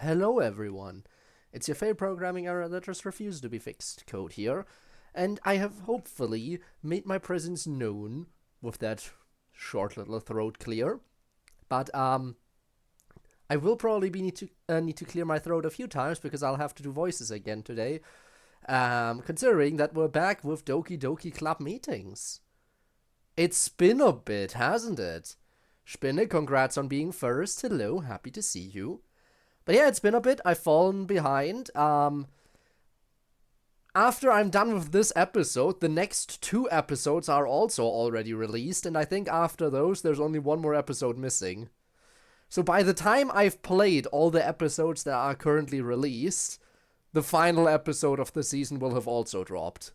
Hello everyone. It's your favorite programming error that just refused to be fixed, Code here, and I have hopefully made my presence known with that short little throat clear. But I will probably need to clear my throat a few times because I'll have to do voices again today. Considering that we're back with Doki Doki Club meetings. It's been a bit, hasn't it? Spinne, congrats on being first. Hello, happy to see you. But yeah, it's been a bit. I've fallen behind. After I'm done with this episode, the next 2 episodes are also already released, and I think after those, there's only one more episode missing. So by the time I've played all the episodes that are currently released, the final episode of the season will have also dropped.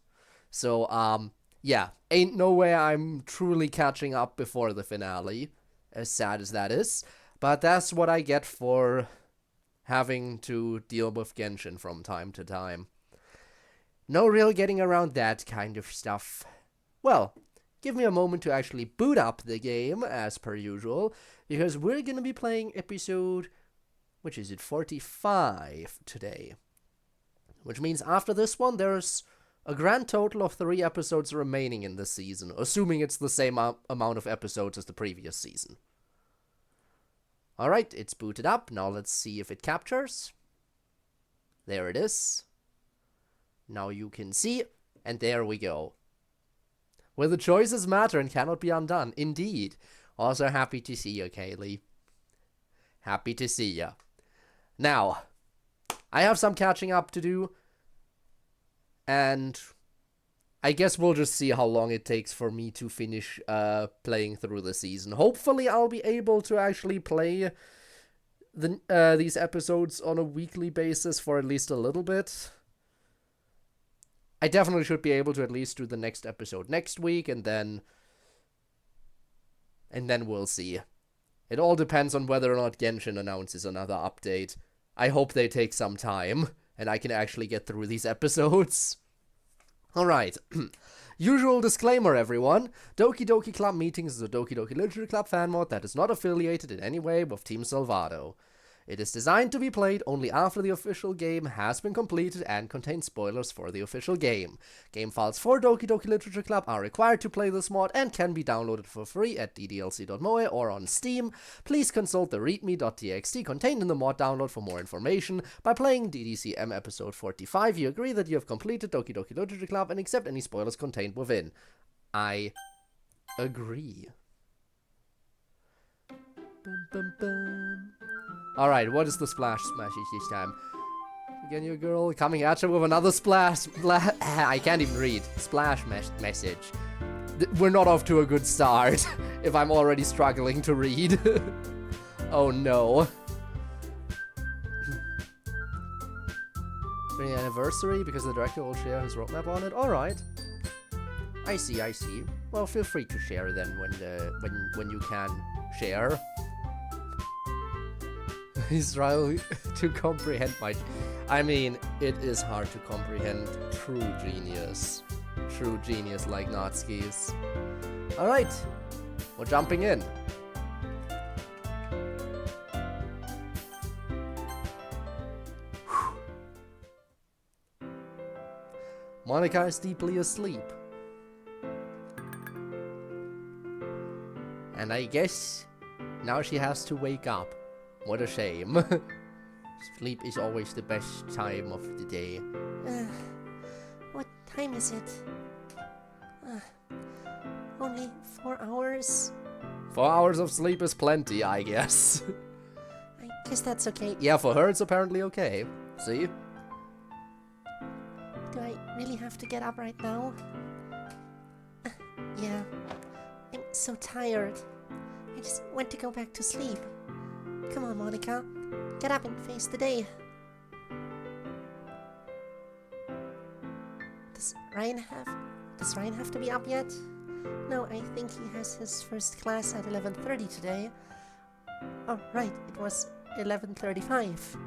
So, yeah, ain't no way I'm truly catching up before the finale, as sad as that is. But that's what I get for having to deal with Genshin from time to time. No real getting around that kind of stuff. Well, give me a moment to actually boot up the game, as per usual, because we're gonna be playing episode, which is it, 45 today. Which means after this one, there's a grand total of 3 episodes remaining in this season, assuming it's the same amount of episodes as the previous season. Alright, it's booted up. Now let's see if it captures. There it is. Now you can see, and there we go. Where the choices matter and cannot be undone. Indeed. Also happy to see you, Kaylee. Happy to see ya. Now, I have some catching up to do, and I guess we'll just see how long it takes for me to finish playing through the season. Hopefully I'll be able to actually play these episodes on a weekly basis for at least a little bit. I definitely should be able to at least do the next episode next week, and then we'll see. It all depends on whether or not Genshin announces another update. I hope they take some time, and I can actually get through these episodes. Alright, usual disclaimer everyone, Doki Doki Club Meetings is a Doki Doki Literature Club fan mod that is not affiliated in any way with Team Salvado. It is designed to be played only after the official game has been completed and contains spoilers for the official game. Game files for Doki Doki Literature Club are required to play this mod and can be downloaded for free at ddlc.moe or on Steam. Please consult the readme.txt contained in the mod download for more information. By playing DDCM episode 45, you agree that you have completed Doki Doki Literature Club and accept any spoilers contained within. I agree. Bum, bum, bum. Alright, what is the splash smashes this time? Again, your girl coming at you with another splash. I can't even read. Splash message. We're not off to a good start if I'm already struggling to read. Oh no. For the anniversary, because the director will share his roadmap on it. Alright. I see. Well, feel free to share then when you can share. He's trying to comprehend I mean, it is hard to comprehend true genius. True genius like Natsuki's. Alright, we're jumping in. Monica is deeply asleep. And I guess now she has to wake up. What a shame. Sleep is always the best time of the day. What time is it? Only 4 hours? 4 hours of sleep is plenty, I guess. I guess that's okay. Yeah, for her it's apparently okay. See? Do I really have to get up right now? Yeah. I'm so tired. I just want to go back to sleep. Come on, Monica. Get up and face the day. Does Ryan have to be up yet? No, I think he has his first class at 11:30 today. Oh, right, it was 11:35.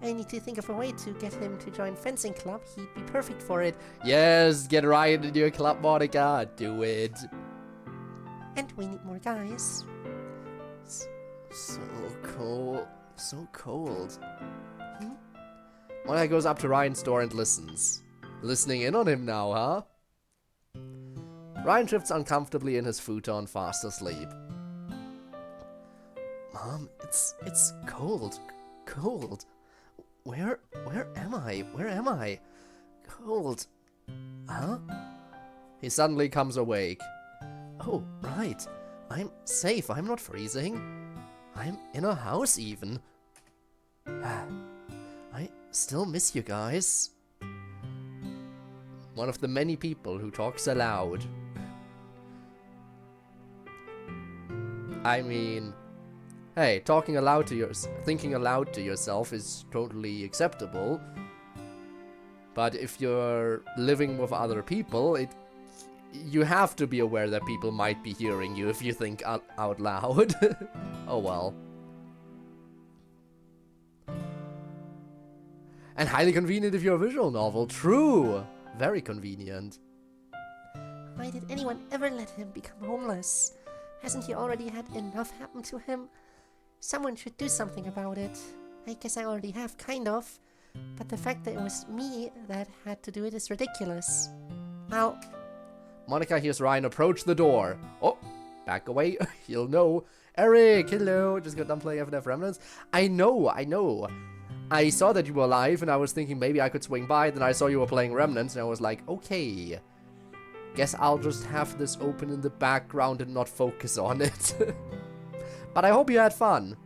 I need to think of a way to get him to join fencing club. He'd be perfect for it. Yes, get Ryan into your club, Monica. Do it. And we need more guys. So cool. So cold. Monica goes up to Ryan's door and listens. Listening in on him now, huh? Ryan drifts uncomfortably in his futon, fast asleep. Mom, it's cold. Cold. Where am I? Where am I? Cold. Huh? He suddenly comes awake. Oh, right. I'm safe. I'm not freezing. I'm in a house even. I still miss you guys. One of the many people who talks aloud. I mean, hey, thinking aloud to yourself is totally acceptable. But if you're living with other people, you have to be aware that people might be hearing you if you think out loud. Oh well. And highly convenient if you're a visual novel. True! Very convenient. Why did anyone ever let him become homeless? Hasn't he already had enough happen to him? Someone should do something about it. I guess I already have, kind of. But the fact that it was me that had to do it is ridiculous. Now, Monica hears Ryan approach the door. Oh, back away. He'll know. Eric, hello. Just got done playing FNF Remnants. I know. I saw that you were alive and I was thinking maybe I could swing by. Then I saw you were playing Remnants and I was like, okay. Guess I'll just have this open in the background and not focus on it. But I hope you had fun.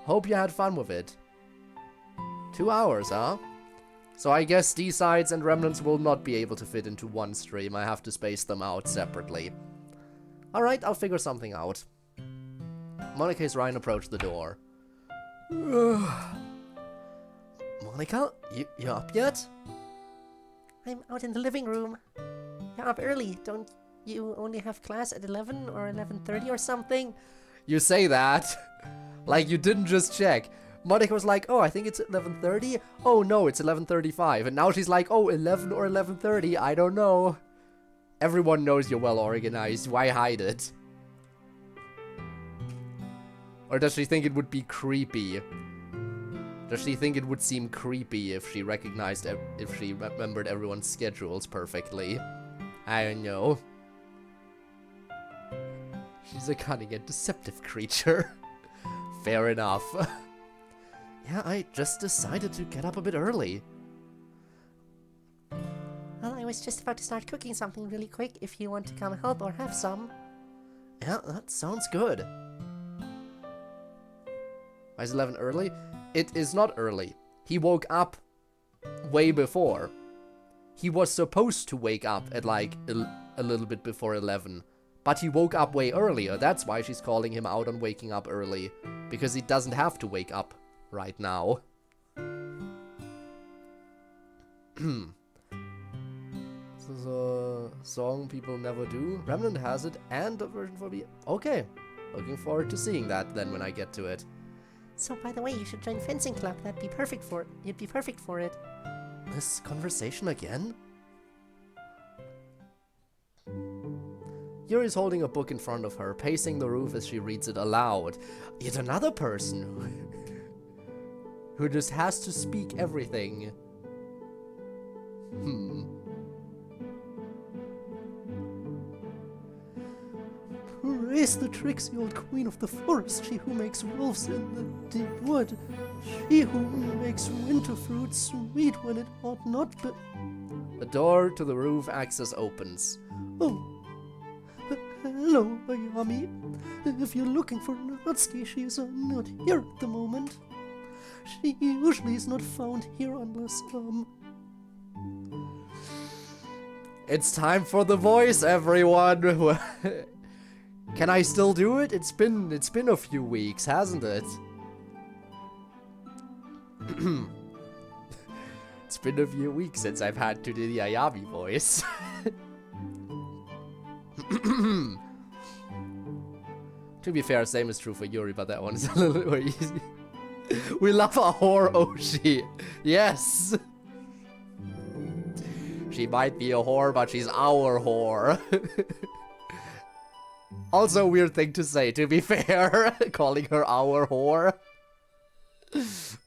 Hope you had fun with it. 2 hours, huh? So I guess D-Sides and Remnants will not be able to fit into one stream. I have to space them out separately. Alright, I'll figure something out. Monica's Ryan approached the door. Monica, you up yet? I'm out in the living room. You're up early. Don't you only have class at 11 or 11:30 or something? You say that like you didn't just check. Monica was like, oh, I think it's 11:30. Oh, no, it's 11:35. And now she's like, oh, 11 or 11:30. I don't know. Everyone knows you're well organized. Why hide it? Or does she think it would be creepy? Does she think it would seem creepy if she if she remembered everyone's schedules perfectly? I don't know. She's a cunning and deceptive creature. Fair enough. Yeah, I just decided to get up a bit early. Well, I was just about to start cooking something really quick if you want to come help or have some. Yeah, that sounds good. Why is 11 early? It is not early. He woke up way before. He was supposed to wake up at like a little bit before 11. But he woke up way earlier. That's why she's calling him out on waking up early. Because he doesn't have to wake up right now. This is a song people never do. Remnant has it and a version for me. Okay. Looking forward to seeing that then when I get to it. So, by the way, you should join fencing club. You'd be perfect for it. This conversation again? Yuri's holding a book in front of her, pacing the roof as she reads it aloud. Yet another person who just has to speak everything. Praise the tricksy old queen of the forest, she who makes wolves in the deep wood, she who makes winter fruit sweet when it ought not be. The door to the roof access opens. Oh, hello, Ayami. If you're looking for Natsuki, she's not here at the moment. She usually is not found here unless, It's time for the voice, everyone! Can I still do it? It's been a few weeks, hasn't it? It's been a few weeks since I've had to do the Ayami voice. To be fair, same is true for Yuri, but that one is a little more easy. We love a whore, Oshi. Yes! She might be a whore, but she's our whore. Also a weird thing to say, to be fair. Calling her our whore.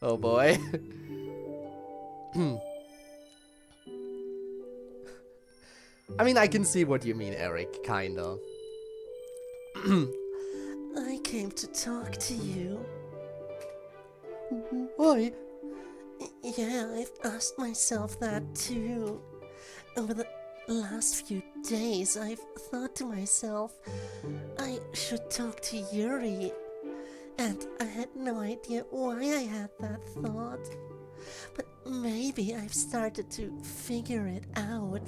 Oh boy. I mean, I can see what you mean, Eric, kinda. I came to talk to you. Why? Yeah, I've asked myself that too. Over the last few days, I've thought to myself, I should talk to Yuri. And I had no idea why I had that thought. But maybe I've started to figure it out.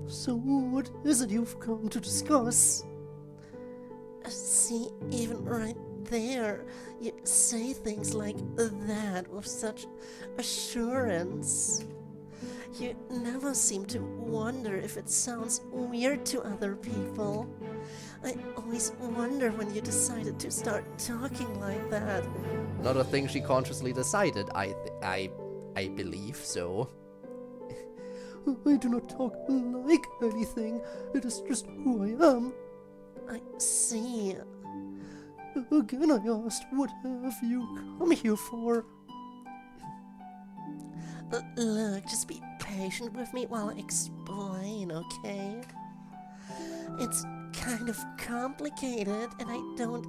So what is it you've come to discuss? See, even right there, you say things like that with such assurance. You never seem to wonder if it sounds weird to other people. I always wonder when you decided to start talking like that. Not a thing she consciously decided, I believe so. I do not talk like anything. It is just who I am. I see. Again I asked, what have you come here for? Look, just be patient with me while I explain, okay? It's kind of complicated and I don't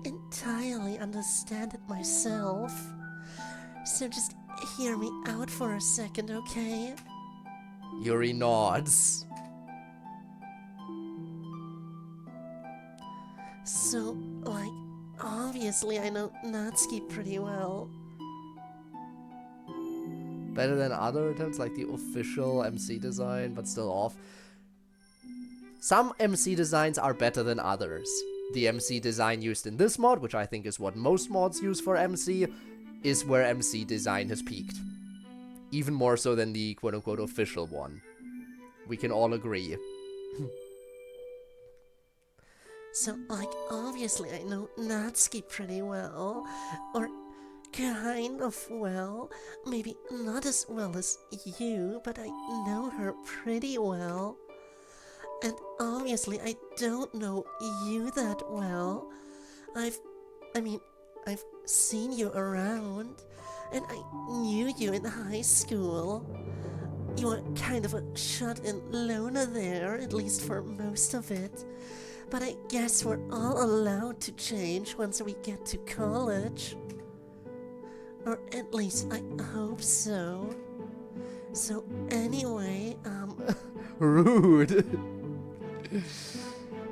entirely understand it myself. So just hear me out for a second, okay? Yuri nods. So, like, obviously I know Natsuki pretty well. Better than other attempts, like the official MC design, but still off. Some MC designs are better than others. The MC design used in this mod, which I think is what most mods use for MC, is where MC design has peaked. Even more so than the quote-unquote official one. We can all agree. So, like, obviously I know Natsuki pretty well. Or kind of well. Maybe not as well as you, but I know her pretty well. And obviously I don't know you that well. I've seen you around, and I knew you in high school. You were kind of a shut-in loner there, at least for most of it. But I guess we're all allowed to change once we get to college. Or at least I hope so. So anyway, Rude.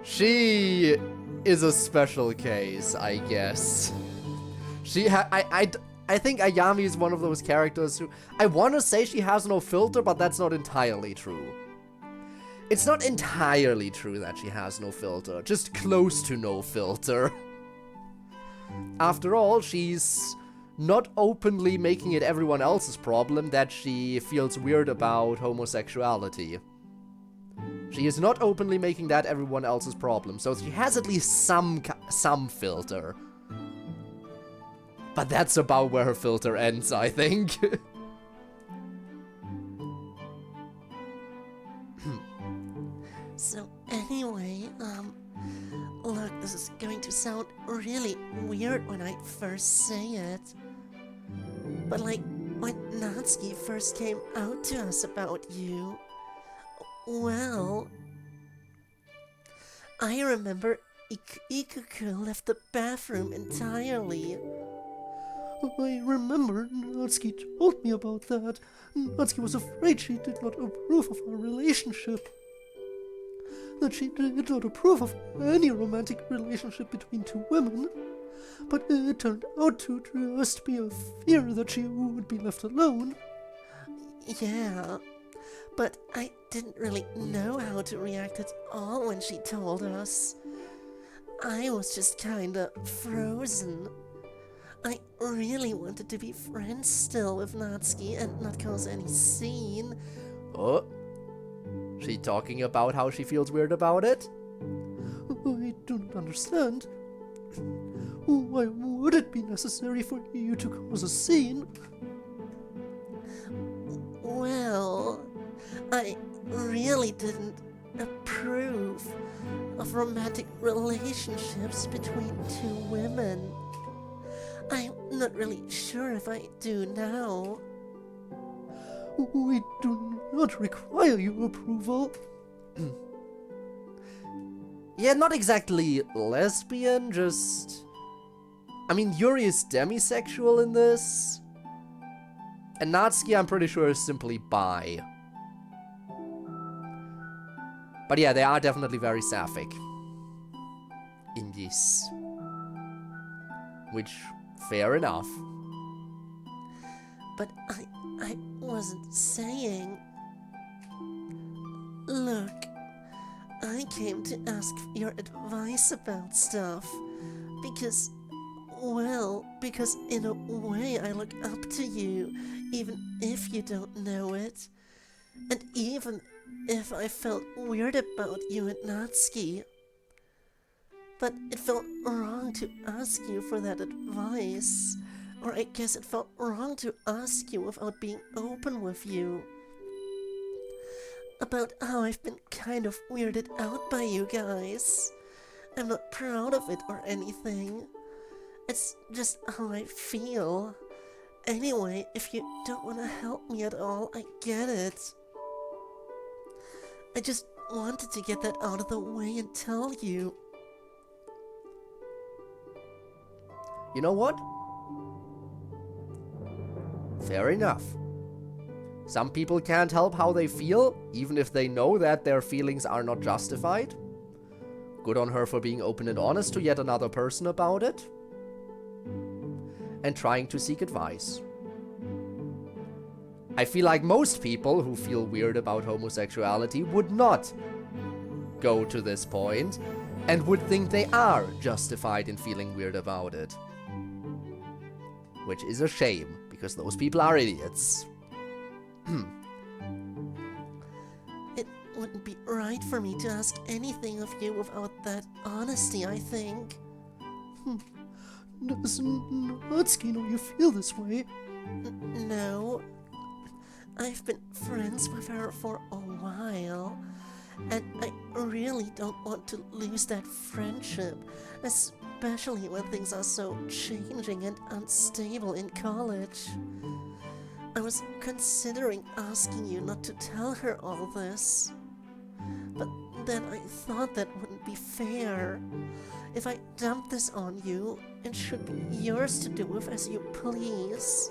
She is a special case, I guess. I think Ayami is one of those characters who, I want to say she has no filter, but that's not entirely true. It's not entirely true that she has no filter, just close to no filter. After all, she's not openly making it everyone else's problem that she feels weird about homosexuality. She is not openly making that everyone else's problem, so she has at least some filter. But that's about where her filter ends, I think. So anyway, look, this is going to sound really weird when I first say it. But like, when Natsuki first came out to us about you, well, I remember Ikuku left the bathroom entirely. I remember Natsuki told me about that. Natsuki was afraid she did not approve of our relationship. That she did not approve of any romantic relationship between two women. But it turned out to just be a fear that she would be left alone. Yeah, but I didn't really know how to react at all when she told us. I was just kinda frozen. I really wanted to be friends still with Natsuki and not cause any scene. Oh? She talking about how she feels weird about it? I don't understand. Why would it be necessary for you to cause a scene? Well, I really didn't approve of romantic relationships between two women. I'm not really sure if I do now. We do not require your approval. Yeah, not exactly lesbian, just... I mean, Yuri is demisexual in this. And Natsuki, I'm pretty sure, is simply bi. But yeah, they are definitely very sapphic in this. Which, fair enough. But I wasn't saying... Look, I came to ask your advice about stuff. Because in a way I look up to you, even if you don't know it. And even if I felt weird about you and Natsuki. But it felt wrong to ask you for that advice. Or I guess it felt wrong to ask you without being open with you. About how I've been kind of weirded out by you guys. I'm not proud of it or anything. It's just how I feel. Anyway, if you don't want to help me at all, I get it. I just wanted to get that out of the way and tell you. You know what? Fair enough. Some people can't help how they feel, even if they know that their feelings are not justified. Good on her for being open and honest to yet another person about it. And trying to seek advice. I feel like most people who feel weird about homosexuality would not go to this point and would think they are justified in feeling weird about it. Which is a shame, because those people are idiots. It wouldn't be right for me to ask anything of you without that honesty, I think. Does Natsuki know you feel this way? No. I've been friends with her for a while, and I really don't want to lose that friendship, especially when things are so changing and unstable in college. I was considering asking you not to tell her all this, but then I thought that wouldn't be fair. If I dump this on you, it should be yours to do with as you please.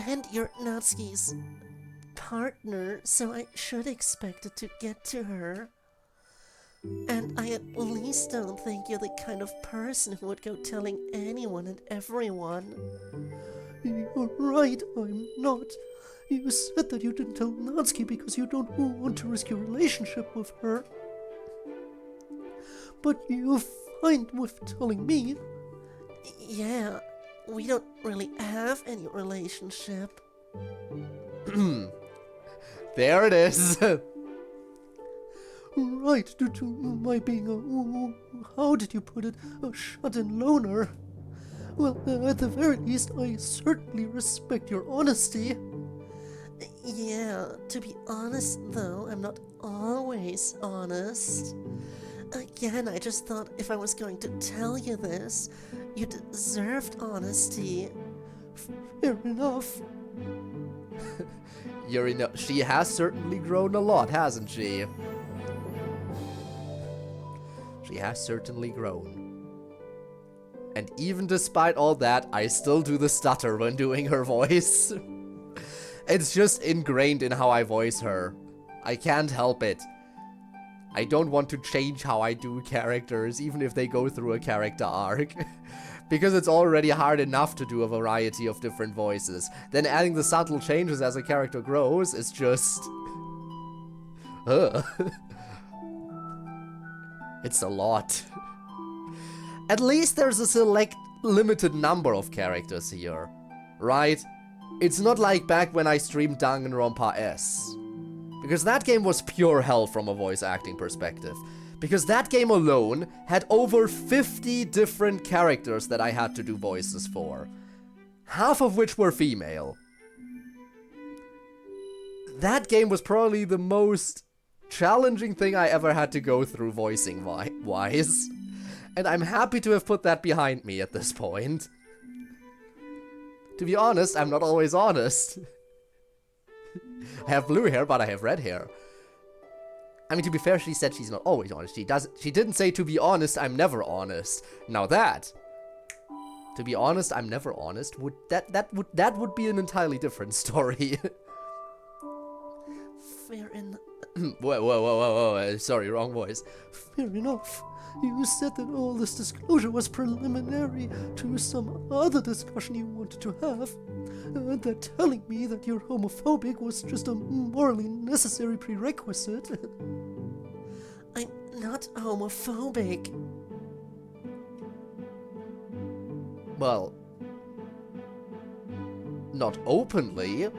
And you're Natsuki's partner, so I should expect it to get to her. And I at least don't think you're the kind of person who would go telling anyone and everyone. You're right, I'm not. You said that you didn't tell Natsuki because you don't want to risk your relationship with her. But you're fine with telling me. Yeah, we don't really have any relationship. There it is. Right, due to my being how did you put it, a shut-in loner. Well, at the very least, I certainly respect your honesty. Yeah, to be honest though, I'm not always honest. Again, I just thought if I was going to tell you this, you deserved honesty. Fair enough. She has certainly grown a lot, hasn't she? She has certainly grown. And even despite all that, I still do the stutter when doing her voice. It's just ingrained in how I voice her. I can't help it. I don't want to change how I do characters, even if they go through a character arc. Because it's already hard enough to do a variety of different voices. Then adding the subtle changes as a character grows is just... It's a lot. At least there's a select limited number of characters here, right? It's not like back when I streamed Danganronpa S. Because that game was pure hell from a voice acting perspective. Because that game alone had over 50 different characters that I had to do voices for. Half of which were female. That game was probably the most challenging thing I ever had to go through voicing wise. And I'm happy to have put that behind me at this point. To be honest, I'm not always honest. I have blue hair, but I have red hair. I mean, to be fair, she said she's not always honest. She didn't say, to be honest, I'm never honest. Now that, to be honest, I'm never honest, that would be an entirely different story. Fair enough. Whoa, sorry, wrong voice. Fair enough. You said that all this disclosure was preliminary to some other discussion you wanted to have, and that telling me that you're homophobic was just a morally necessary prerequisite. I'm not homophobic. Well, not openly,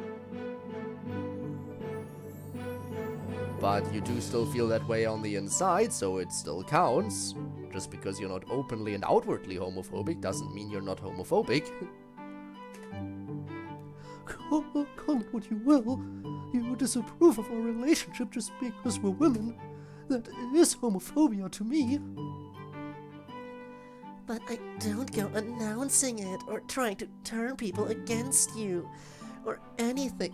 but you do still feel that way on the inside, so it still counts. Just because you're not openly and outwardly homophobic doesn't mean you're not homophobic. Call it what you will. You disapprove of our relationship just because we're women. That is homophobia to me. But I don't go announcing it or trying to turn people against you or anything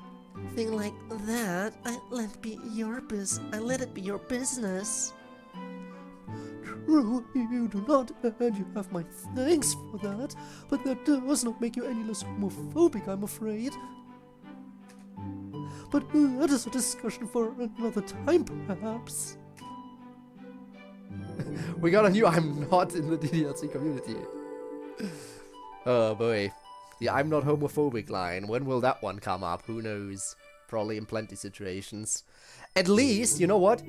like that. I let it be your business. True, you do not, and you have my thanks for that, but that does not make you any less homophobic, I'm afraid. But that is a discussion for another time, perhaps. We got a new I'm not in the DDLC community. Oh boy. The I'm not homophobic line. When will that one come up? Who knows? Probably in plenty situations. At least, you know what?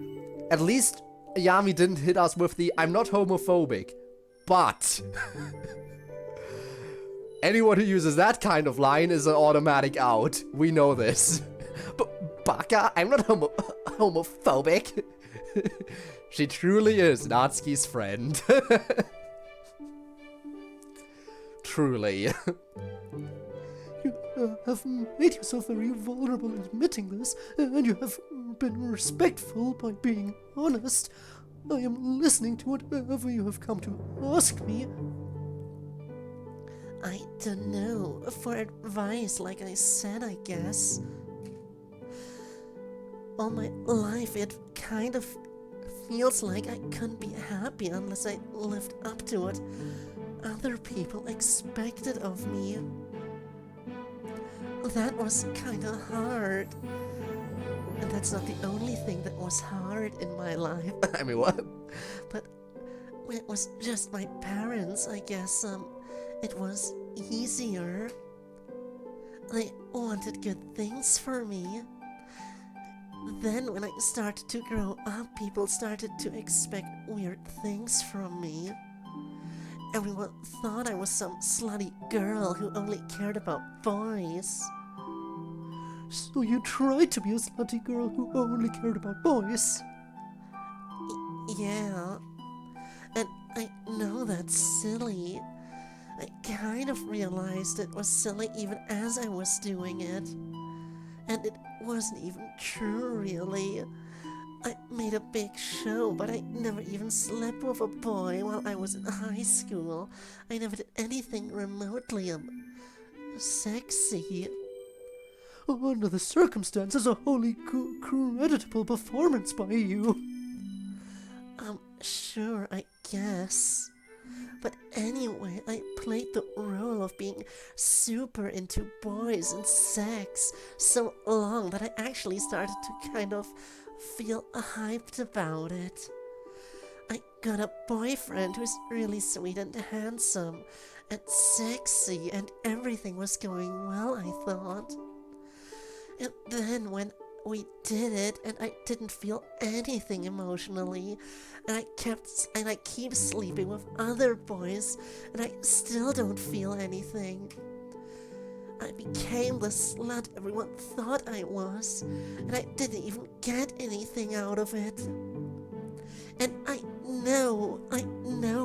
At least Yami didn't hit us with the I'm not homophobic. But anyone who uses that kind of line is an automatic out. We know this. But Baka, I'm not homophobic. She truly is Natsuki's friend. Truly. You have made yourself very vulnerable in admitting this, and you have been respectful by being honest. I am listening to whatever you have come to ask me. I don't know. For advice, like I said, I guess. All my life, it kind of feels like I couldn't be happy unless I lived up to what other people expected of me. That was kinda hard. And that's not the only thing that was hard in my life. I mean, what? But when it was just my parents, I guess, it was easier. They wanted good things for me. Then when I started to grow up, people started to expect weird things from me. Everyone thought I was some slutty girl who only cared about boys. So you tried to be a slutty girl who only cared about boys? Yeah. And I know that's silly. I kind of realized it was silly even as I was doing it. And it wasn't even true, really. I made a big show, but I never even slept with a boy while I was in high school. I never did anything remotely sexy. Under the circumstances, a wholly creditable performance by you. Sure, I guess. But anyway, I played the role of being super into boys and sex so long that I actually started to kind of feel hyped about it. I got a boyfriend who's really sweet and handsome and sexy, and everything was going well, I thought. And then when we did it, and I didn't feel anything emotionally, and I keep sleeping with other boys, and I still don't feel anything. I became the slut everyone thought I was, and I didn't even get anything out of it. And I know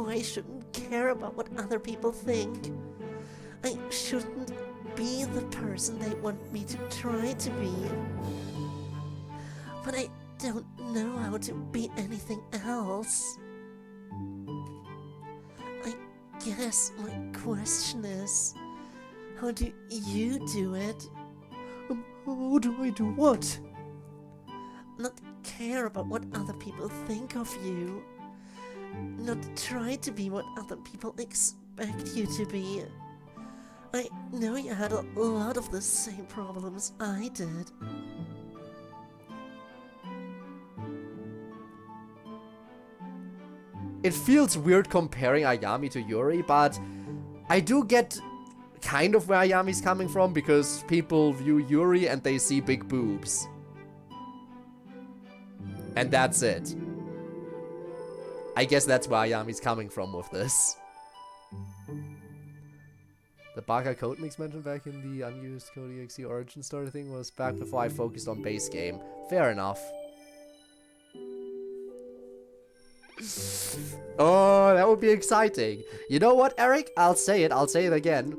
I shouldn't care about what other people think. I shouldn't be the person they want me to try to be. But I don't know how to be anything else. I guess my question is, how do you do it? How do I do what? Not care about what other people think of you. Not try to be what other people expect you to be. I know you had a lot of the same problems I did. It feels weird comparing Ayami to Yuri, but I do get kind of where Ayami's coming from, because people view Yuri and they see big boobs. And that's it. I guess that's where Ayami's coming from with this. The Baka code mix mentioned back in the unused CodeErr origin story thing was back before I focused on base game. Fair enough. Oh, that would be exciting. You know what, Eric? I'll say it again.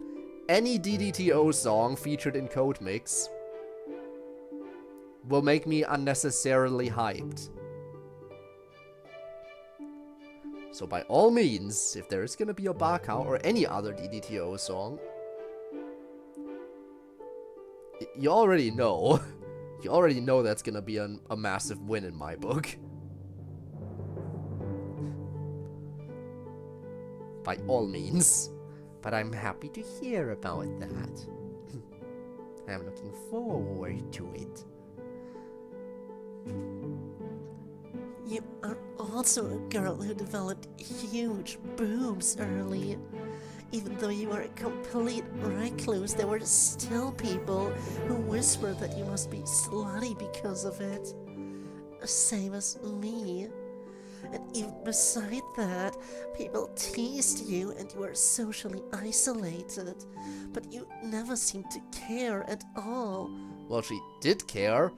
Any DDTO song featured in Code Mix will make me unnecessarily hyped. So by all means, if there is gonna be a Baka or any other DDTO song, you already know. You already know that's gonna be a massive win in my book. By all means. But I'm happy to hear about that. I'm looking forward to it. You are also a girl who developed huge boobs early. Even though you were a complete recluse, there were still people who whispered that you must be slutty because of it. Same as me. And even beside that, people teased you and you were socially isolated. But you never seemed to care at all. Well, she did care.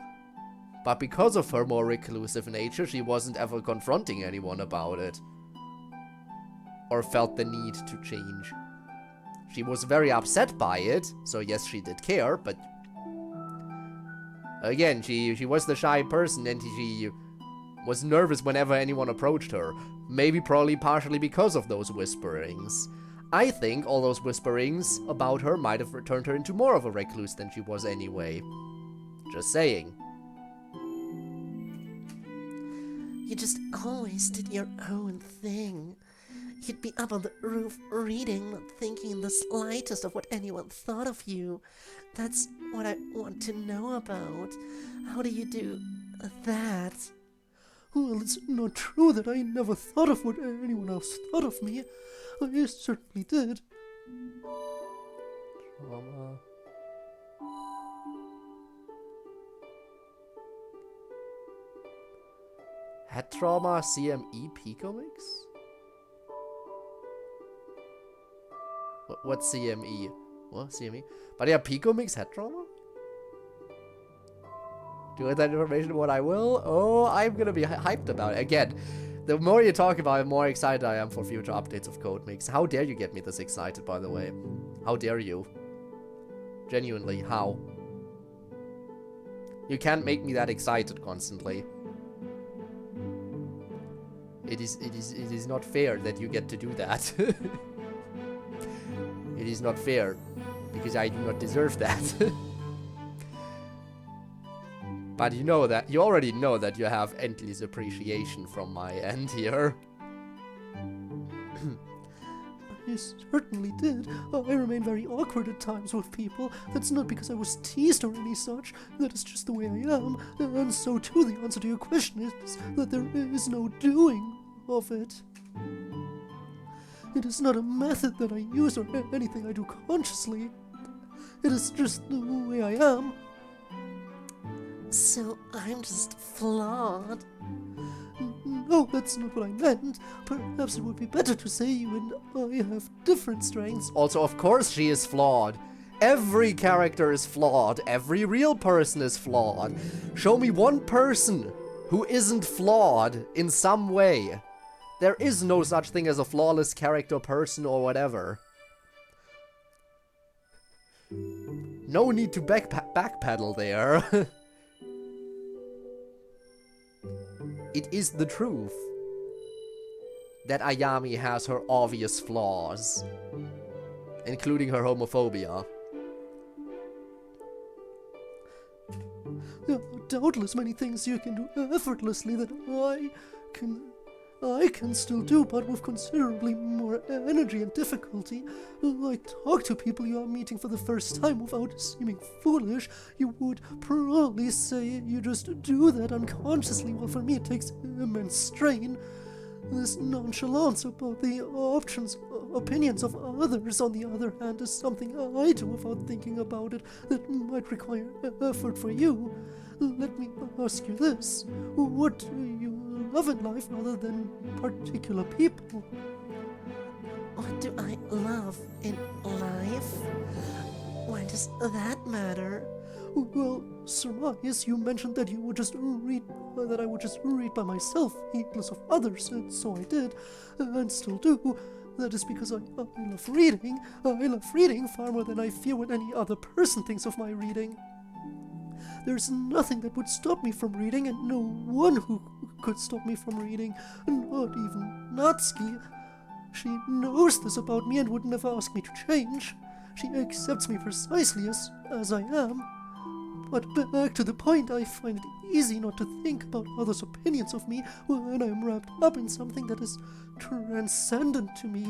But because of her more reclusive nature, she wasn't ever confronting anyone about it. Or felt the need to change. She was very upset by it, so yes, she did care, but... Again, she was the shy person and she was nervous whenever anyone approached her. Maybe probably partially because of those whisperings. I think all those whisperings about her might have turned her into more of a recluse than she was anyway. Just saying. You just always did your own thing. You'd be up on the roof reading, not thinking the slightest of what anyone thought of you. That's what I want to know about. How do you do that? Well, it's not true that I never thought of what anyone else thought of me. I certainly did. Trauma. Head trauma CME Picomix? What's CME? What? CME? But yeah, Picomix head trauma? Do you want that information? What I will? Oh, I'm gonna be hyped about it. Again, the more you talk about it, the more excited I am for future updates of CodeMix. How dare you get me this excited, by the way? How dare you? Genuinely, how? You can't make me that excited constantly. It is not fair that you get to do that. It is not fair, because I do not deserve that. But you know that, you already know that you have endless appreciation from my end here. I certainly did. I remain very awkward at times with people. That's not because I was teased or any such. That is just the way I am. And so too, the answer to your question is that there is no doing of it. It is not a method that I use or anything I do consciously. It is just the way I am. So I'm just flawed. No, that's not what I meant. Perhaps it would be better to say you and I have different strengths. Also, of course she is flawed. Every character is flawed. Every real person is flawed. Show me one person who isn't flawed in some way. There is no such thing as a flawless character, person, or whatever. No need to backpedal there. it is the truth that Ayami has her obvious flaws, including her homophobia. There are doubtless many things you can do effortlessly that I can still do, but with considerably more energy and difficulty. Like talk to people you are meeting for the first time without seeming foolish. You would probably say you just do that unconsciously, while for me it takes immense strain. This nonchalance about the opinions of others, on the other hand, is something I do without thinking about it that might require effort for you. Let me ask you this. What do you love in life other than particular people? What do I love in life? Why does that matter? Well, surmise you mentioned that you would just read, that I would just read by myself, heedless of others, and so I did, and still do. That is because I love reading. I love reading far more than I fear what any other person thinks of my reading. There's nothing that would stop me from reading, and no one who could stop me from reading, not even Natsuki. She knows this about me and would never ask me to change. She accepts me precisely as I am. But back to the point, I find it easy not to think about others' opinions of me when I am wrapped up in something that is transcendent to me.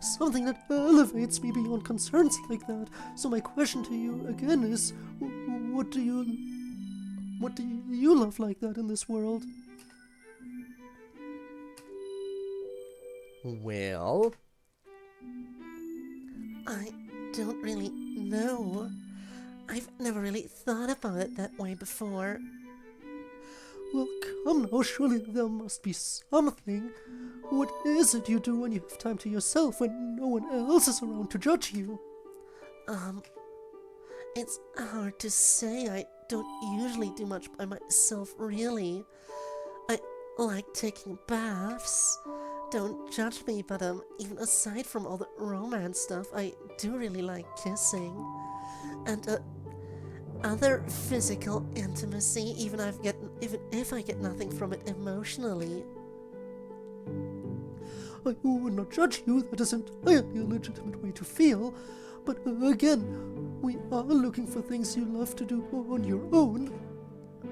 Something that elevates me beyond concerns like that. So my question to you again is, what do you love like that in this world? Well, I don't really know. I've never really thought about it that way before. Well, come now, surely there must be something. What is it you do when you have time to yourself, when no one else is around to judge you? It's hard to say. I don't usually do much by myself, really. I like taking baths. Don't judge me, but even aside from all the romance stuff, I do really like kissing. And other physical intimacy, even if I get nothing from it emotionally. I would not judge you, that is entirely a legitimate way to feel. But again, we are looking for things you love to do on your own.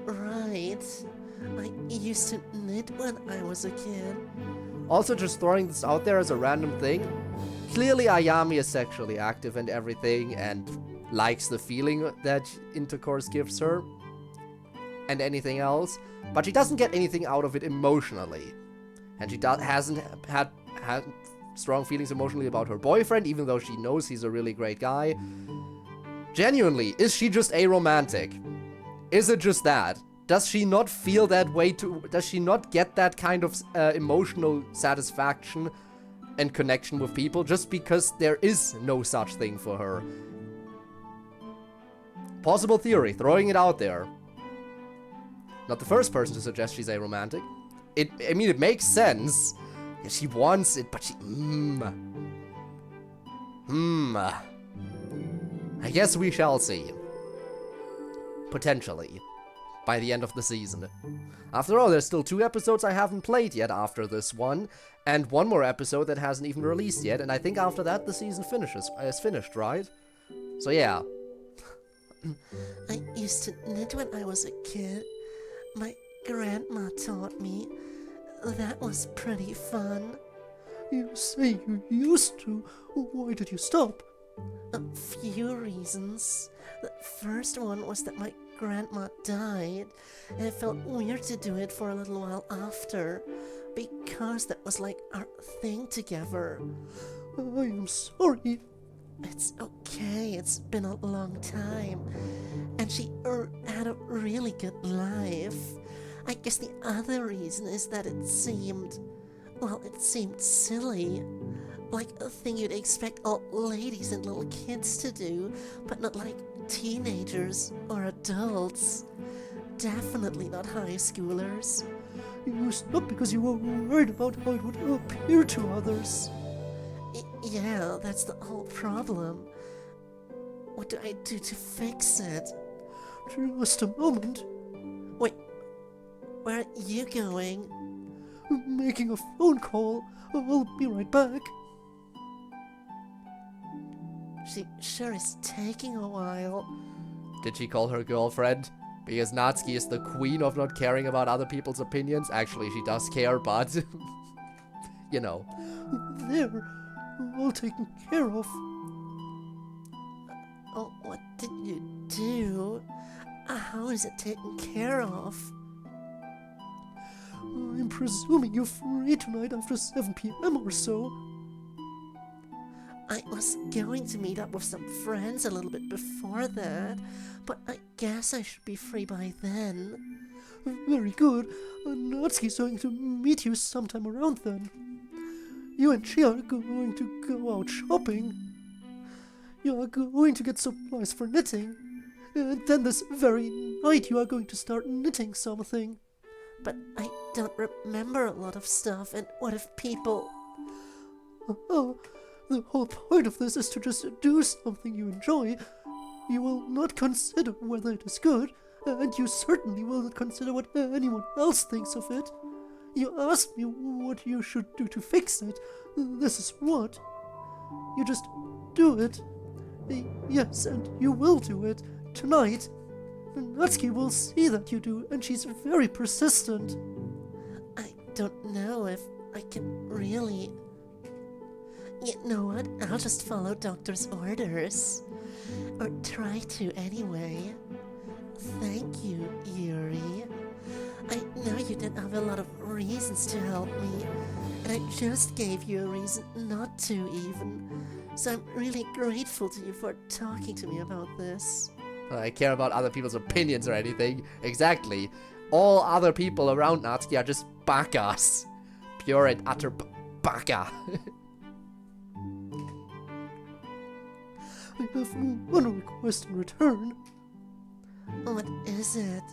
Right. I used to knit when I was a kid. also just throwing this out there as a random thing. Clearly Ayami is sexually active and everything and likes the feeling that intercourse gives her and anything else, but she doesn't get anything out of it emotionally. And she hasn't had strong feelings emotionally about her boyfriend, even though she knows he's a really great guy. Genuinely, is she just aromantic? Is it just that? Does she not feel that way too? Does she not get that kind of emotional satisfaction and connection with people just because there is no such thing for her? Possible theory, throwing it out there. Not the first person to suggest she's aromantic. I mean, it makes sense. Yeah, she wants it, but she... I guess we shall see. Potentially. By the end of the season. After all, there's still 2 episodes I haven't played yet after this one, and 1 more episode that hasn't even released yet, and I think after that the season is finished, right? So yeah. I used to knit when I was a kid. My grandma taught me. That was pretty fun. You say you used to. Why did you stop? A few reasons. The first one was that my grandma died, and it felt weird to do it for a little while after, because that was like our thing together. I am sorry. It's okay, it's been a long time, and she had a really good life. I guess the other reason is that it seemed silly. Like a thing you'd expect old ladies and little kids to do, but not like teenagers or adults. Definitely not high schoolers. You stopped because you were worried about how it would appear to others. Yeah, that's the whole problem. What do I do to fix it? Just a moment. Wait, Where are you going? Making a phone call. I'll be right back. She sure is taking a while. Did she call her girlfriend? Because Natsuki is the queen of not caring about other people's opinions. Actually, she does care, but... you know. There. All taken care of. Oh, what did you do? How is it taken care of? I'm presuming you're free tonight after 7 p.m. or so. I was going to meet up with some friends a little bit before that, but I guess I should be free by then. Very good. Natsuki's going to meet you sometime around then. You and she are going to go out shopping. You are going to get supplies for knitting. And then this very night you are going to start knitting something. But I don't remember a lot of stuff, and what if people... The whole point of this is to just do something you enjoy. You will not consider whether it is good, and you certainly will not consider what anyone else thinks of it. You asked me what you should do to fix it. This is what. You just do it. Yes, and you will do it. Tonight. Natsuki will see that you do, and she's very persistent. I don't know if I can really... You know what? I'll just follow Doctor's orders. Or try to anyway. Thank you, Yuri. I know you didn't have a lot of reasons to help me, and I just gave you a reason not to even. So I'm really grateful to you for talking to me about this. I care about other people's opinions or anything. Exactly. All other people around Natsuki are just bakas. Pure and utter baka. I have one request in return. What is it?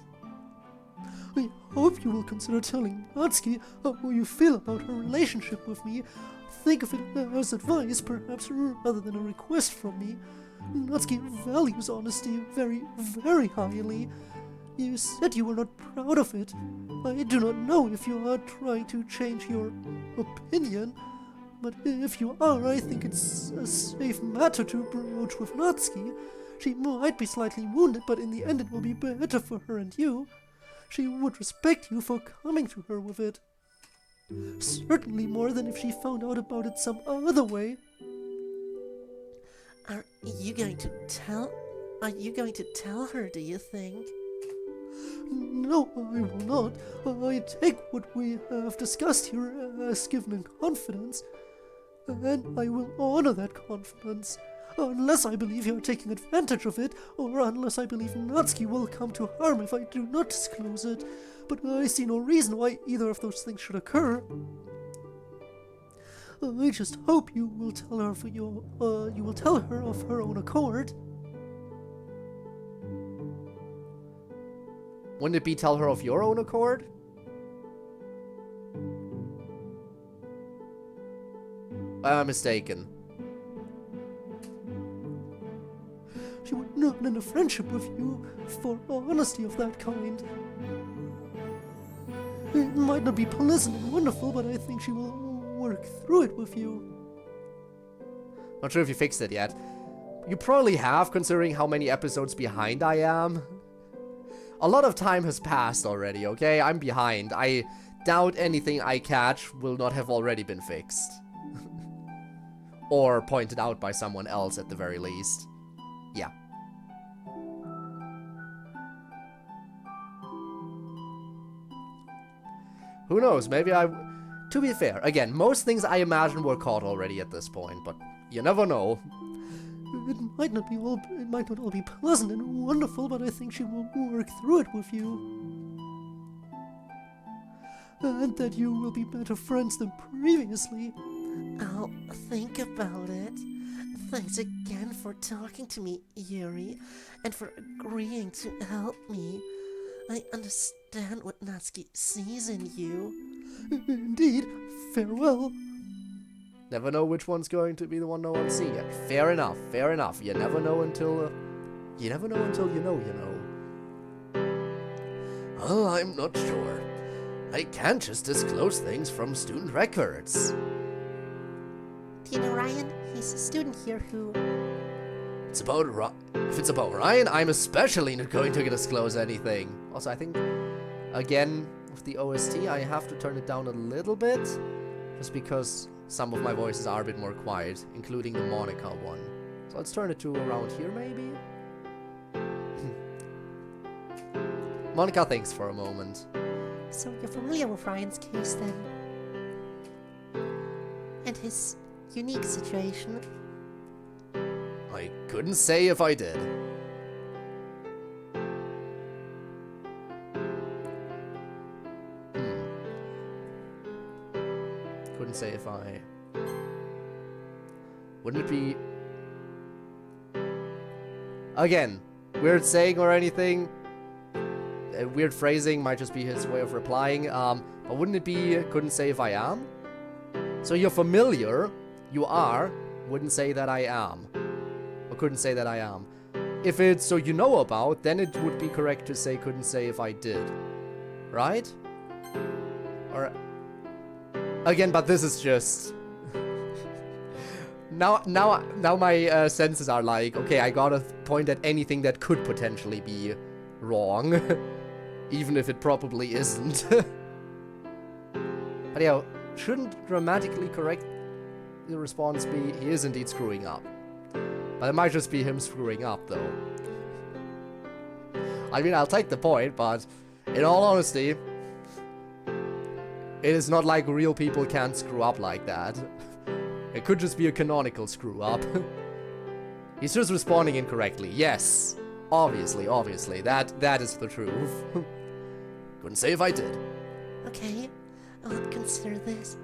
I hope you will consider telling Natsuki how you feel about her relationship with me. Think of it as advice, perhaps, rather than a request from me. Natsuki values honesty very, very highly. You said you were not proud of it. I do not know if you are trying to change your opinion, but if you are, I think it's a safe matter to broach with Natsuki. She might be slightly wounded, but in the end it will be better for her and you. She would respect you for coming to her with it. Certainly more than if she found out about it some other way. Are you going to tell her, do you think? No, I will not. I take what we have discussed here as given in confidence, and I will honor that confidence. Unless I believe you are taking advantage of it, or unless I believe Natsuki will come to harm if I do not disclose it. But I see no reason why either of those things should occur. I just hope you will tell her of her own accord. Wouldn't it be tell her of your own accord? Am I mistaken? She would not end a friendship with you for honesty of that kind. It might not be pleasant and wonderful, but I think she will work through it with you. Not sure if you fixed it yet. You probably have, considering how many episodes behind I am. A lot of time has passed already, okay? I'm behind. I doubt anything I catch will not have already been fixed. Or pointed out by someone else at the very least. Yeah. Who knows, maybe to be fair, again, most things I imagine were caught already at this point, but you never know. It might not all be pleasant and wonderful, but I think she will work through it with you. And that you will be better friends than previously. I'll think about it. Thanks again for talking to me, Yuri, and for agreeing to help me. I understand what Natsuki sees in you. Indeed. Farewell. Never know which one's going to be the one no one sees yet. Fair enough, fair enough. You never know until you know, you know. Well, I'm not sure. I can't just disclose things from student records. Do you know Ryan? He's a student here who... If it's about Ryan, I'm especially not going to disclose anything. Also, I think, again, with the OST, I have to turn it down a little bit, just because some of my voices are a bit more quiet, including the Monica one. So let's turn it to around here, maybe? Monica thinks for a moment. So you're familiar with Ryan's case then? And his unique situation? I couldn't say if I did. Couldn't say if I... Wouldn't it be... Again, weird saying or anything. Weird phrasing might just be his way of replying. But wouldn't it be, couldn't say if I am? So you're familiar, you are, wouldn't say that I am. Or couldn't say that I am. If it's so you know about, then it would be correct to say couldn't say if I did. Right? Or... Again, but this is just... now my senses are like, okay, I gotta point at anything that could potentially be wrong. Even if it probably isn't. But yeah, shouldn't grammatically correct the response be, he is indeed screwing up. But it might just be him screwing up, though. I mean, I'll take the point, but in all honesty, it is not like real people can't screw up like that. It could just be a canonical screw up. He's just responding incorrectly. Yes. Obviously, that is the truth. Couldn't say if I did. Okay, I'll consider this.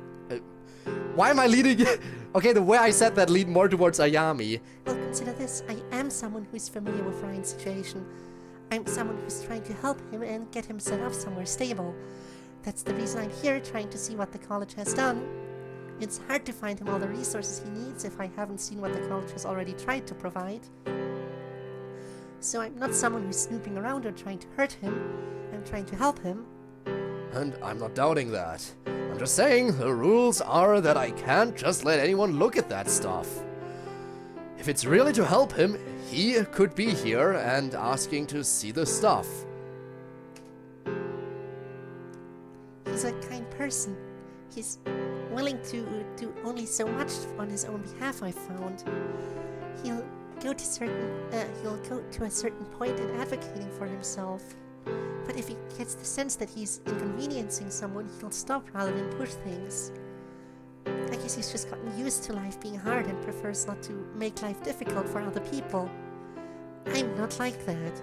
Why am I leading? Okay, the way I said that lead more towards Ayami. Well, consider this. I am someone who's familiar with Ryan's situation. I'm someone who's trying to help him and get him set up somewhere stable. That's the reason I'm here, trying to see what the college has done. It's hard to find him all the resources he needs if I haven't seen what the college has already tried to provide. So I'm not someone who's snooping around or trying to hurt him. I'm trying to help him. And I'm not doubting that. I'm just saying, the rules are that I can't just let anyone look at that stuff. If it's really to help him, he could be here and asking to see the stuff. He's a kind person. He's willing to do only so much on his own behalf, I've found. He'll go to a certain point in advocating for himself. But if he gets the sense that he's inconveniencing someone, he'll stop rather than push things. I guess he's just gotten used to life being hard and prefers not to make life difficult for other people. I'm not like that.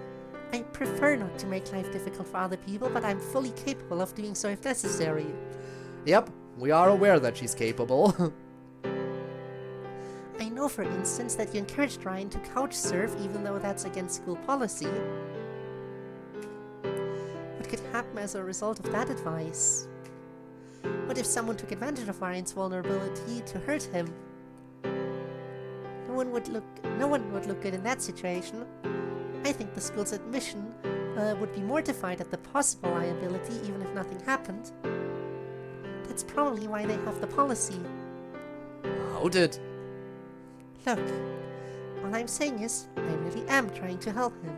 I prefer not to make life difficult for other people, but I'm fully capable of doing so if necessary. Yep, we are aware that she's capable. I know, for instance, that you encouraged Ryan to couch surf, even though that's against school policy. What could happen as a result of that advice? What if someone took advantage of Ryan's vulnerability to hurt him? No one would look good in that situation. I think the school's admission would be mortified at the possible liability, even if nothing happened. That's probably why they have the policy. How did... Look, all I'm saying is, I really am trying to help him.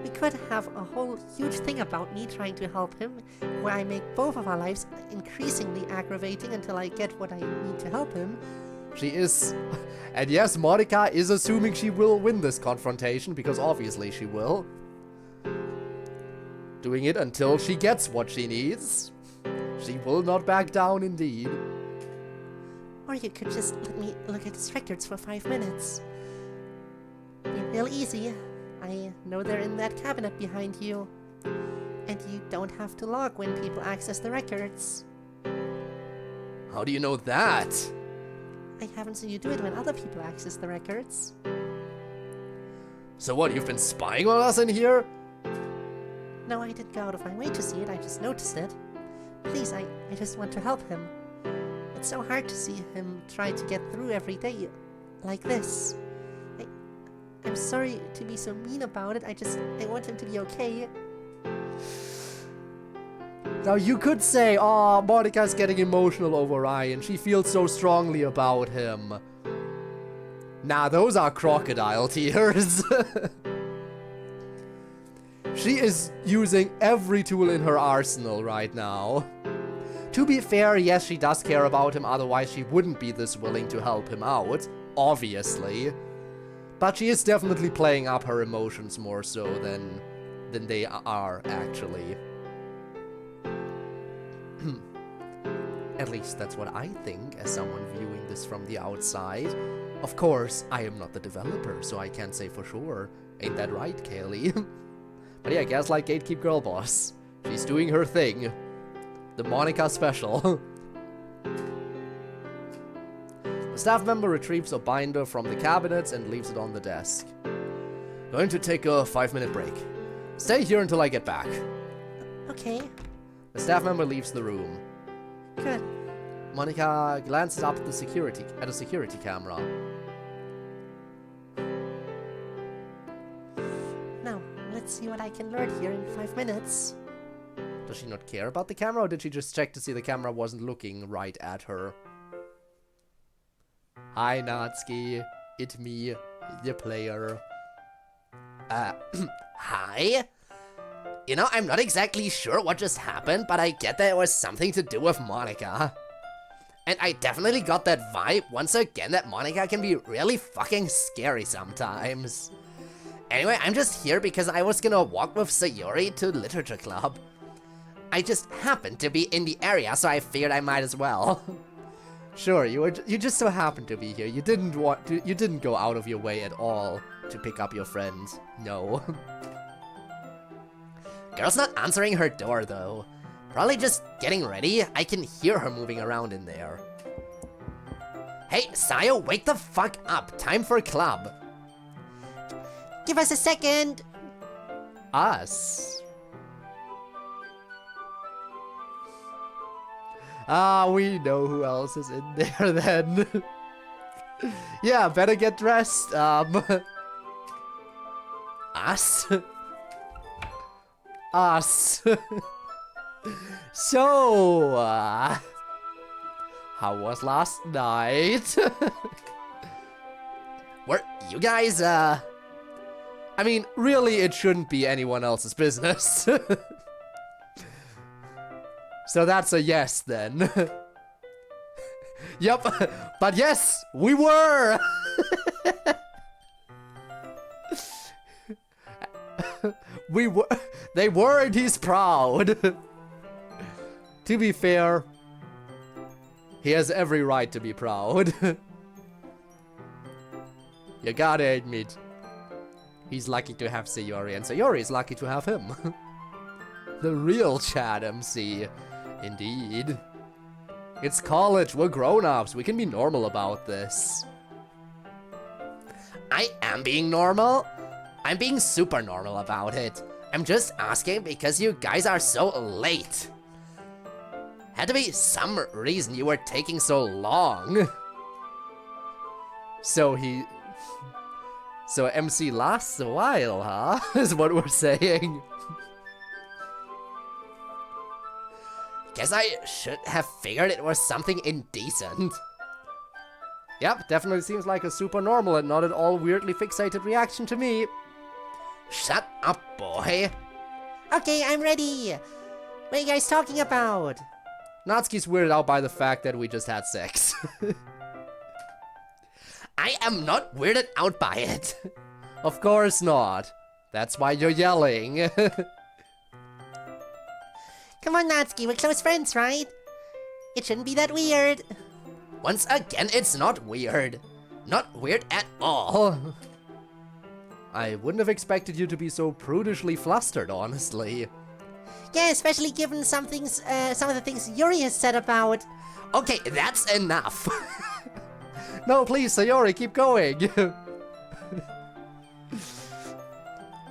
We could have a whole huge thing about me trying to help him, where I make both of our lives increasingly aggravating until I get what I need to help him. She is... And yes, Monica is assuming she will win this confrontation, because obviously she will. Doing it until she gets what she needs. She will not back down, indeed. Or you could just let me look at his records for 5 minutes. Be real easy. I know they're in that cabinet behind you. And you don't have to log when people access the records. How do you know that? I haven't seen you do it when other people access the records. So what, you've been spying on us in here? No, I didn't go out of my way to see it, I just noticed it. Please, I just want to help him. It's so hard to see him try to get through every day like this. I'm sorry to be so mean about it, I want him to be okay. Now you could say, oh, Monica's getting emotional over Ryan. She feels so strongly about him. Nah, those are crocodile tears. She is using every tool in her arsenal right now. To be fair, yes, she does care about him, otherwise she wouldn't be this willing to help him out, obviously. But she is definitely playing up her emotions more so than they are, actually. At least that's what I think, as someone viewing this from the outside. Of course, I am not the developer, so I can't say for sure. Ain't that right, Kaylee? But yeah, Gaslight Gatekeep Girl Boss. She's doing her thing. The Monica special. The staff member retrieves a binder from the cabinets and leaves it on the desk. Going to take a 5-minute break. Stay here until I get back. Okay. The staff member leaves the room. Good. Monica glances up at a security camera. Now, let's see what I can learn here in 5 minutes. Does she not care about the camera, or did she just check to see the camera wasn't looking right at her? Hi, Natsuki. It's me, the player. Hi? You know, I'm not exactly sure what just happened, but I get that it was something to do with Monica. And I definitely got that vibe once again that Monica can be really fucking scary sometimes. Anyway, I'm just here because I was gonna walk with Sayori to literature club. I just happened to be in the area, so I figured I might as well. Sure, you just so happened to be here. You didn't go out of your way at all to pick up your friend. No. Girl's not answering her door though. Probably just getting ready. I can hear her moving around in there. Hey, Sayo, wake the fuck up. Time for club. Give us a second. Us? Ah, we know who else is in there then. Yeah, better get dressed. Us? Us. So, how was last night? Were you guys, I mean, really, it shouldn't be anyone else's business. So that's a yes, then. Yep, but yes, we were! We were. They were, and he's proud. To be fair, he has every right to be proud. You gotta admit, he's lucky to have Sayori, and Sayori is lucky to have him. The real Chad MC. Indeed. It's college, we're grown-ups, we can be normal about this. I am being normal? I'm being super normal about it. I'm just asking because you guys are so late. Had to be some reason you were taking so long. So MC lasts a while, huh? Is what we're saying. Guess I should have figured it was something indecent. Yep, definitely seems like a super normal and not at all weirdly fixated reaction to me. Shut up, boy. Okay, I'm ready. What are you guys talking about? Natsuki's weirded out by the fact that we just had sex. I am not weirded out by it. Of course not. That's why you're yelling. Come on, Natsuki, we're close friends, right? It shouldn't be that weird. Once again, it's not weird. Not weird at all. I wouldn't have expected you to be so prudishly flustered, honestly. Yeah, especially given some of the things Yuri has said about. Okay, that's enough. No, please, Sayori, keep going.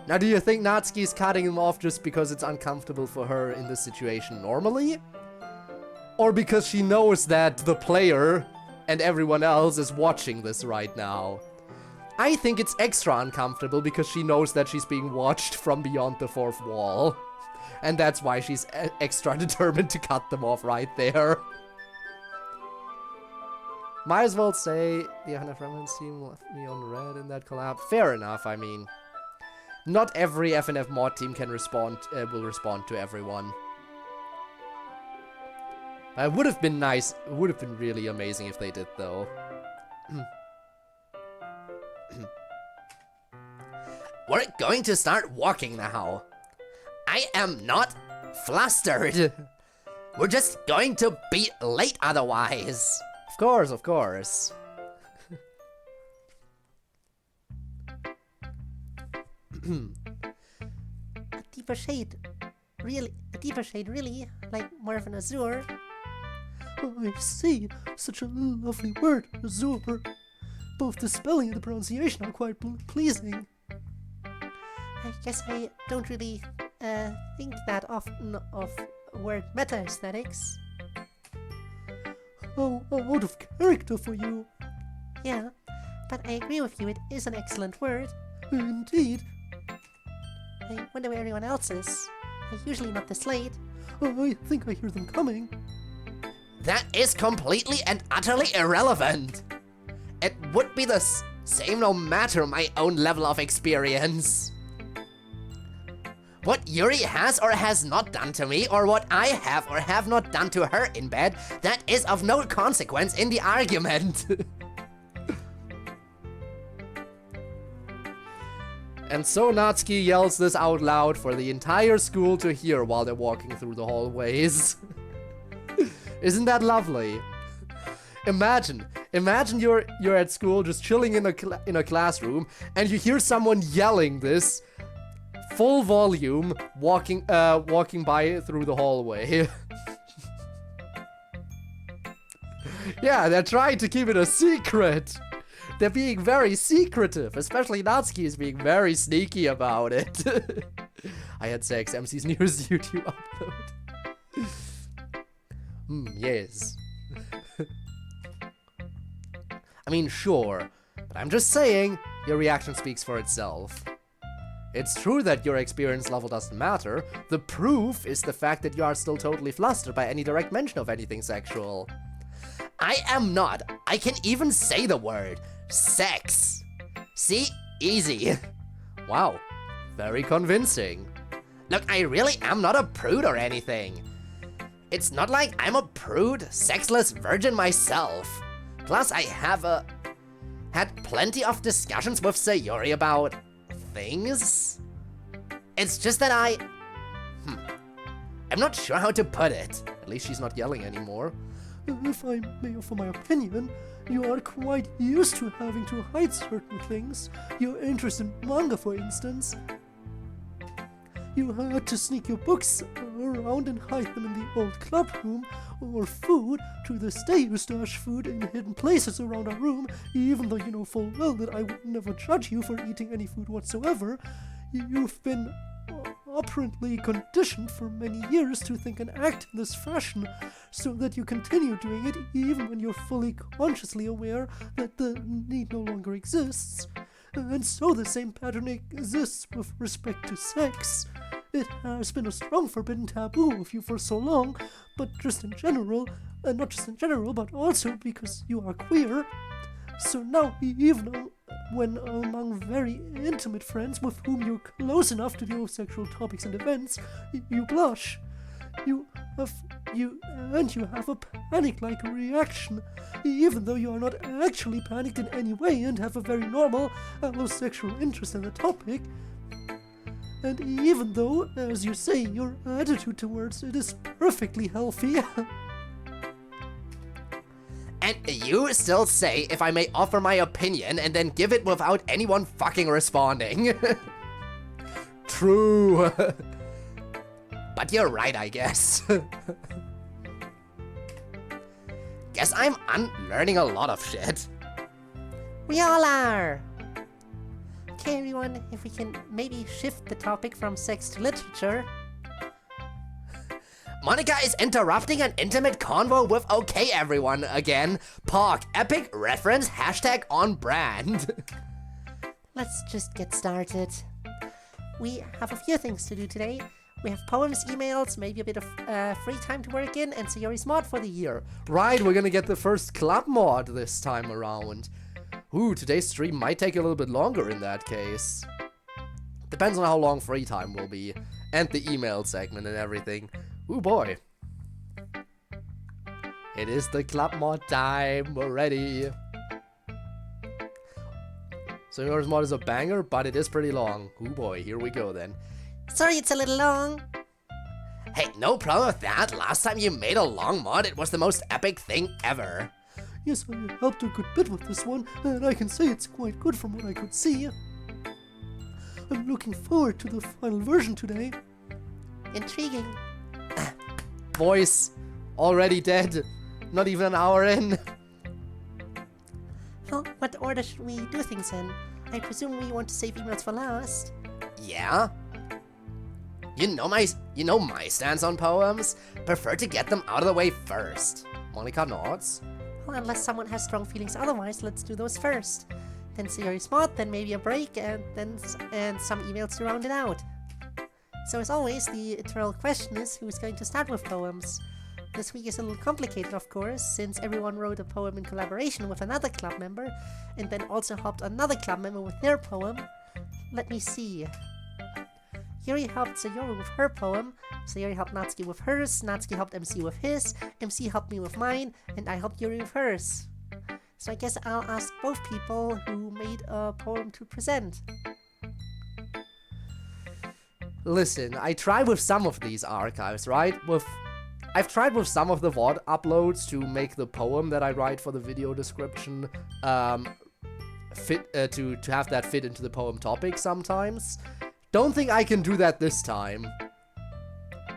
Now, do you think Natsuki's cutting him off just because it's uncomfortable for her in this situation normally? Or because she knows that the player and everyone else is watching this right now? I think it's extra uncomfortable because she knows that she's being watched from beyond the fourth wall. And that's why she's extra determined to cut them off right there. Might as well say the FNF Remnants team left me on red in that collab. Fair enough, I mean. Not every FNF mod team can will respond to everyone. It would have been nice, it would have been really amazing if they did, though. We're going to start walking now. I am not flustered. We're just going to be late otherwise. Of course, of course. A deeper shade, really, like more of an azure. I see. Such a lovely word, azure. Both the spelling and the pronunciation are quite pleasing. I guess I don't really think that often of word meta-aesthetics. Oh, out of character for you. Yeah, but I agree with you, it is an excellent word. Indeed. I wonder where everyone else is. They're usually not this late. I think I hear them coming. That is completely and utterly irrelevant. It would be the same no matter my own level of experience. What Yuri has or has not done to me, or what I have or have not done to her in bed, that is of no consequence in the argument. And so Natsuki yells this out loud for the entire school to hear while they're walking through the hallways. Isn't that lovely? Imagine you're at school just chilling in a classroom and you hear someone yelling this full volume walking by through the hallway. Yeah, they're trying to keep it a secret. They're being very secretive, especially Natsuki is being very sneaky about it. I had sex, MC's newest YouTube upload. Yes. I mean, sure, but I'm just saying, your reaction speaks for itself. It's true that your experience level doesn't matter. The proof is the fact that you are still totally flustered by any direct mention of anything sexual. I am not. I can even say the word. Sex. See? Easy. Wow. Very convincing. Look, I really am not a prude or anything. It's not like I'm a prude, sexless virgin myself. Plus, I have had plenty of discussions with Sayori about things. It's just that I'm not sure how to put it. At least she's not yelling anymore. If I may offer my opinion, you are quite used to having to hide certain things. Your interest in manga, for instance. You had to sneak your books around and hide them in the old club room, or food. To this day you stash food in hidden places around our room, even though you know full well that I would never judge you for eating any food whatsoever. You've been operantly conditioned for many years to think and act in this fashion, so that you continue doing it even when you're fully consciously aware that the need no longer exists. And so the same pattern exists with respect to sex. It has been a strong forbidden taboo of you for so long, but just in general, and not just in general, but also because you are queer. So now, even when among very intimate friends with whom you're close enough to deal with sexual topics and events, you blush. You have a panic-like reaction, even though you are not actually panicked in any way and have a very normal allosexual interest in the topic. And even though, as you say, your attitude towards it is perfectly healthy. And you still say if I may offer my opinion and then give it without anyone fucking responding. True. But you're right, I guess. Guess I'm unlearning a lot of shit. We all are! Okay, everyone, if we can maybe shift the topic from sex to literature. Monica is interrupting an intimate convo with okay everyone again. Pog, epic reference, hashtag on brand. Let's just get started. We have a few things to do today. We have poems, emails, maybe a bit of free time to work in, and Sayori's mod for the year. Right, we're gonna get the first club mod this time around. Ooh, today's stream might take a little bit longer in that case. Depends on how long free time will be. And the email segment and everything. Ooh boy. It is the club mod time. We're ready. So yours mod is a banger, but it is pretty long. Ooh boy, here we go then. Sorry it's a little long. Hey, no problem with that. Last time you made a long mod, it was the most epic thing ever. Yes, I helped a good bit with this one, and I can say it's quite good from what I could see. I'm looking forward to the final version today. Intriguing. Voice already dead. Not even an hour in. Well, what order should we do things in? I presume we want to save emails for last. Yeah? You know my stance on poems? Prefer to get them out of the way first. Monica nods. Well, unless someone has strong feelings otherwise, let's do those first. Then Sayori's mod, then maybe a break, and some emails to round it out. So as always, the eternal question is who's going to start with poems? This week is a little complicated, of course, since everyone wrote a poem in collaboration with another club member, and then also helped another club member with their poem. Let me see. Yuri helped Sayori with her poem, Sayori helped Natsuki with hers, Natsuki helped MC with his, MC helped me with mine, and I helped Yuri with hers. So I guess I'll ask both people who made a poem to present. Listen, I tried with some of these archives, right? I've tried with some of the VOD uploads to make the poem that I write for the video description fit to have that fit into the poem topic sometimes. Don't think I can do that this time.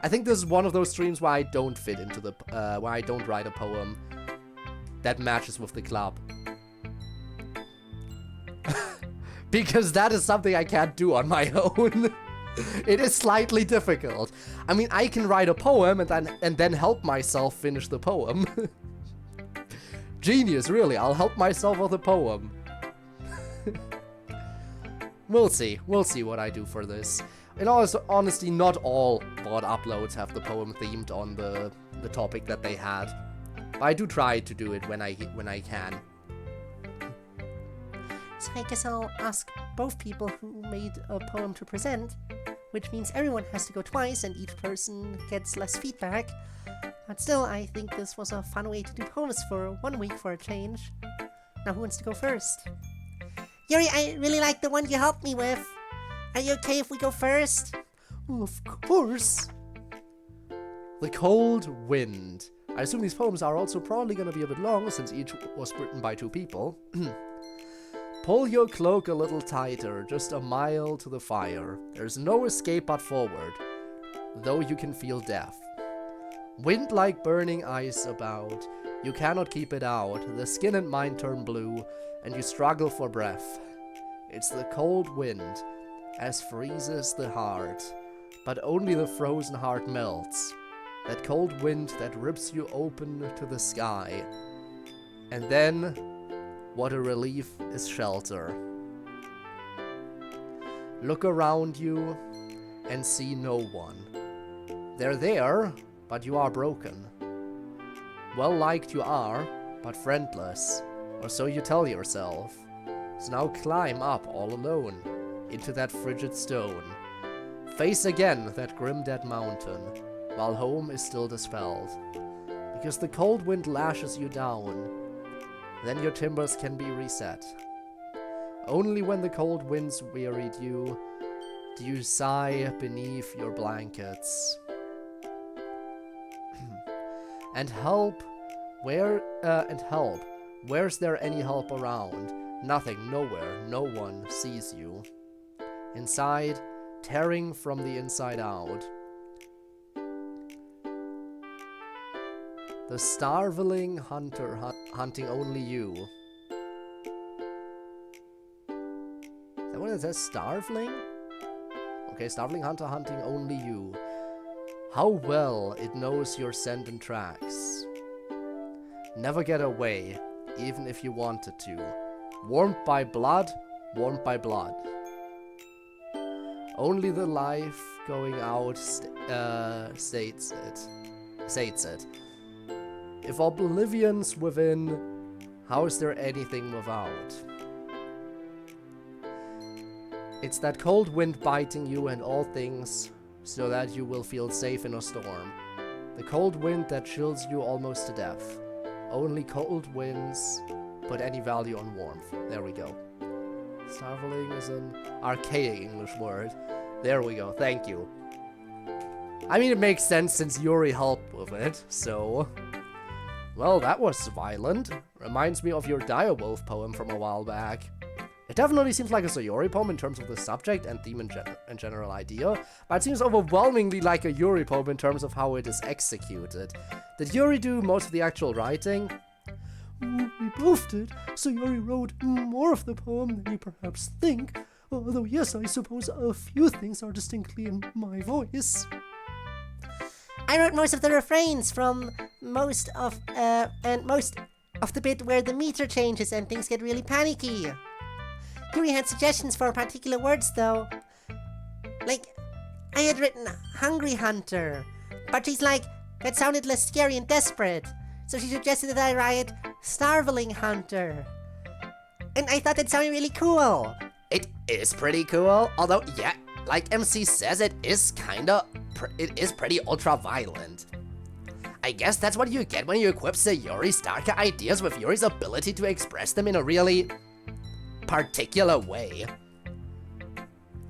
I think this is one of those streams where I don't fit into the where I don't write a poem that matches with the club. Because that is something I can't do on my own. It is slightly difficult. I mean, I can write a poem and then help myself finish the poem. Genius, really. I'll help myself with a poem. We'll see what I do for this. In all honesty, not all VOD uploads have the poem themed on the topic that they had. But I do try to do it when I can. So I guess I'll ask both people who made a poem to present, which means everyone has to go twice and each person gets less feedback. But still, I think this was a fun way to do poems for 1 week for a change. Now who wants to go first? Yuri, I really like the one you helped me with. Are you okay if we go first? Of course. The Cold Wind. I assume these poems are also probably going to be a bit long since each was written by 2 people. Pull your cloak a little tighter, just a mile to the fire. There's no escape but forward, though you can feel death. Wind like burning ice about, you cannot keep it out. The skin and mind turn blue, and you struggle for breath. It's the cold wind, as freezes the heart, but only the frozen heart melts. That cold wind that rips you open to the sky. And then, what a relief is shelter. Look around you and see no one. They're there, but you are broken. Well-liked you are, but friendless, or so you tell yourself. So now climb up all alone, into that frigid stone. Face again that grim dead mountain, while home is still dispelled. Because the cold wind lashes you down, then your timbers can be reset. Only when the cold winds wearied you, do you sigh beneath your blankets. And help, where's there any help around? Nothing, nowhere, no one sees you. Inside, tearing from the inside out. The starveling hunter hunting only you. Is that what it says? Starveling? Okay, starveling hunter hunting only you. How well it knows your scent and tracks. Never get away, even if you wanted to. Warmed by blood, warmed by blood. Only the life going out states it. If oblivion's within, how is there anything without? It's that cold wind biting you and all things, so that you will feel safe in a storm. The cold wind that chills you almost to death. Only cold winds put any value on warmth. There we go. Starveling is an archaic English word. There we go, thank you. I mean, it makes sense since Yuri helped with it, so... Well, that was violent. Reminds me of your direwolf poem from a while back. It definitely seems like a Sayori poem in terms of the subject and theme and general idea, but it seems overwhelmingly like a Yuri poem in terms of how it is executed. Did Yuri do most of the actual writing? We both did. Sayori wrote more of the poem than you perhaps think, although yes, I suppose a few things are distinctly in my voice. I wrote most of the refrains from most of the bit where the meter changes and things get really panicky. Yuri had suggestions for particular words though. Like, I had written Hungry Hunter, but she's like, that sounded less scary and desperate. So she suggested that I write Starveling Hunter. And I thought that sounded really cool. It is pretty cool, although, yeah, like MC says, it is pretty ultra-violent. I guess that's what you get when you equip Sayori's darker ideas with Yuri's ability to express them in a really particular way.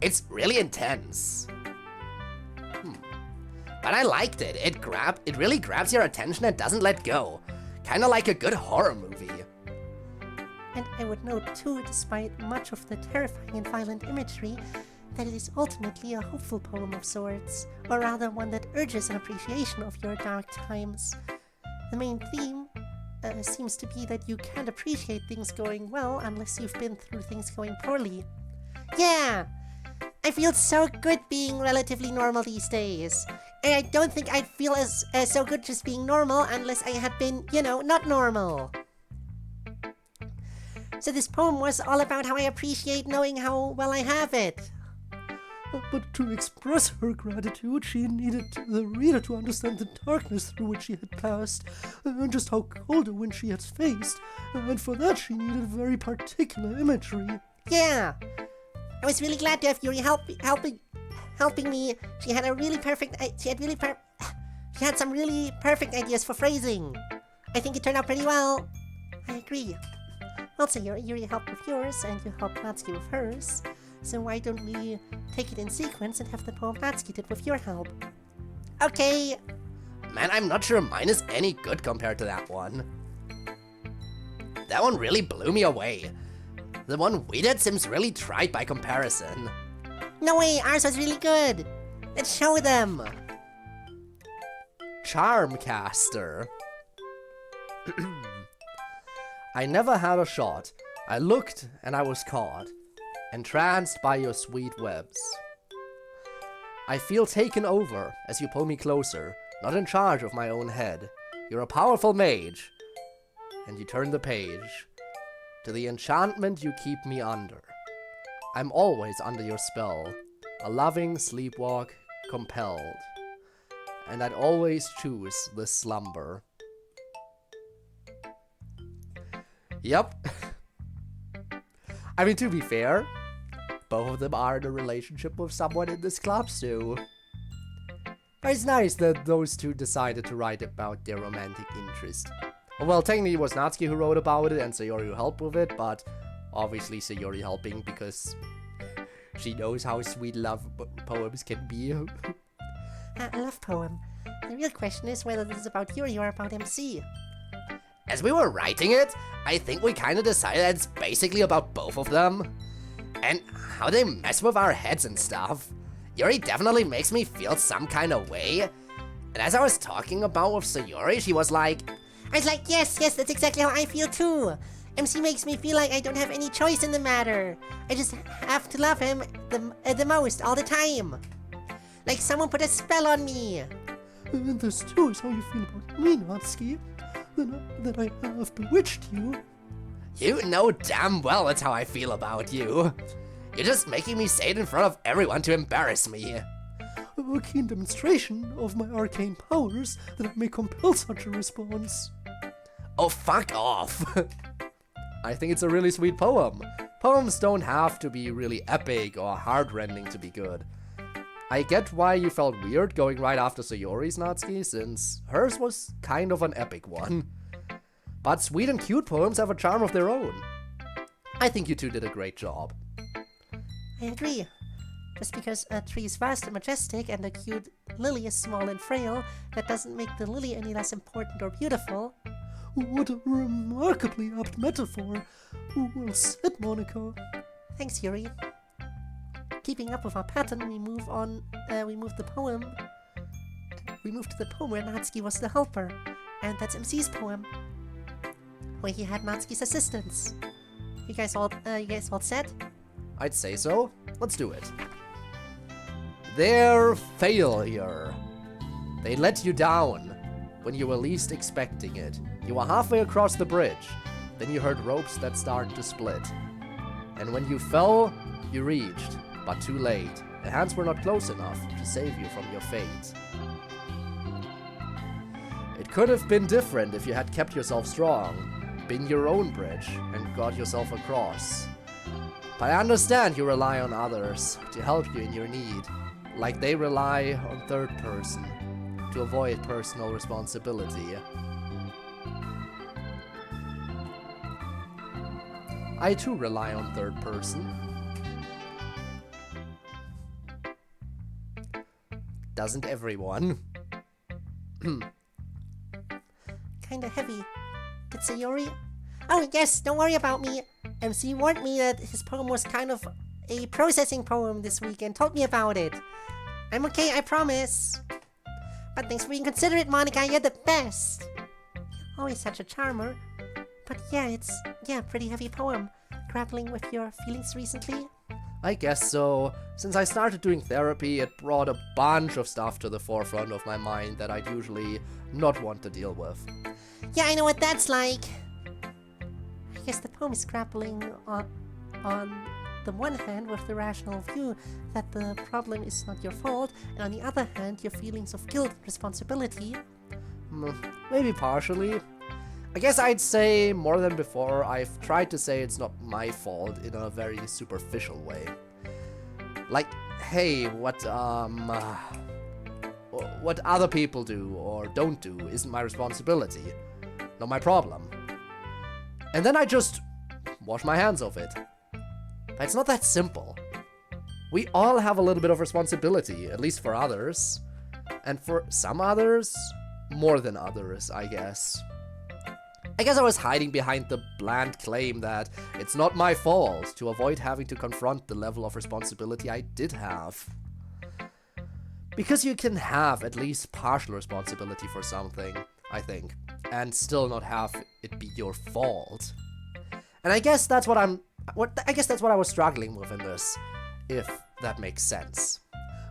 It's really intense. But I liked it. It really grabs your attention and doesn't let go. Kinda like a good horror movie. And I would note too, despite much of the terrifying and violent imagery, that it is ultimately a hopeful poem of sorts, or rather one that urges an appreciation of your dark times. The main theme seems to be that you can't appreciate things going well unless you've been through things going poorly. Yeah! I feel so good being relatively normal these days. And I don't think I'd feel as so good just being normal unless I had been, not normal. So this poem was all about how I appreciate knowing how well I have it. But to express her gratitude, she needed the reader to understand the darkness through which she had passed, and just how cold a wind she had faced, and for that she needed very particular imagery. Yeah! I was really glad to have Yuri helping me. She had some really perfect ideas for phrasing. I think it turned out pretty well. I agree. Also, Yuri helped with yours, and you helped Natsuki with hers. So why don't we take it in sequence and have the poem Natsuki did with your help? Okay. Man, I'm not sure mine is any good compared to that one. That one really blew me away. The one we did seems really trite by comparison. No way, ours was really good. Let's show them. Charmcaster. I never had a shot. I looked and I was caught, entranced by your sweet webs. I feel taken over as you pull me closer, not in charge of my own head. You're a powerful mage, and you turn the page. To the enchantment you keep me under. I'm always under your spell, a loving sleepwalk compelled. And I'd always choose this slumber. Yep. I mean, to be fair, both of them are in a relationship with someone in this club, so... But it's nice that those two decided to write about their romantic interest. Well, technically it was Natsuki who wrote about it and Sayori who helped with it, but obviously Sayori helping because she knows how sweet love poems can be. A love poem. The real question is whether this is about Yuri or about MC. As we were writing it, I think we kinda decided that it's basically about both of them. And how they mess with our heads and stuff. Yuri definitely makes me feel some kind of way. And as I was talking about with Sayori, she was like... I was like, yes, that's exactly how I feel too. MC makes me feel like I don't have any choice in the matter. I just have to love him the most, all the time. Like someone put a spell on me. And this too is how you feel about me, Natsuki. That I have bewitched you. You know damn well that's how I feel about you. You're just making me say it in front of everyone to embarrass me. a keen demonstration of my arcane powers that I may compel such a response. Oh, fuck off. I think it's a really sweet poem. Poems don't have to be really epic or heartrending to be good. I get why you felt weird going right after Sayori's Natsuki, since hers was kind of an epic one. But sweet and cute poems have a charm of their own. I think you two did a great job. I agree. Just because a tree is vast and majestic and a cute lily is small and frail, that doesn't make the lily any less important or beautiful. What a remarkably apt metaphor. Well said, Monica. Thanks, Yuri. Keeping up with our pattern, we move to the poem where Natsuki was the helper, and that's MC's poem, where he had Natsuki's assistance. You guys all set? I'd say so. Let's do it. Their failure. They let you down when you were least expecting it. You were halfway across the bridge. Then you heard ropes that started to split. And when you fell, you reached, but too late. The hands were not close enough to save you from your fate. It could have been different if you had kept yourself strong, been your own bridge, and got yourself across. But I understand you rely on others to help you in your need, like they rely on third person to avoid personal responsibility. I too rely on third person. Doesn't everyone? Kinda heavy. Did Sayori? Oh yes, don't worry about me. MC warned me that his poem was kind of a processing poem this week and told me about it. I'm okay, I promise. But thanks for being considerate, Monica, you're the best. Always such a charmer. But yeah, it's pretty heavy poem. Grappling with your feelings recently? I guess so. Since I started doing therapy, it brought a bunch of stuff to the forefront of my mind that I'd usually not want to deal with. Yeah, I know what that's like. I guess the poem is grappling on the one hand with the rational view that the problem is not your fault, and on the other hand, your feelings of guilt and responsibility. Maybe partially. I guess I'd say more than before, I've tried to say it's not my fault in a very superficial way. Like, hey, what other people do or don't do isn't my responsibility, not my problem. And then I just wash my hands of it. But it's not that simple. We all have a little bit of responsibility, at least for others. And for some others, more than others, I guess. I guess I was hiding behind the bland claim that it's not my fault to avoid having to confront the level of responsibility I did have. Because you can have at least partial responsibility for something, I think, and still not have it be your fault. And I guess that's what I was struggling with in this, if that makes sense.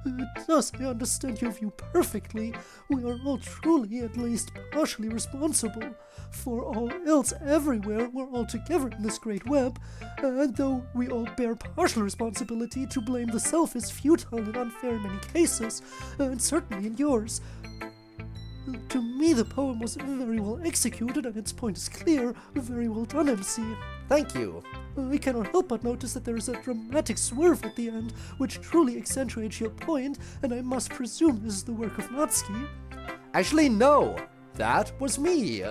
It does, I understand your view perfectly. We are all truly, at least partially responsible. For all else everywhere, we're all together in this great web, and though we all bear partial responsibility, to blame the self is futile and unfair in many cases, and certainly in yours. To me, the poem was very well executed, and its point is clear. Very well done, MC. Thank you. I cannot help but notice that there is a dramatic swerve at the end, which truly accentuates your point, and I must presume this is the work of Natsuki. Actually, no. That was me.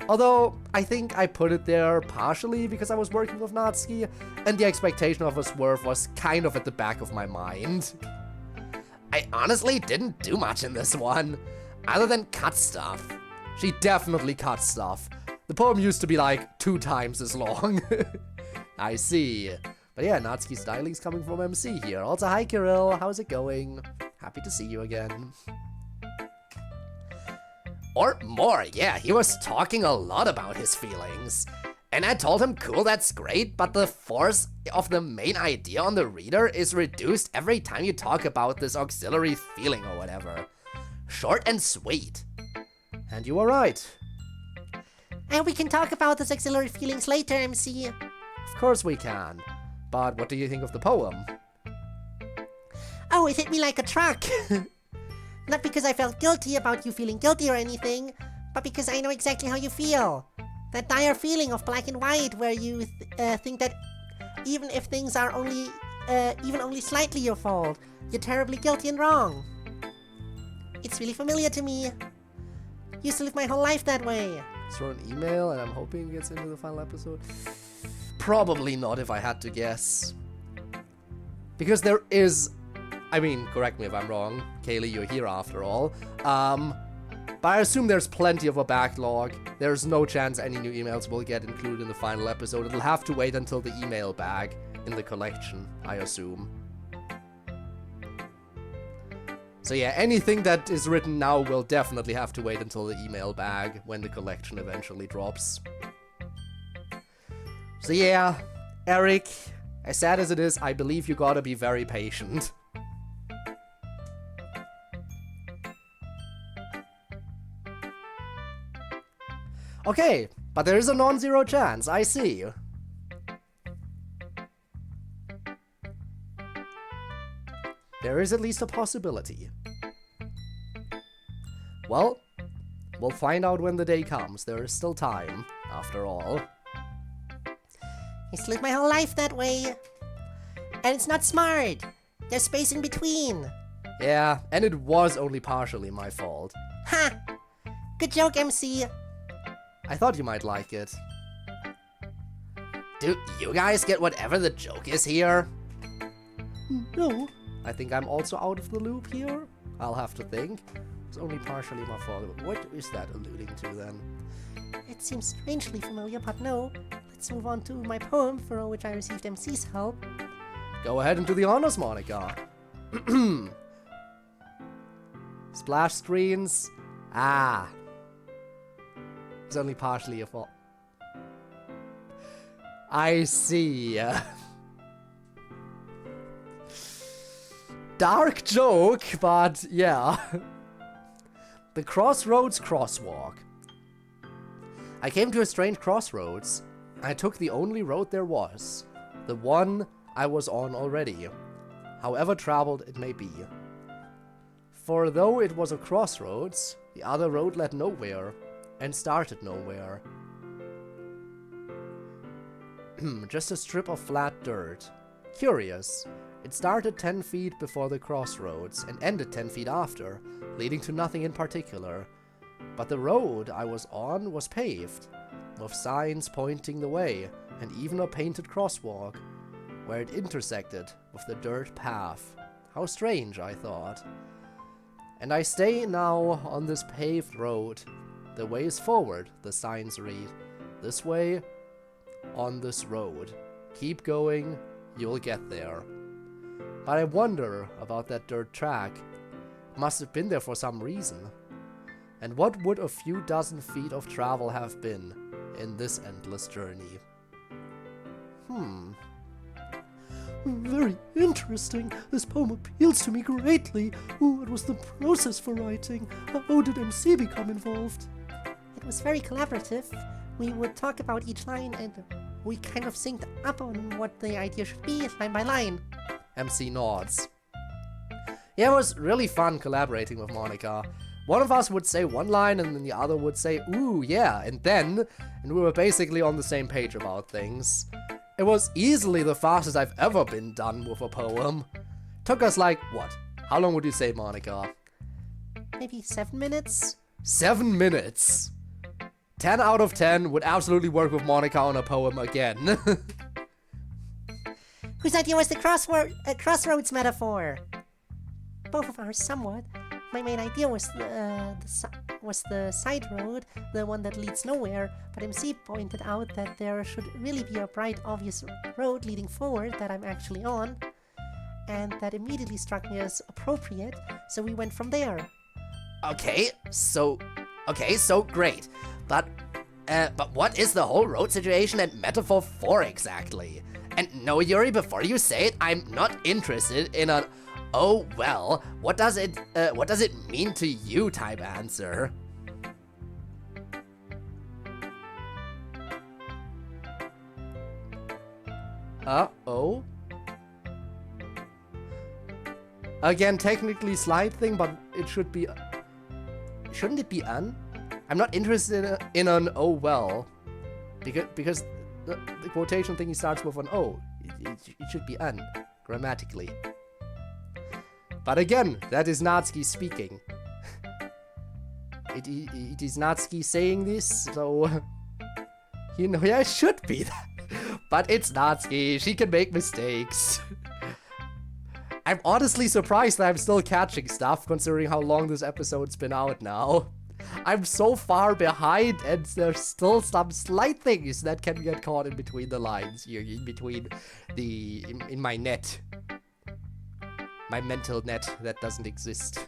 Although, I think I put it there partially because I was working with Natsuki, and the expectation of a swerve was kind of at the back of my mind. I honestly didn't do much in this one, other than cut stuff. She definitely cut stuff. The poem used to be like 2 times as long. I see. But yeah, Natsuki's styling's coming from MC here. Also, hi Kirill, how's it going? Happy to see you again. Or more, yeah, he was talking a lot about his feelings. And I told him, cool, that's great, but the force of the main idea on the reader is reduced every time you talk about this auxiliary feeling or whatever. Short and sweet. And you were right. And we can talk about those auxiliary feelings later, MC. Of course we can. But what do you think of the poem? Oh, it hit me like a truck. Not because I felt guilty about you feeling guilty or anything, but because I know exactly how you feel. That dire feeling of black and white where you think that even if things are only slightly your fault, you're terribly guilty and wrong. It's really familiar to me. Used to live my whole life that way. Throw an email and I'm hoping it gets into the final episode. Probably not if I had to guess. Because there is... I mean, correct me if I'm wrong. Kaylee, you're here after all. But I assume there's plenty of a backlog. There's no chance any new emails will get included in the final episode. It'll have to wait until the email bag in the collection, I assume. So yeah, anything that is written now will definitely have to wait until the email bag when the collection eventually drops. So yeah, Eric, as sad as it is, I believe you gotta be very patient. Okay, but there is a non-zero chance, I see. There is at least a possibility. Well, we'll find out when the day comes. There is still time, after all. Used to live my whole life that way. And it's not smart. There's space in between. Yeah, and it was only partially my fault. Ha! Good joke, MC. I thought you might like it. Do you guys get whatever the joke is here? No. I think I'm also out of the loop here. I'll have to think. It's only partially my fault. What is that alluding to then? It seems strangely familiar, but no. Let's move on to my poem, for which I received MC's help. Go ahead and do the honors, Monica. Splash screens. Ah. It's only partially your fault. I see. Dark joke, but yeah. The Crossroads Crosswalk. I came to a strange crossroads. I took the only road there was. The one I was on already. However traveled it may be. For though it was a crossroads, the other road led nowhere. And started nowhere. Just a strip of flat dirt. Curious. It started 10 feet before the crossroads and ended 10 feet after, leading to nothing in particular. But the road I was on was paved, with signs pointing the way, and even a painted crosswalk, where it intersected with the dirt path. How strange, I thought. And I stay now on this paved road. The way is forward, the signs read. This way, on this road. Keep going, you'll get there. But I wonder about that dirt track. It must have been there for some reason. And what would a few dozen feet of travel have been in this endless journey? Very interesting. This poem appeals to me greatly. What was the process for writing? How did MC become involved? It was very collaborative. We would talk about each line and we kind of synced up on what the idea should be, line by line. MC nods. Yeah, it was really fun collaborating with Monica. One of us would say one line and then the other would say, ooh, yeah, and we were basically on the same page about things. It was easily the fastest I've ever been done with a poem. Took us like, what? How long would you say, Monica? Maybe 7 minutes? 7 minutes! 10 out of 10 would absolutely work with Monica on a poem again. Whose idea was the crossroads metaphor? Both of ours somewhat. My main idea was the side road, the one that leads nowhere, but MC pointed out that there should really be a bright, obvious road leading forward that I'm actually on, and that immediately struck me as appropriate, so we went from there. Okay, so great. But what is the whole road situation and metaphor for exactly? And no, Yuri, before you say it, I'm not interested in a oh well, what does it mean to you type answer. Uh-oh. Again, technically slight thing, but it should be... Shouldn't it be an? I'm not interested in an oh well. Because the quotation thingy starts with an O. It should be an, grammatically. But again, that is Natsuki speaking. It is Natsuki saying this, so... You know, yeah, it should be that. But it's Natsuki, she can make mistakes. I'm honestly surprised that I'm still catching stuff, considering how long this episode's been out now. I'm so far behind, and there's still some slight things that can get caught in between the lines here, in between the... in my net. My mental net that doesn't exist.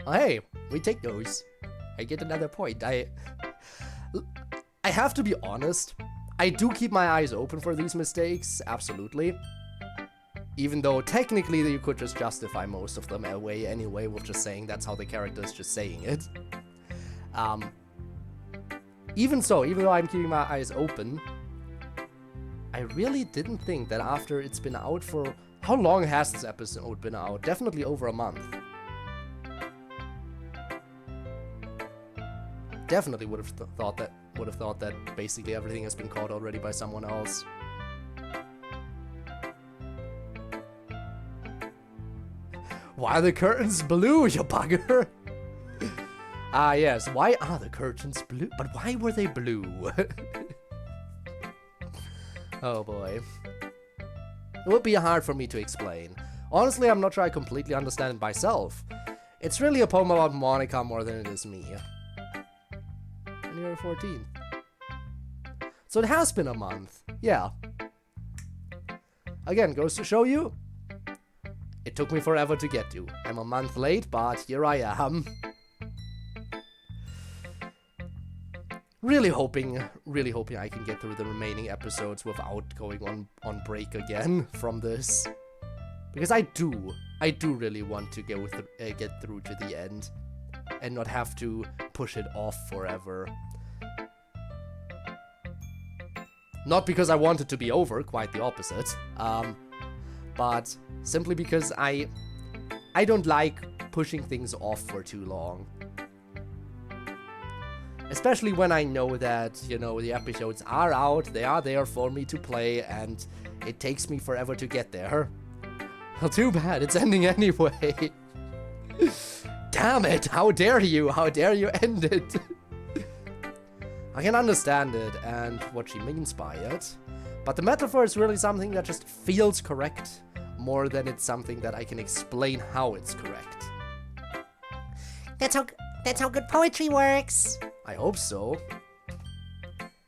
Oh, hey, we take those. I get another point. I have to be honest. I do keep my eyes open for these mistakes, absolutely. Even though technically you could just justify most of them away anyway with just saying that's how the character is just saying it. Even so, even though I'm keeping my eyes open, I really didn't think that after it's been out for... How long has this episode been out? Definitely over a month. Definitely would have thought that basically everything has been caught already by someone else. Why are the curtains blue, you bugger? Ah, yes. Why are the curtains blue? But why were they blue? Oh boy. It would be hard for me to explain. Honestly, I'm not sure I completely understand it myself. It's really a poem about Monica more than it is me. January 14th. So it has been a month. Yeah. Again, goes to show you, it took me forever to get to. I'm a month late, but here I am. Really hoping I can get through the remaining episodes without going on break again from this. Because I do really want to get through to the end and not have to push it off forever. Not because I want it to be over, quite the opposite. But simply because I don't like pushing things off for too long. Especially when I know that, you know, the episodes are out, they are there for me to play, and it takes me forever to get there. Well, too bad, it's ending anyway. Damn it, how dare you end it? I can understand it and what she means by it, but the metaphor is really something that just feels correct, more than it's something that I can explain how it's correct. That's how good poetry works. I hope so.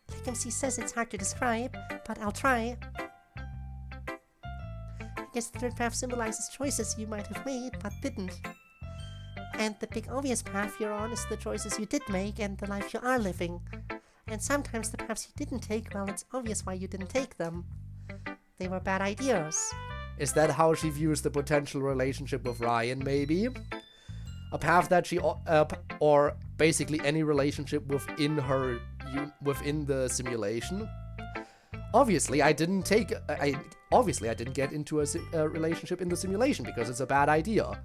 Like MC says, it's hard to describe, but I'll try. I guess the third path symbolizes choices you might have made, but didn't. And the big obvious path you're on is the choices you did make and the life you are living. And sometimes the paths you didn't take, well, it's obvious why you didn't take them. They were bad ideas. Is that how she views the potential relationship with Ryan, maybe? A path that she, or basically any relationship within the simulation? Obviously, I didn't get into a relationship in the simulation because it's a bad idea.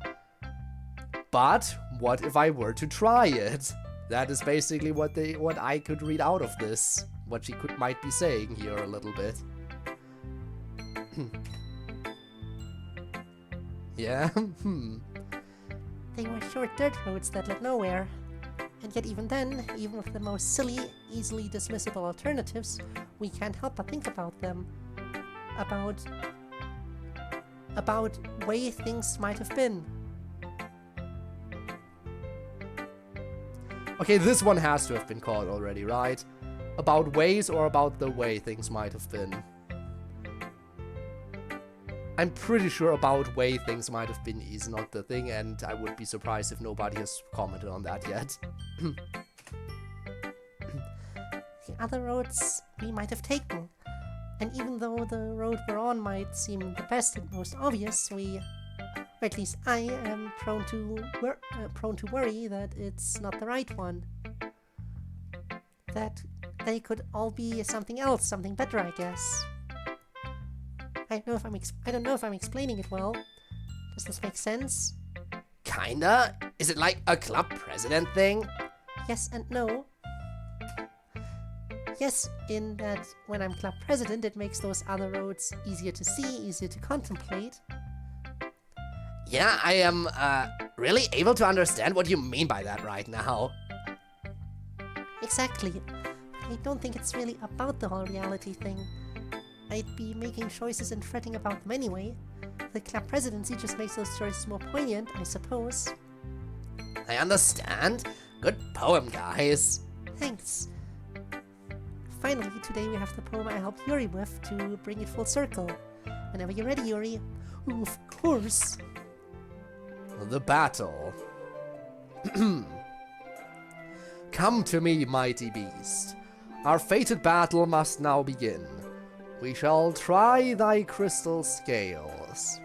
But what if I were to try it? That is basically what I could read out of this. What she might be saying here a little bit. Yeah? They were short dirt roads that led nowhere. And yet even then, even with the most silly, easily dismissible alternatives, we can't help but think about them. About way things might have been. Okay, this one has to have been caught already, right? About ways or about the way things might have been? I'm pretty sure about way things might have been is not the thing, and I would be surprised if nobody has commented on that yet. The other roads we might have taken. And even though the road we're on might seem the best and most obvious, or at least I am prone to worry that it's not the right one. That they could all be something else, something better, I guess. I don't know if I'm explaining it well. Does this make sense? Kinda? Is it like a club president thing? Yes and no. Yes, in that when I'm club president, it makes those other roads easier to see, easier to contemplate. Yeah, I am really able to understand what you mean by that right now. Exactly. I don't think it's really about the whole reality thing. I'd be making choices and fretting about them anyway. The club presidency just makes those choices more poignant, I suppose. I understand. Good poem, guys. Thanks. Finally, today we have the poem I helped Yuri with to bring it full circle. Whenever you're ready, Yuri. Of course. The battle. Come to me, mighty beast. Our fated battle must now begin. We shall try thy crystal scales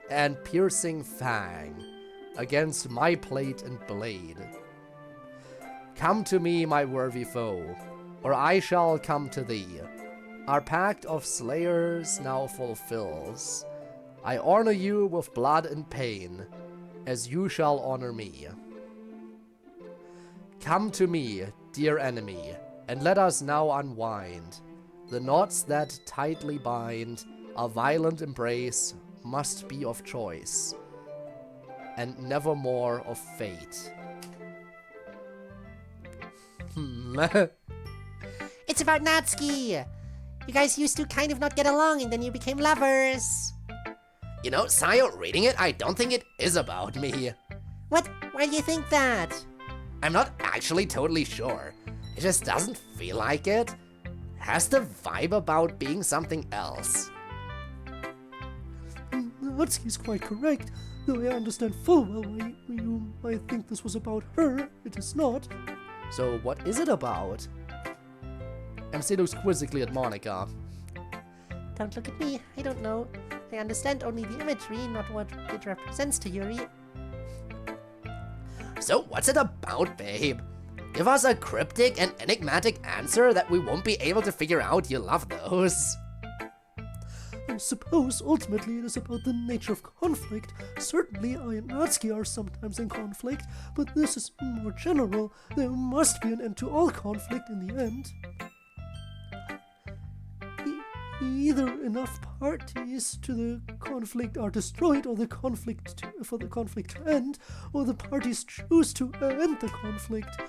and piercing fang against my plate and blade. Come to me, my worthy foe, or I shall come to thee. Our pact of slayers now fulfills. I honor you with blood and pain, as you shall honor me. Come to me, dear enemy, and let us now unwind. The knots that tightly bind a violent embrace must be of choice, and never more of fate. It's about Natsuki! You guys used to kind of not get along and then you became lovers. You know, Sayo, reading it, I don't think it is about me. What? Why do you think that? I'm not actually totally sure. It just doesn't feel like it. Has the vibe about being something else. Natsuki's quite correct, though I understand full well why you might think this was about her. It is not. So what is it about? MC looks quizzically at Monica. Don't look at me, I don't know. I understand only the imagery, not what it represents to Yuri. So what's it about, babe? Give us a cryptic and enigmatic answer that we won't be able to figure out. You love those. I suppose ultimately it is about the nature of conflict. Certainly I and Natsuki are sometimes in conflict, but this is more general. There must be an end to all conflict in the end. Either enough parties to the conflict are destroyed, or the conflict for the conflict to end, or the parties choose to end the conflict.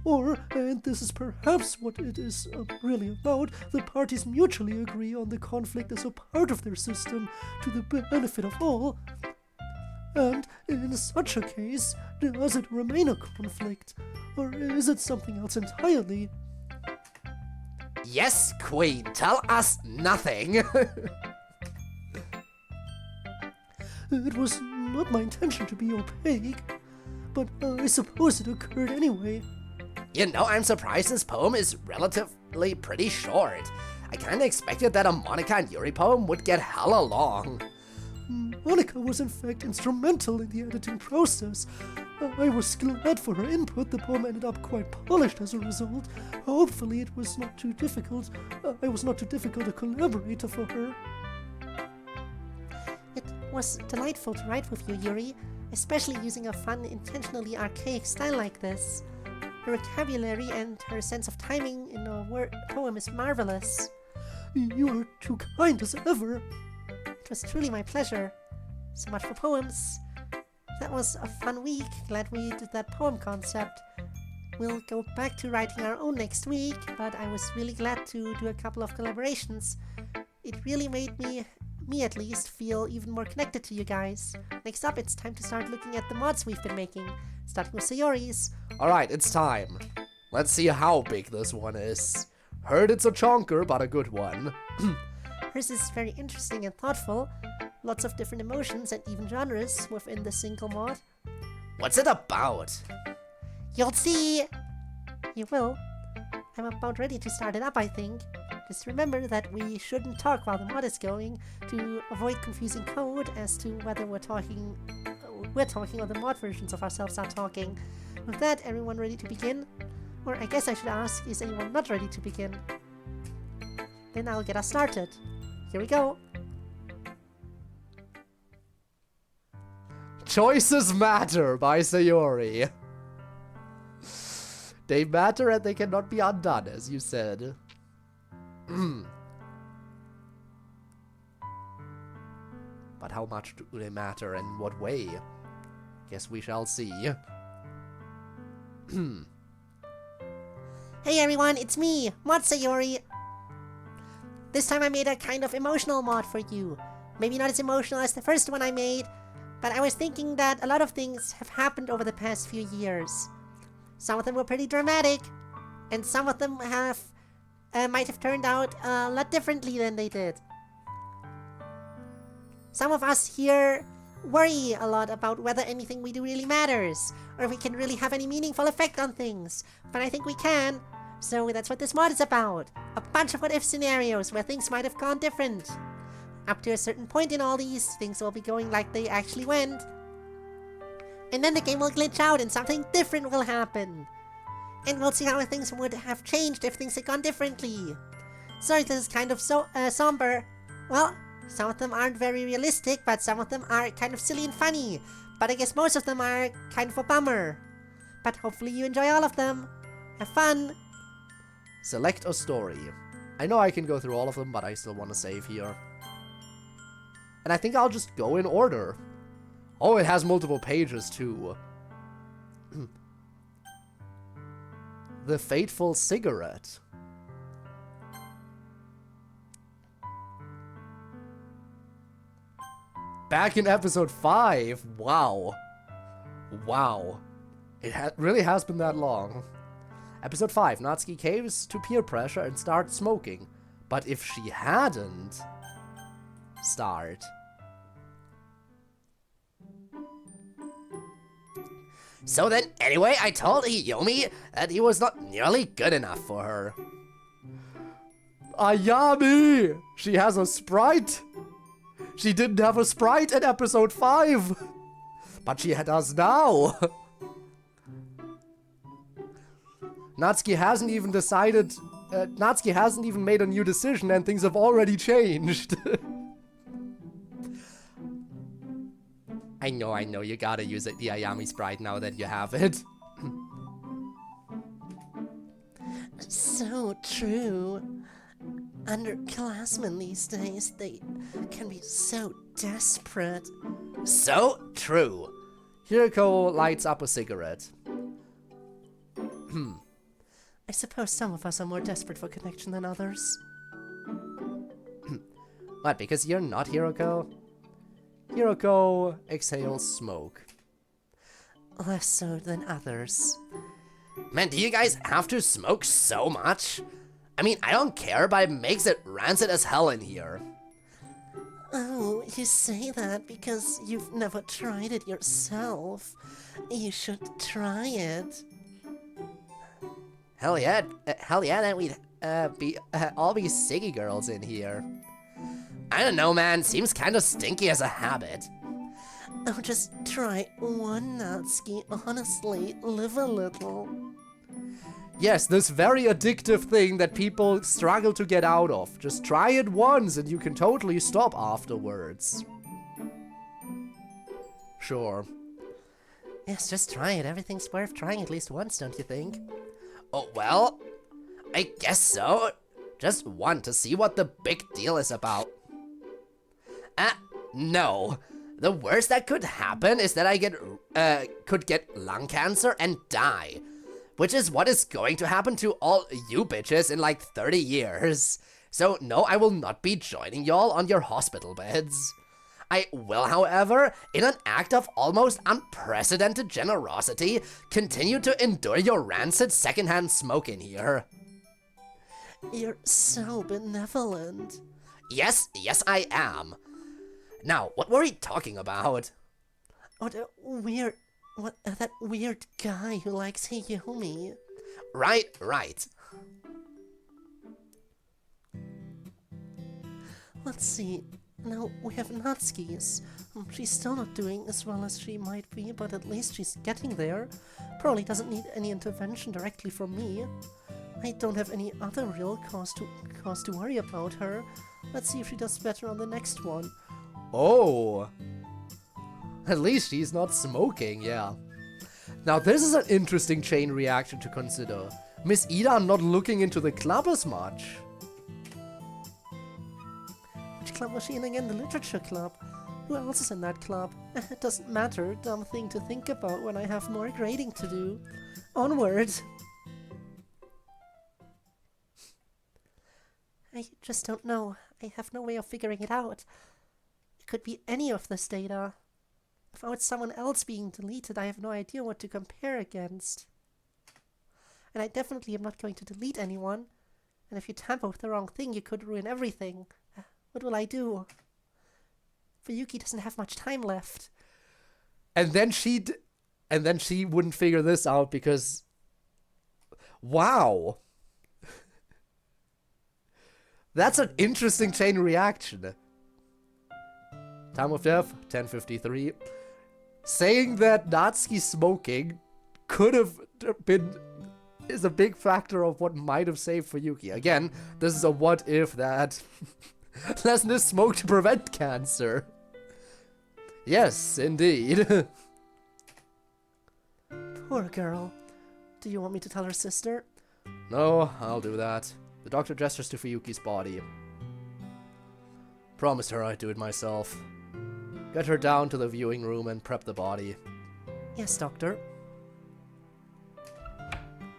Or, and this is perhaps what it is really about, the parties mutually agree on the conflict as a part of their system to the benefit of all. And in such a case, does it remain a conflict? Or is it something else entirely? Yes, Queen, tell us nothing. It was not my intention to be opaque, but I suppose it occurred anyway. You know, I'm surprised this poem is relatively pretty short. I kinda expected that a Monica and Yuri poem would get hella long. Monica was in fact instrumental in the editing process. I was glad for her input. The poem ended up quite polished as a result. Hopefully it was not too difficult. I was not too difficult a collaborator for her. It was delightful to write with you, Yuri, especially using a fun, intentionally archaic style like this. Her vocabulary and her sense of timing in a poem is marvelous. You are too kind as ever. It was truly my pleasure. So much for poems. That was a fun week. Glad we did that poem concept. We'll go back to writing our own next week, but I was really glad to do a couple of collaborations. It really made me at least, feel even more connected to you guys. Next up, it's time to start looking at the mods we've been making, starting with Sayori's. Alright, it's time. Let's see how big this one is. Heard it's a chonker, but a good one. Hers is very interesting and thoughtful. Lots of different emotions and even genres within the single mod. What's it about? You'll see! You will. I'm about ready to start it up, I think. Just remember that we shouldn't talk while the mod is going to avoid confusing code as to whether we're talking or the mod versions of ourselves are talking. With that, everyone ready to begin? Or I guess I should ask, is anyone not ready to begin? Then I'll get us started. Here we go. Choices matter by Sayori. They matter and they cannot be undone, as you said. But how much do they matter and what way? Guess we shall see. Hey everyone, it's me, Mod Sayori. This time I made a kind of emotional mod for you. Maybe not as emotional as the first one I made, but I was thinking that a lot of things have happened over the past few years. Some of them were pretty dramatic, and some of them might have turned out a lot differently than they did. Some of us here worry a lot about whether anything we do really matters, or if we can really have any meaningful effect on things, but I think we can, so that's what this mod is about. A bunch of what-if scenarios where things might have gone different. Up to a certain point in all these, things will be going like they actually went. And then the game will glitch out and something different will happen. And we'll see how things would have changed if things had gone differently. Sorry, this is kind of somber. Well, some of them aren't very realistic, but some of them are kind of silly and funny. But I guess most of them are kind of a bummer. But hopefully you enjoy all of them. Have fun! Select a story. I know I can go through all of them, but I still want to save here. And I think I'll just go in order. Oh, it has multiple pages too. The Fateful Cigarette. Back in episode 5. Wow. Wow. It really has been that long. Episode 5. Natsuki caves to peer pressure and starts smoking. But if she hadn't... Start. So then, anyway, I told Hiyomi that he was not nearly good enough for her. Ayami! She has a sprite! She didn't have a sprite in episode 5! But she does now! Natsuki hasn't even decided... Natsuki hasn't even made a new decision and things have already changed. I know, you gotta use the Ayami sprite now that you have it. So true. Underclassmen these days, they can be so desperate. So true. Hiroko lights up a cigarette. I suppose some of us are more desperate for connection than others. What, because you're not Hiroko? Hiroko exhales smoke. Less so than others. Man, do you guys have to smoke so much? I mean, I don't care, but it makes it rancid as hell in here. Oh, you say that because you've never tried it yourself. You should try it. Hell yeah, then we'd all be Siggy girls in here. I don't know, man, seems kinda stinky as a habit. Oh, just try one, Natsuki. Honestly, live a little. Yes, this very addictive thing that people struggle to get out of. Just try it once and you can totally stop afterwards. Sure. Yes, just try it. Everything's worth trying at least once, don't you think? Oh, well, I guess so. Just one to see what the big deal is about. No. The worst that could happen is that I could get lung cancer and die. Which is what is going to happen to all you bitches in like 30 years. So no, I will not be joining y'all on your hospital beds. I will, however, in an act of almost unprecedented generosity, continue to endure your rancid secondhand smoke in here. You're so benevolent. Yes, I am. Now, what were we talking about? Oh, that weird guy who likes Hiyomi. Right. Let's see. Now, we have Natsuki's. She's still not doing as well as she might be, but at least she's getting there. Probably doesn't need any intervention directly from me. I don't have any other real cause to worry about her. Let's see if she does better on the next one. Oh. At least she's not smoking, yeah. Now this is an interesting chain reaction to consider. Miss Ida not looking into the club as much. Which club was she in again? The literature club. Who else is in that club? It doesn't matter. Dumb thing to think about when I have more grading to do. Onward! I just don't know. I have no way of figuring it out. It could be any of this data. Without someone else being deleted, I have no idea what to compare against. And I definitely am not going to delete anyone. And if you tamper with the wrong thing, you could ruin everything. What will I do? Fuyuki doesn't have much time left. And then she wouldn't figure this out because... Wow. That's an interesting chain reaction. Time of death, 10:53. Saying that Natsuki smoking could have been... is a big factor of what might have saved Fuyuki. Again, this is a what if that... Lesnar smoke to prevent cancer. Yes, indeed. Poor girl. Do you want me to tell her sister? No, I'll do that. The doctor gestures to Fuyuki's body. Promised her I'd do it myself. Get her down to the viewing room and prep the body. Yes, doctor.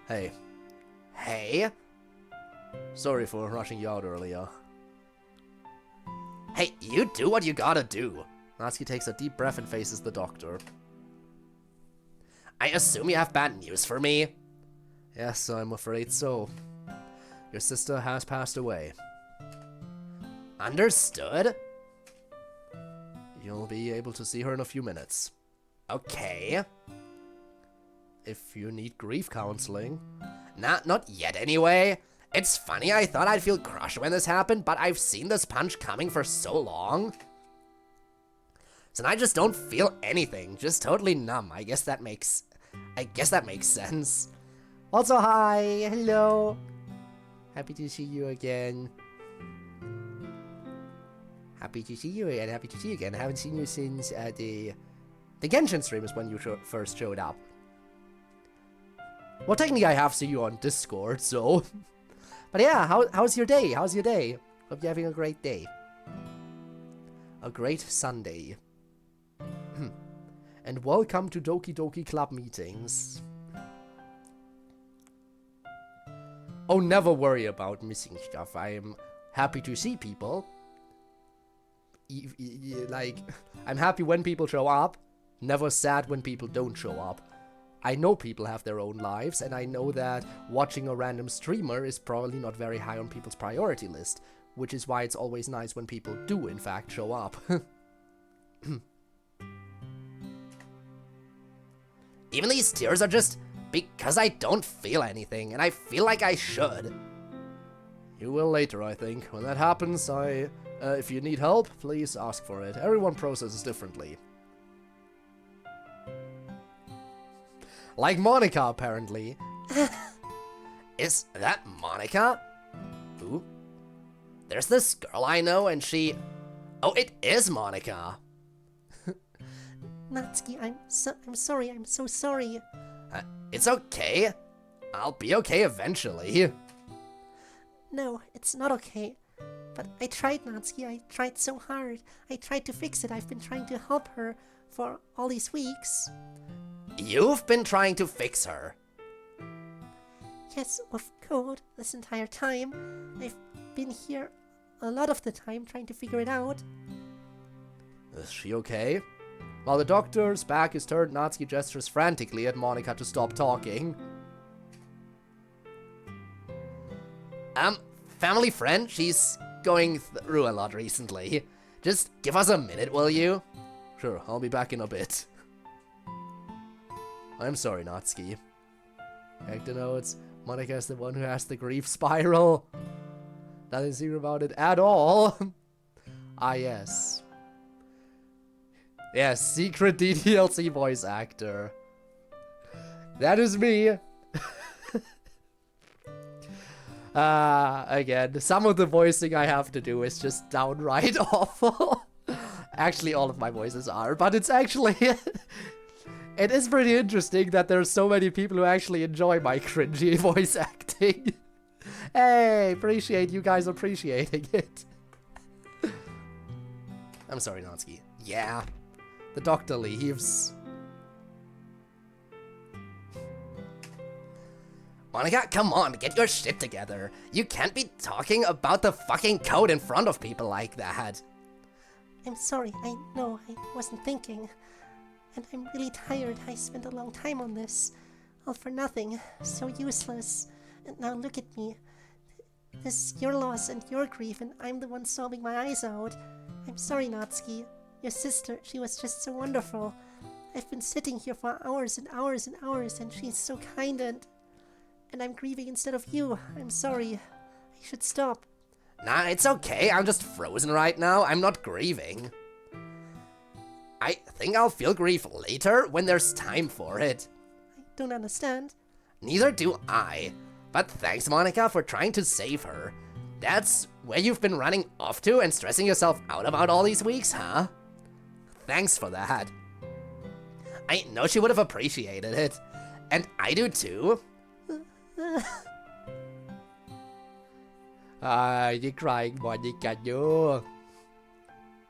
Hey. Hey? Sorry for rushing you out earlier. Hey, you do what you gotta do. Natsuki takes a deep breath and faces the doctor. I assume you have bad news for me? Yes, I'm afraid so. Your sister has passed away. Understood? You'll be able to see her in a few minutes. Okay. If you need grief counseling. Not yet anyway. It's funny, I thought I'd feel crushed when this happened, but I've seen this punch coming for so long. So I just don't feel anything, just totally numb. I guess that makes sense. Also, hi, hello. Happy to see you again. Happy to see you again, happy to see you again. I haven't seen you since the Genshin stream is when you first showed up. Well, technically I have seen you on Discord, so... But yeah, how's your day? How's your day? Hope you're having a great day. A great Sunday. And welcome to Doki Doki Club meetings. Oh, never worry about missing stuff. I am happy to see people. Like, I'm happy when people show up. Never sad when people don't show up. I know people have their own lives, and I know that watching a random streamer is probably not very high on people's priority list, which is why it's always nice when people do, in fact, show up. Even these tears are just because I don't feel anything, and I feel like I should. You will later, I think. When that happens, if you need help, please ask for it. Everyone processes differently. Like Monica, apparently. Is that Monica? Who? There's this girl I know, and she... Oh, it is Monica. Natsuki, I'm sorry, I'm so sorry. It's okay. I'll be okay eventually. No, it's not okay. But I tried, Natsuki, I tried so hard. I tried to fix it. I've been trying to help her for all these weeks. You've been trying to fix her. Yes, with code this entire time. I've been here a lot of the time trying to figure it out. Is she okay? While the doctor's back is turned, Natsuki gestures frantically at Monica to stop talking. Family friend, she's going through a lot recently. Just give us a minute, will you? Sure, I'll be back in a bit. I'm sorry, Natsuki. Hector notes, Monica is the one who has the grief spiral. Nothing secret about it at all. Ah, yes. Yes, secret DDLC voice actor. That is me. Again, some of the voicing I have to do is just downright awful. Actually, all of my voices are, but it's actually... It is pretty interesting that there's so many people who actually enjoy my cringy voice acting. Hey, appreciate you guys appreciating it. I'm sorry, Natsuki. Yeah, the doctor leaves. Monica, come on, get your shit together. You can't be talking about the fucking code in front of people like that. I'm sorry, I know, I wasn't thinking. And I'm really tired. I spent a long time on this. All for nothing. So useless. And now look at me. This is your loss and your grief, and I'm the one sobbing my eyes out. I'm sorry, Natsuki. Your sister, she was just so wonderful. I've been sitting here for hours and hours and hours, and she's so kind and I'm grieving instead of you. I'm sorry. I should stop. Nah, it's okay. I'm just frozen right now. I'm not grieving. I think I'll feel grief later when there's time for it. I don't understand. Neither do I. But thanks, Monica, for trying to save her. That's where you've been running off to and stressing yourself out about all these weeks, huh? Thanks for that. I know she would have appreciated it. And I do too. You're crying, Monica, you.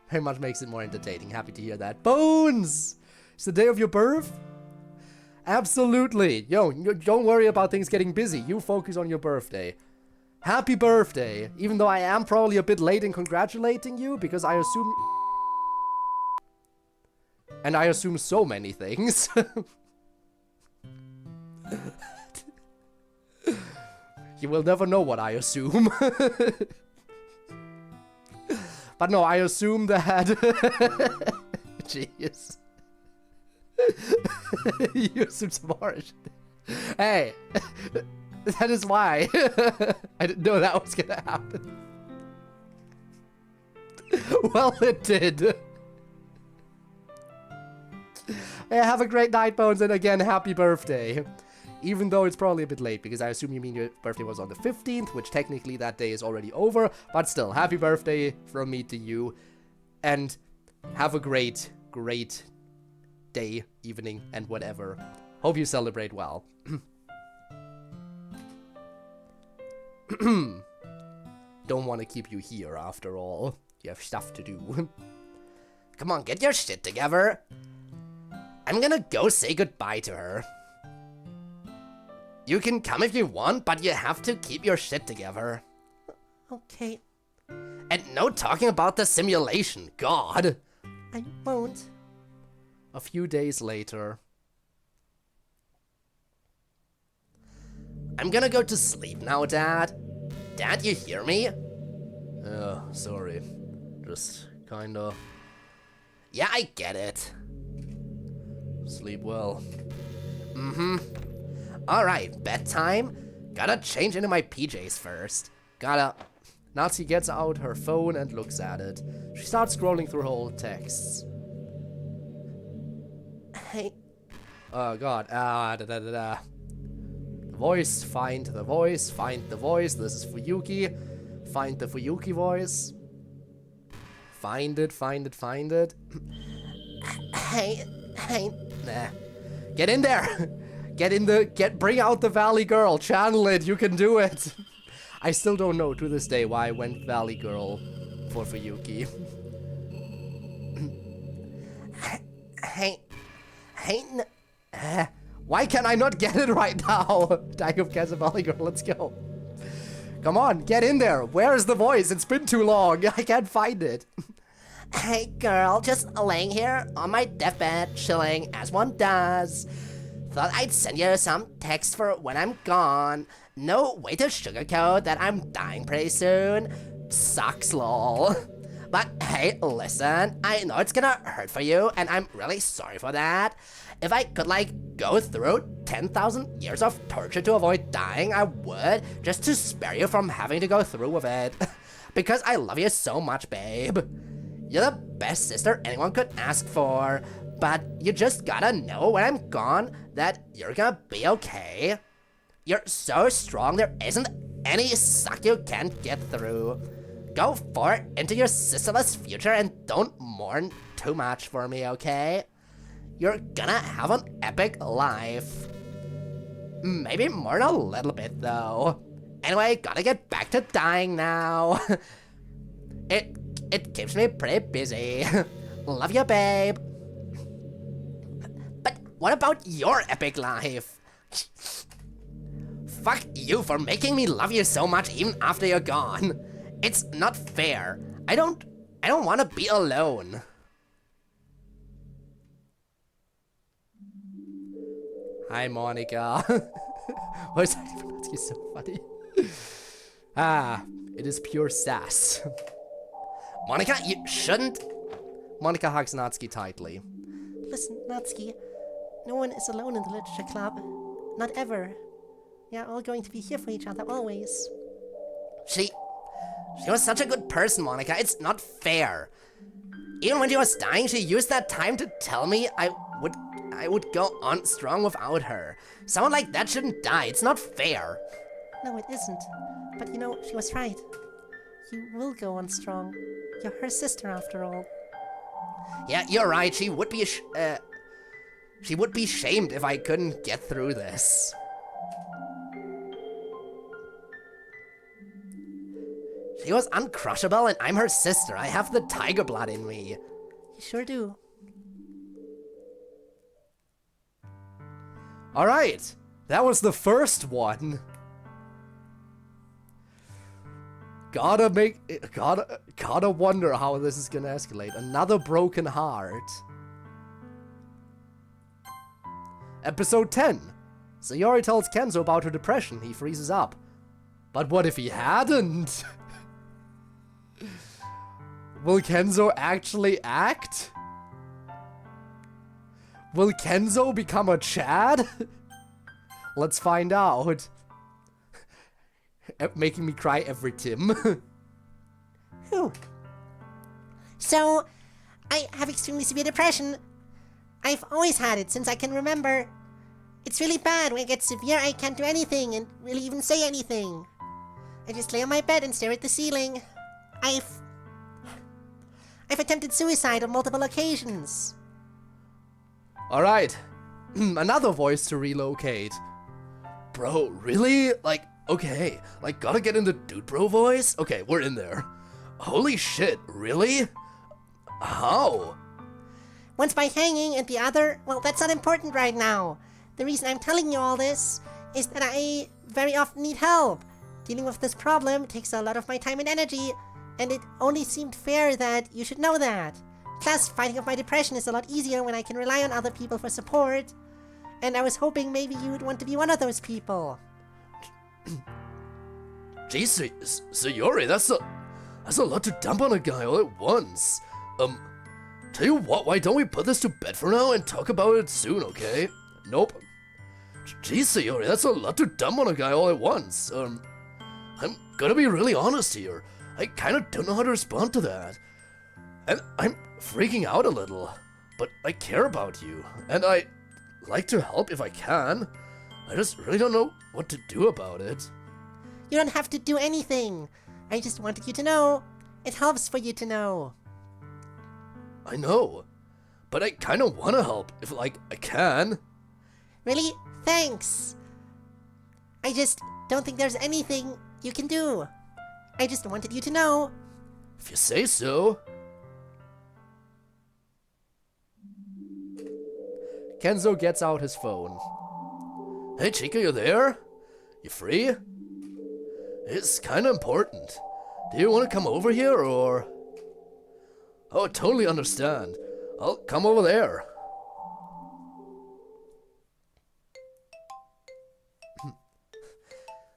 Very much makes it more entertaining. Happy to hear that. Bones! It's the day of your birth? Absolutely. Yo, don't worry about things getting busy. You focus on your birthday. Happy birthday. Even though I am probably a bit late in congratulating you, because I assume... And I assume so many things. You will never know what I assume. But no, I assume that... Jeez. You assume some more shit. Hey, that is why. I didn't know that was gonna happen. Well, it did. Hey, have a great night, Bones, and again, happy birthday. Even though it's probably a bit late, because I assume you mean your birthday was on the 15th, which technically that day is already over, but still, happy birthday from me to you, and have a great, great day, evening, and whatever. Hope you celebrate well. Don't want to keep you here, after all. You have stuff to do. Come on, get your shit together. I'm gonna go say goodbye to her. You can come if you want, but you have to keep your shit together. Okay, And no talking about the simulation, God. I won't. A few days later. I'm gonna go to sleep now, Dad. Dad, you hear me? Sorry. Just kinda Yeah, I get it. sleep well. Alright, bedtime. Gotta change into my PJs first. Gotta... Nazi gets out her phone and looks at it. She starts scrolling through her old texts. Hey, Oh god, The voice, find the voice, find the voice. This is Fuyuki. Find the Fuyuki voice. Find it, find it, find it. hey, Nah. Get in there! Bring out the Valley Girl, channel it, you can do it! I still don't know to this day why I went Valley Girl for Fuyuki. Why can I not get it right now? Dying of Cancer Valley Girl, let's go. Come on, get in there. Where is the voice? It's been too long. I can't find it. Hey girl, just laying here on my deathbed, chilling as one does. Thought I'd send you some text for when I'm gone. No way to sugarcoat that I'm dying pretty soon. Sucks, lol. But hey, listen, I know it's gonna hurt for you, and I'm really sorry for that. If I could, like, go through 10,000 years of torture to avoid dying, I would, just to spare you from having to go through with it. Because I love you so much, babe. You're the best sister anyone could ask for, but you just gotta know when I'm gone that you're gonna be okay. You're so strong, there isn't any suck you can't get through. Go far into your sisterless future and don't mourn too much for me, okay? You're gonna have an epic life. Maybe mourn a little bit, though. Anyway, gotta get back to dying now. It keeps me pretty busy. Love you, babe. But what about your epic life? Fuck you for making me love you so much even after you're gone. It's not fair. I don't want to be alone. Hi, Monica. Why is that so funny? It is pure sass. Monica, you shouldn't. Monica hugs Natsuki tightly. Listen, Natsuki, no one is alone in the literature club. Not ever. We are all going to be here for each other, always. She was such a good person, Monica. It's not fair. Even when she was dying, she used that time to tell me I would go on strong without her. Someone like that shouldn't die. It's not fair. No, it isn't. But you know, she was right. You will go on strong. You're her sister, after all. Yeah, you're right. She would be shamed if I couldn't get through this. She was uncrushable and I'm her sister. I have the tiger blood in me. You sure do. Alright, that was the first one. Gotta wonder how this is gonna escalate. Another broken heart. Episode 10. Sayori tells Kenzo about her depression. He freezes up. But what if he hadn't? Will Kenzo actually act? Will Kenzo become a Chad? Let's find out. Making me cry every Tim. Whew. So, I have extremely severe depression. I've always had it since I can remember. It's really bad. When it gets severe, I can't do anything and really even say anything. I just lay on my bed and stare at the ceiling. I've attempted suicide on multiple occasions. Alright. Another voice to relocate. Bro, really? Like, okay. Like, gotta get in the dude bro voice? Okay, we're in there. Holy shit, really? How? Once by hanging and the other, well, that's not important right now. The reason I'm telling you all this is that I very often need help. Dealing with this problem takes a lot of my time and energy, and it only seemed fair that you should know that. Plus, fighting off my depression is a lot easier when I can rely on other people for support. And I was hoping maybe you would want to be one of those people. Geez, Sayori, that's a lot to dump on a guy all at once. Tell you what, why don't we put this to bed for now and talk about it soon, okay? Nope. Geez, Sayori, that's a lot to dump on a guy all at once. I'm gonna be really honest here. I kinda don't know how to respond to that. And I'm freaking out a little, but I care about you, and I like to help if I can. I just really don't know what to do about it. You don't have to do anything. I just wanted you to know. It helps for you to know. I know, but I kinda wanna help if, like, I can. Really? Thanks. I just don't think there's anything you can do. I just wanted you to know. If you say so. Kenzo gets out his phone. Hey Chica, you there? You free? It's kinda important. Do you wanna come over here, or? Oh, I totally understand. I'll come over there.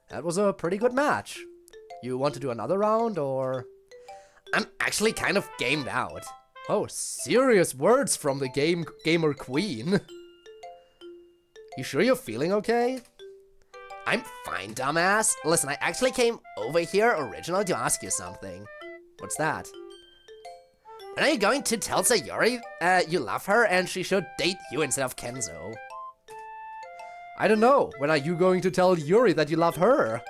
That was a pretty good match. You want to do another round, or? I'm actually kind of gamed out. Oh, serious words from the gamer queen. You sure you're feeling okay? I'm fine, dumbass. Listen, I actually came over here originally to ask you something. What's that? When are you going to tell Sayori you love her and she should date you instead of Kenzo? I don't know. When are you going to tell Yuri that you love her?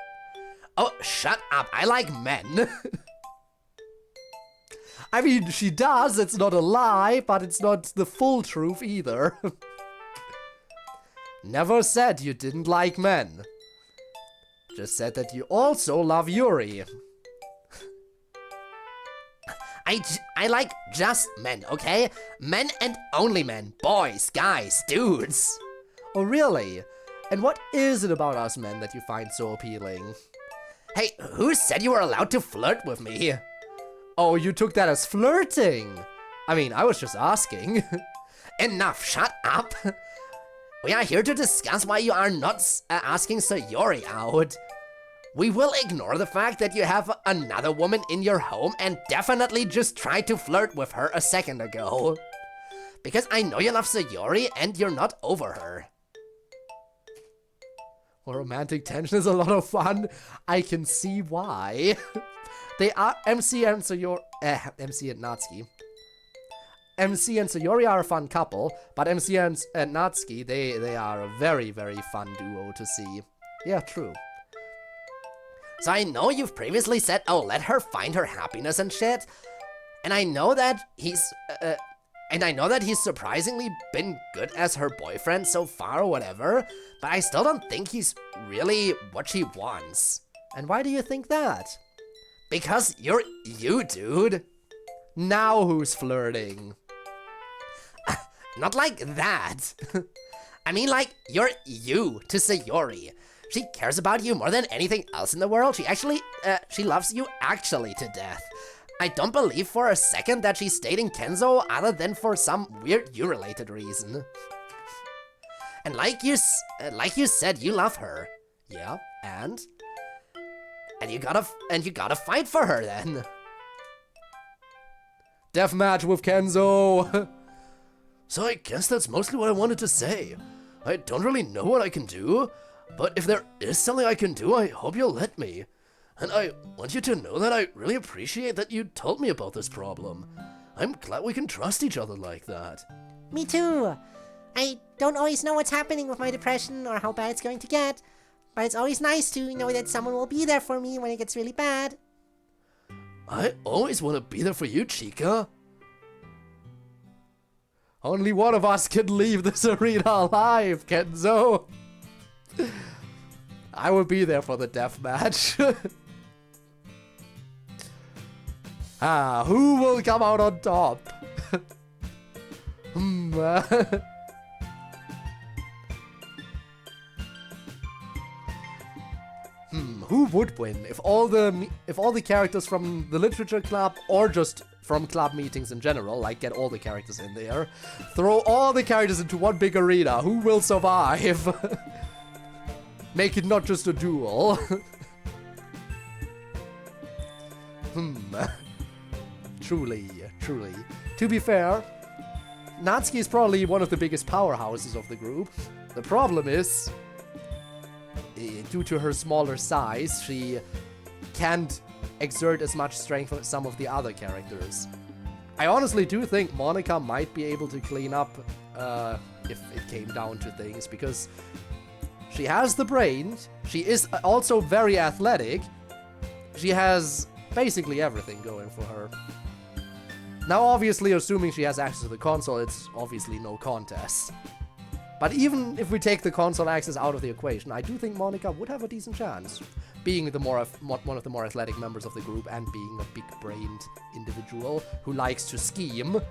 Oh, shut up. I like men. I mean, she does, it's not a lie, but it's not the full truth either. Never said you didn't like men. Just said that you also love Yuri. I like just men, okay? Men and only men. Boys, guys, dudes. Oh, really? And what is it about us men that you find so appealing? Hey, who said you were allowed to flirt with me? Oh, you took that as flirting. I mean, I was just asking. Enough, shut up. We are here to discuss why you are not asking Sayori out. We will ignore the fact that you have another woman in your home and definitely just tried to flirt with her a second ago. Because I know you love Sayori and you're not over her. Well, romantic tension is a lot of fun. I can see why. They are MC and Sayori. MC and Natsuki. MC and Sayori are a fun couple, but MC and Natsuki, they are a very, very fun duo to see. Yeah, true. So I know you've previously said, oh, let her find her happiness and shit. And I know that he's surprisingly been good as her boyfriend so far or whatever, but I still don't think he's really what she wants. And why do you think that? Because you're you, dude. Now who's flirting? Not like that. I mean, like, you're you to Sayori. She cares about you more than anything else in the world. She loves you actually to death. I don't believe for a second that she's dating Kenzo other than for some weird you-related reason. And like you said, you love her. Yeah, and you gotta fight for her then. Deathmatch with Kenzo. So I guess that's mostly what I wanted to say. I don't really know what I can do, but if there is something I can do, I hope you'll let me. And I want you to know that I really appreciate that you told me about this problem. I'm glad we can trust each other like that. Me too. I don't always know what's happening with my depression or how bad it's going to get, but it's always nice to know that someone will be there for me when it gets really bad. I always want to be there for you, Chica. Only one of us can leave this arena alive, Kenzo. I will be there for the deathmatch. Who will come out on top? Who would win if all the characters from the literature club or just from club meetings in general, like get all the characters in there, throw all the characters into one big arena? Who will survive? Make it not just a duel. Truly. To be fair, Natsuki is probably one of the biggest powerhouses of the group. The problem is, due to her smaller size, she can't exert as much strength as some of the other characters. I honestly do think Monica might be able to clean up if it came down to things, because she has the brains, she is also very athletic, she has basically everything going for her. Now obviously, assuming she has access to the console, it's obviously no contest. But even if we take the console access out of the equation, I do think Monica would have a decent chance, being one of the more athletic members of the group and being a big-brained individual who likes to scheme.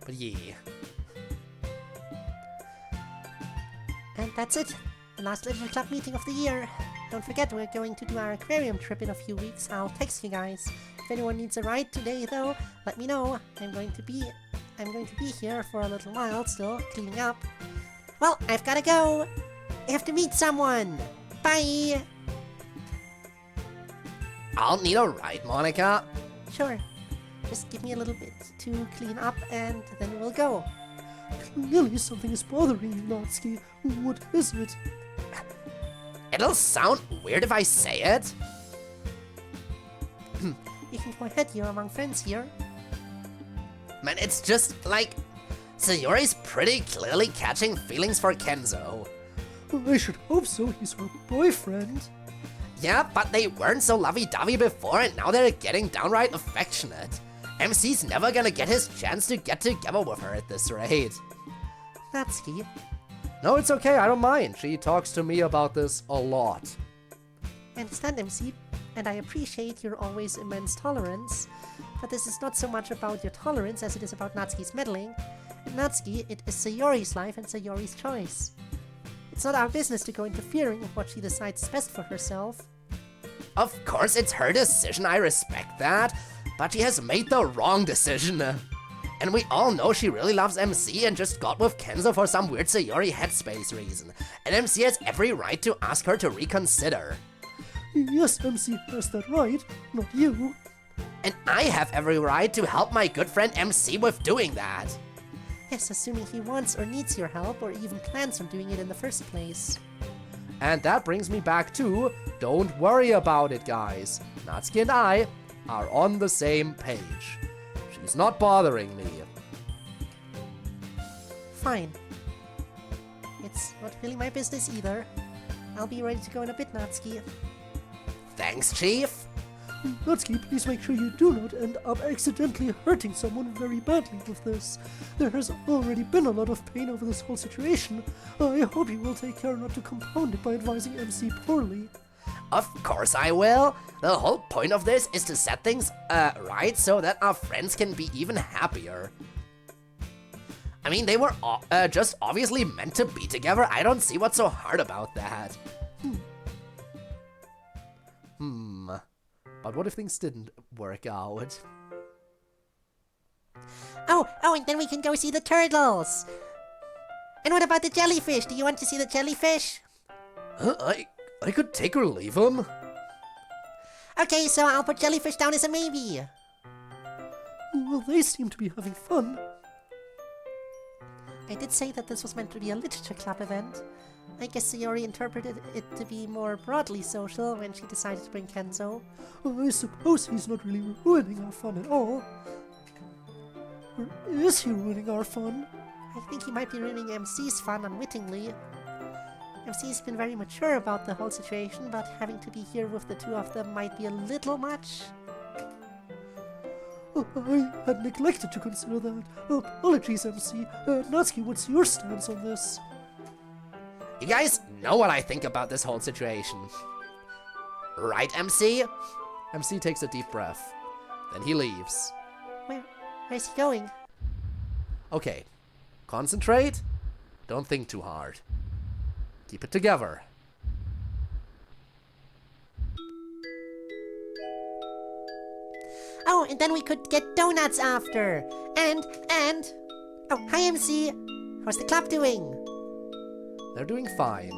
But yeah. And that's it. The last Literature Club meeting of the year. Don't forget, we're going to do our aquarium trip in a few weeks. I'll text you guys. If anyone needs a ride today, though, let me know. I'm going to be here for a little while still, cleaning up. Well, I've gotta go. I have to meet someone. Bye. I'll need a ride, Monica. Sure. Just give me a little bit to clean up, and then we'll go. Clearly something is bothering you, Natsuki. What is it? It'll sound weird if I say it. You can go ahead, you're among friends here. Man, it's just like Sayori's pretty clearly catching feelings for Kenzo. I should hope so, he's her boyfriend. Yeah, but they weren't so lovey-dovey before and now they're getting downright affectionate. MC's never gonna get his chance to get together with her at this rate. Natsuki, No, it's okay, I don't mind. She talks to me about this a lot. I understand, MC, and I appreciate your always immense tolerance, but this is not so much about your tolerance as it is about Natsuki's meddling. And Natsuki, it is Sayori's life and Sayori's choice. It's not our business to go interfering with what she decides is best for herself. Of course, it's her decision, I respect that, but she has made the wrong decision. And we all know she really loves MC and just got with Kenzo for some weird Sayori headspace reason. And MC has every right to ask her to reconsider. Yes, MC has that right, not you. And I have every right to help my good friend MC with doing that. Yes, assuming he wants or needs your help or even plans on doing it in the first place. And that brings me back to, don't worry about it, guys. Natsuki and I are on the same page. She's not bothering me. Fine. It's not really my business either. I'll be ready to go in a bit, Natsuki. Thanks, Chief. Natsuki, please make sure you do not end up accidentally hurting someone very badly with this. There has already been a lot of pain over this whole situation. I hope you will take care not to compound it by advising MC poorly. Of course I will. The whole point of this is to set things right so that our friends can be even happier. I mean, they were just obviously meant to be together. I don't see what's so hard about that. But what if things didn't work out? Oh, and then we can go see the turtles! And what about the jellyfish? Do you want to see the jellyfish? I could take or leave him. Okay, so I'll put jellyfish down as a maybe. Well, they seem to be having fun. I did say that this was meant to be a literature club event. I guess Sayori interpreted it to be more broadly social when she decided to bring Kenzo. I suppose he's not really ruining our fun at all. Or is he ruining our fun? I think he might be ruining MC's fun unwittingly. MC's been very mature about the whole situation, but having to be here with the two of them might be a little much. I had neglected to consider that. Apologies, MC. Natsuki, what's your stance on this? You guys know what I think about this whole situation. Right, MC? MC takes a deep breath. Then he leaves. Where's he going? Okay. Concentrate. Don't think too hard. Keep it together. Oh, and then we could get donuts after. And... Oh, hi, MC. How's the club doing? They're doing fine.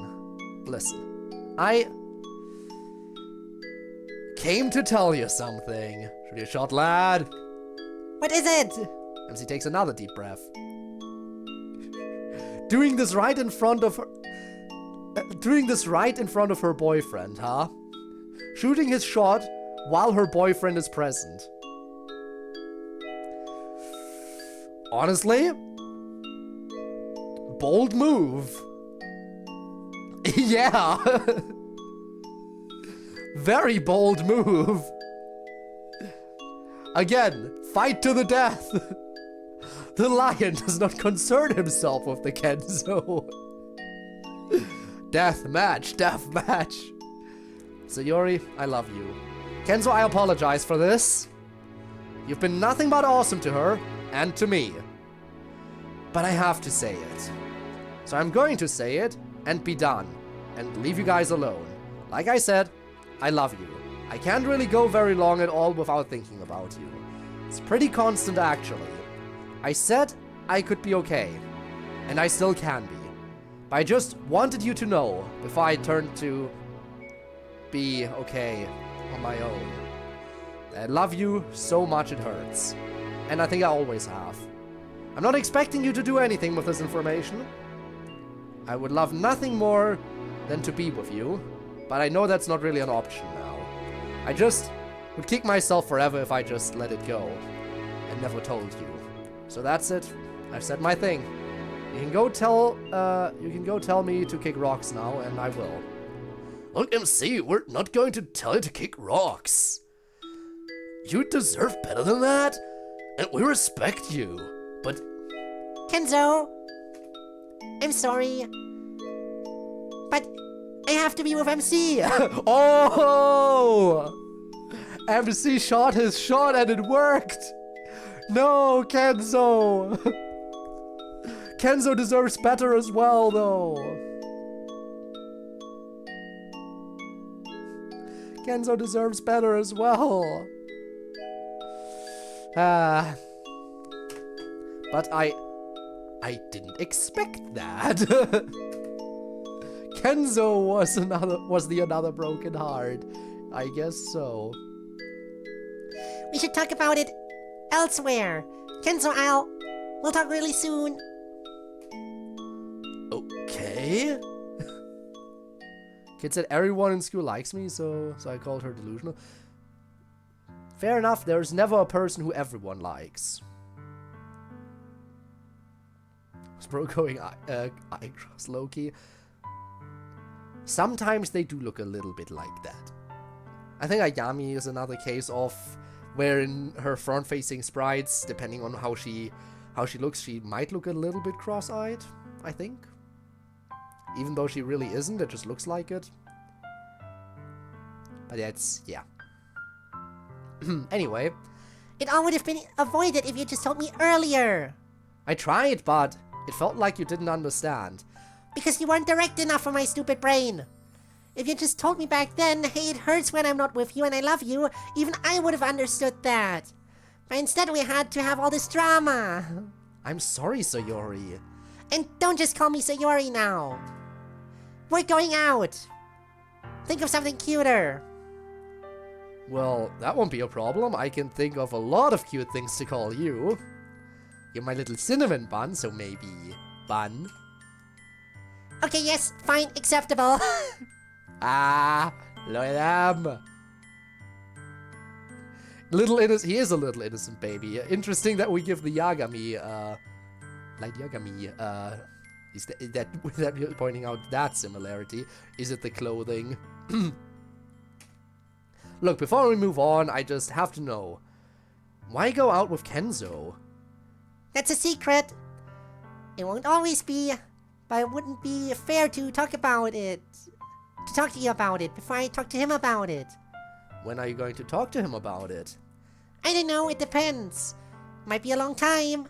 Listen, I came to tell you something. Shoot your shot, lad. What is it? MC takes another deep breath. Doing this right in front of her... doing this right in front of her boyfriend, huh? Shooting his shot while her boyfriend is present. Honestly, bold move. Yeah. Very bold move. Again, fight to the death. The lion does not concern himself with the Kenzo. Death match, death match. Sayori, I love you. Kenzo, I apologize for this. You've been nothing but awesome to her and to me. But I have to say it. So I'm going to say it and be done and leave you guys alone. Like I said, I love you. I can't really go very long at all without thinking about you. It's pretty constant actually. I said I could be okay, and I still can be. But I just wanted you to know before I turned to be okay on my own. I love you so much it hurts. And I think I always have. I'm not expecting you to do anything with this information. I would love nothing more than to be with you, but I know that's not really an option now. I just would kick myself forever if I just let it go and never told you. So that's it. I've said my thing. You can go tell me to kick rocks now, and I will. Look, MC, we're not going to tell you to kick rocks. You deserve better than that, and we respect you. But Kenzo, I'm sorry, but I have to be with MC. Oh! MC shot his shot and it worked! No, Kenzo! Kenzo deserves better as well, though. Kenzo deserves better as well. But I didn't expect that. Kenzo was the another broken heart. I guess so. We should talk about it elsewhere. Kenzo, we'll talk really soon. okay. Kid said everyone in school likes me, so I called her delusional. Fair enough, there's never a person who everyone likes. Was bro going eyebrows low-key? Sometimes they do look a little bit like that. I think Ayami is another case of wherein her front-facing sprites, depending on how she looks, she might look a little bit cross-eyed, I think. Even though she really isn't, it just looks like it. But that's, yeah. Anyway. It all would have been avoided if you just told me earlier. I tried, but it felt like you didn't understand. Because you weren't direct enough for my stupid brain. If you just told me back then, hey, it hurts when I'm not with you and I love you, even I would have understood that. But instead we had to have all this drama. I'm sorry, Sayori. And don't just call me Sayori now. We're going out. Think of something cuter. Well, that won't be a problem. I can think of a lot of cute things to call you. You're my little cinnamon bun, so maybe bun. Okay, yes, fine, acceptable. Ah, look at them. He is a little innocent baby. Interesting that we give the Yagami, Light Yagami, is that you're pointing out that similarity? Is it the clothing? Look, before we move on, I just have to know, why go out with Kenzo? That's a secret. It won't always be, but it wouldn't be fair to talk about it. To talk to you about it before I talk to him about it. When are you going to talk to him about it? I don't know, it depends. Might be a long time.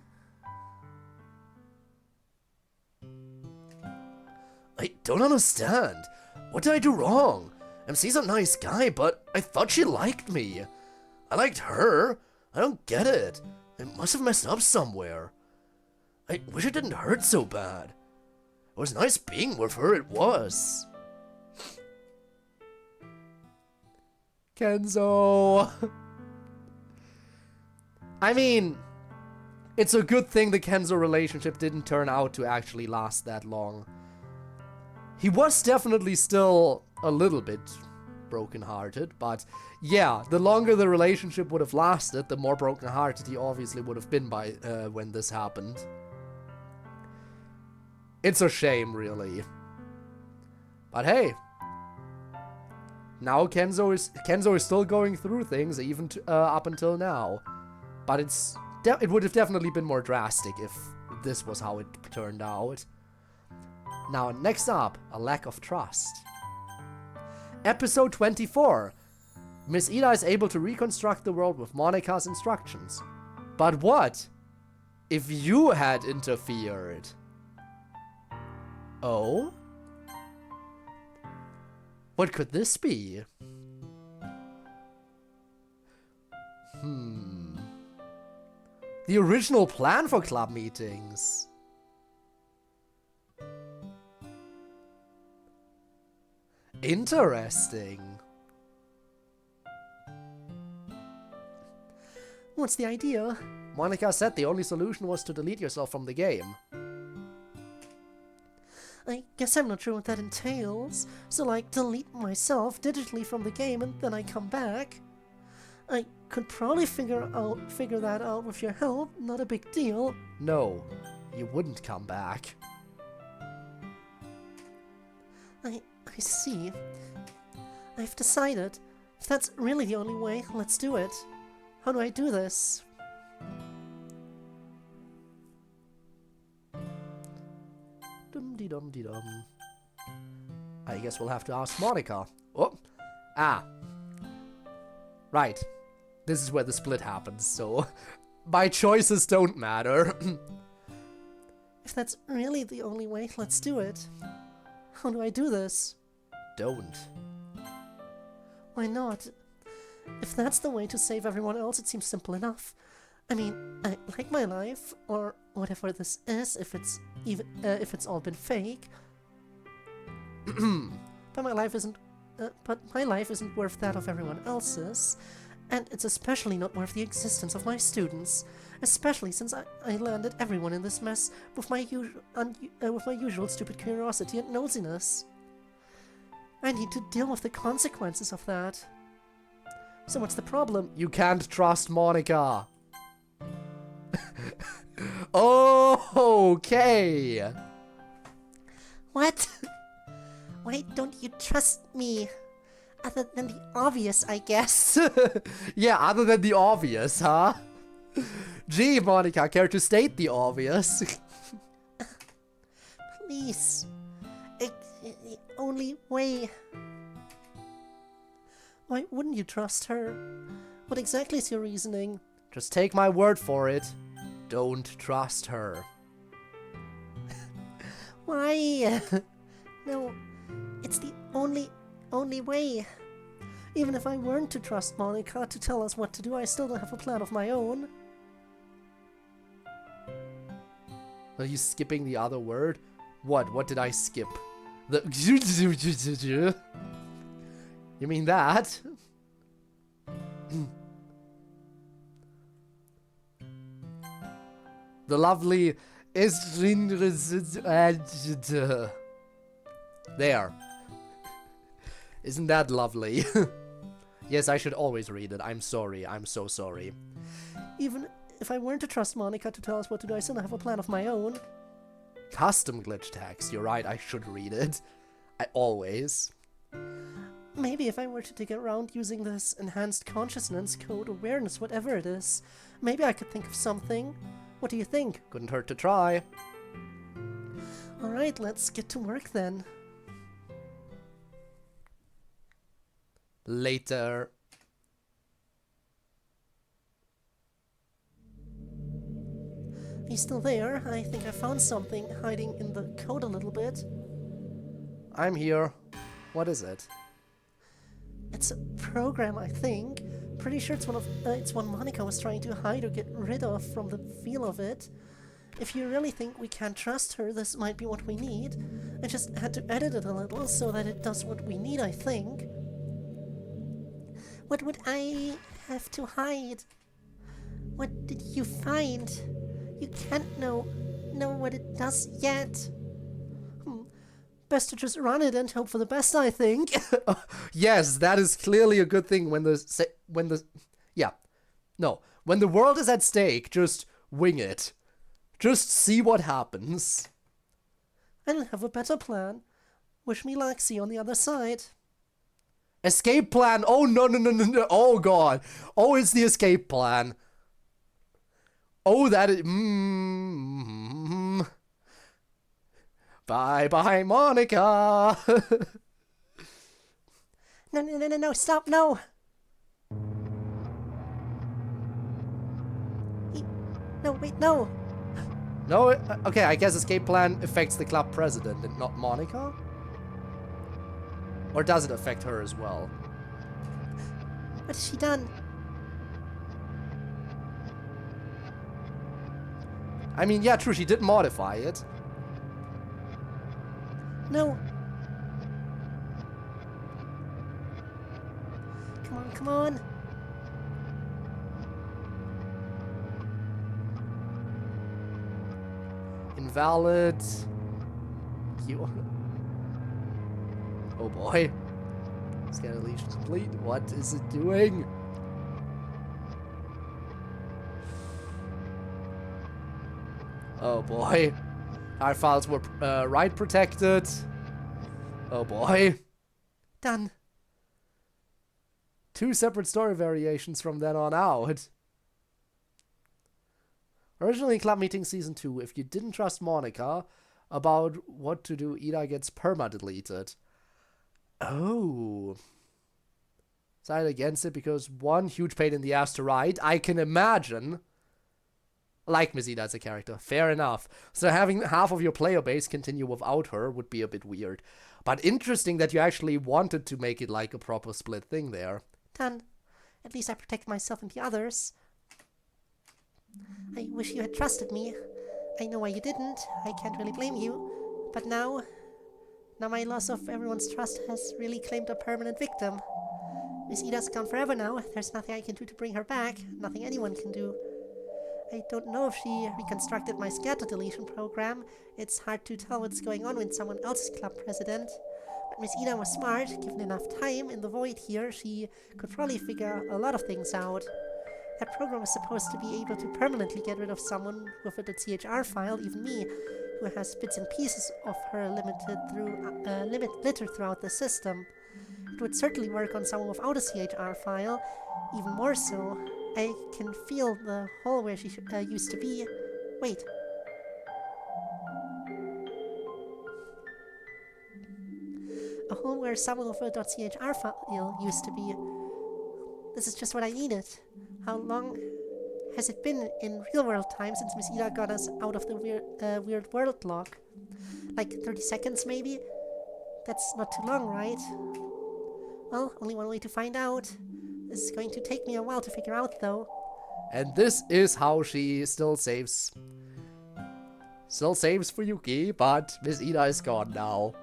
I don't understand. What did I do wrong? MC's a nice guy, but I thought she liked me. I liked her. I don't get it. I must have messed up somewhere. I wish it didn't hurt so bad. It was nice being with her, it was. Kenzo. I mean, it's a good thing the Kenzo relationship didn't turn out to actually last that long. He was definitely still a little bit broken-hearted, but yeah, the longer the relationship would have lasted, the more broken-hearted he obviously would have been by when this happened. It's a shame, really. But hey, now Kenzo is still going through things, even up until now. But it would have definitely been more drastic if this was how it turned out. Now, next up, a lack of trust. Episode 24. Miss Ida is able to reconstruct the world with Monika's instructions. But what if you had interfered? Oh? What could this be? The original plan for club meetings. Interesting. What's the idea? Monika said the only solution was to delete yourself from the game. I guess I'm not sure what that entails. So, like, delete myself digitally from the game and then I come back? I could probably figure that out with your help, not a big deal. No. you wouldn't come back. I see. I've decided. If that's really the only way, let's do it. How do I do this? Dum-de-dum-de-dum. I guess we'll have to ask Monica. Oh. Ah. Right. This is where the split happens, so my choices don't matter. If that's really the only way, let's do it. How do I do this? Don't. Why not? If that's the way to save everyone else, it seems simple enough. I mean, I like my life, or whatever this is, if it's all been fake. But my life isn't worth that of everyone else's, and it's especially not worth the existence of my students. Especially since I landed everyone in this mess with my usual stupid curiosity and nosiness. I need to deal with the consequences of that. So what's the problem? You can't trust Monica. Okay. What? Why don't you trust me? Other than the obvious, I guess. Yeah, other than the obvious, huh? Gee, Monica, care to state the obvious? Please. It's the only way. Why wouldn't you trust her? What exactly is your reasoning? Just take my word for it. Don't trust her. Why? No, it's the only way. Even if I weren't to trust Monica to tell us what to do, I still don't have a plan of my own. Are you skipping the other word? What did I skip? The You mean that? The lovely there. Isn't that lovely? Yes, I should always read it. I'm sorry. I'm so sorry. Even if I weren't to trust Monica to tell us what to do, I still have a plan of my own. Custom glitch text. You're right. I should read it. I always. Maybe if I were to dig around using this enhanced consciousness, code, awareness, whatever it is, maybe I could think of something. What do you think? Couldn't hurt to try. Alright, let's get to work then. Later. Are you still there? I think I found something hiding in the code a little bit. I'm here. What is it? It's a program, I think. Pretty sure it's one Monica was trying to hide or get rid of from the feel of it. If you really think we can't trust her, this might be what we need. I just had to edit it a little so that it does what we need, I think. What would I have to hide? What did you find? You can't know what it does yet. Best to just run it and hope for the best, I think. Yes, that is clearly a good thing when the world is at stake, just wing it. Just see what happens. I don't have a better plan. Wish me luck, see you on the other side. Escape plan. Oh, no. Oh, God. Oh, it's the escape plan. Oh, that is... Bye-bye, Monica. No, stop, no. No, wait, no. No, okay, I guess escape plan affects the club president and not Monica? Or does it affect her as well? What has she done? I mean, yeah, true, she did modify it. No. Come on. Invalid. You. Oh boy. Scan deletion complete. What is it doing? Oh boy. Our files were write protected. Oh boy. Done. 2 separate story variations from then on out. Originally, Club Meeting Season 2, if you didn't trust Monica about what to do, Ida gets perma-deleted. Oh. Decided against it because, 1, huge pain in the ass to write. I can imagine. Like Miss Ida as a character. Fair enough. So having half of your player base continue without her would be a bit weird. But interesting that you actually wanted to make it like a proper split thing there. Done. At least I protect myself and the others. I wish you had trusted me. I know why you didn't. I can't really blame you. But now my loss of everyone's trust has really claimed a permanent victim. Miss Ida's gone forever now. There's nothing I can do to bring her back. Nothing anyone can do. I don't know if she reconstructed my scatter deletion program. It's hard to tell what's going on when someone else is club president. But Miss Ida was smart. Given enough time in the void here, she could probably figure a lot of things out. That program was supposed to be able to permanently get rid of someone with a .chr file, even me, who has bits and pieces of her littered throughout the system. It would certainly work on someone without a CHR file, even more so. I can feel the hole where she used to be. Wait. A hole where someone with a .chr file used to be. This is just what I needed. How long has it been in real-world time since Miss Ida got us out of the weird world lock? Like 30 seconds, maybe? That's not too long, right? Well, only one way to find out. This is going to take me a while to figure out, though. And this is how she still saves. Still saves for Yuki, but Miss Ida is gone now.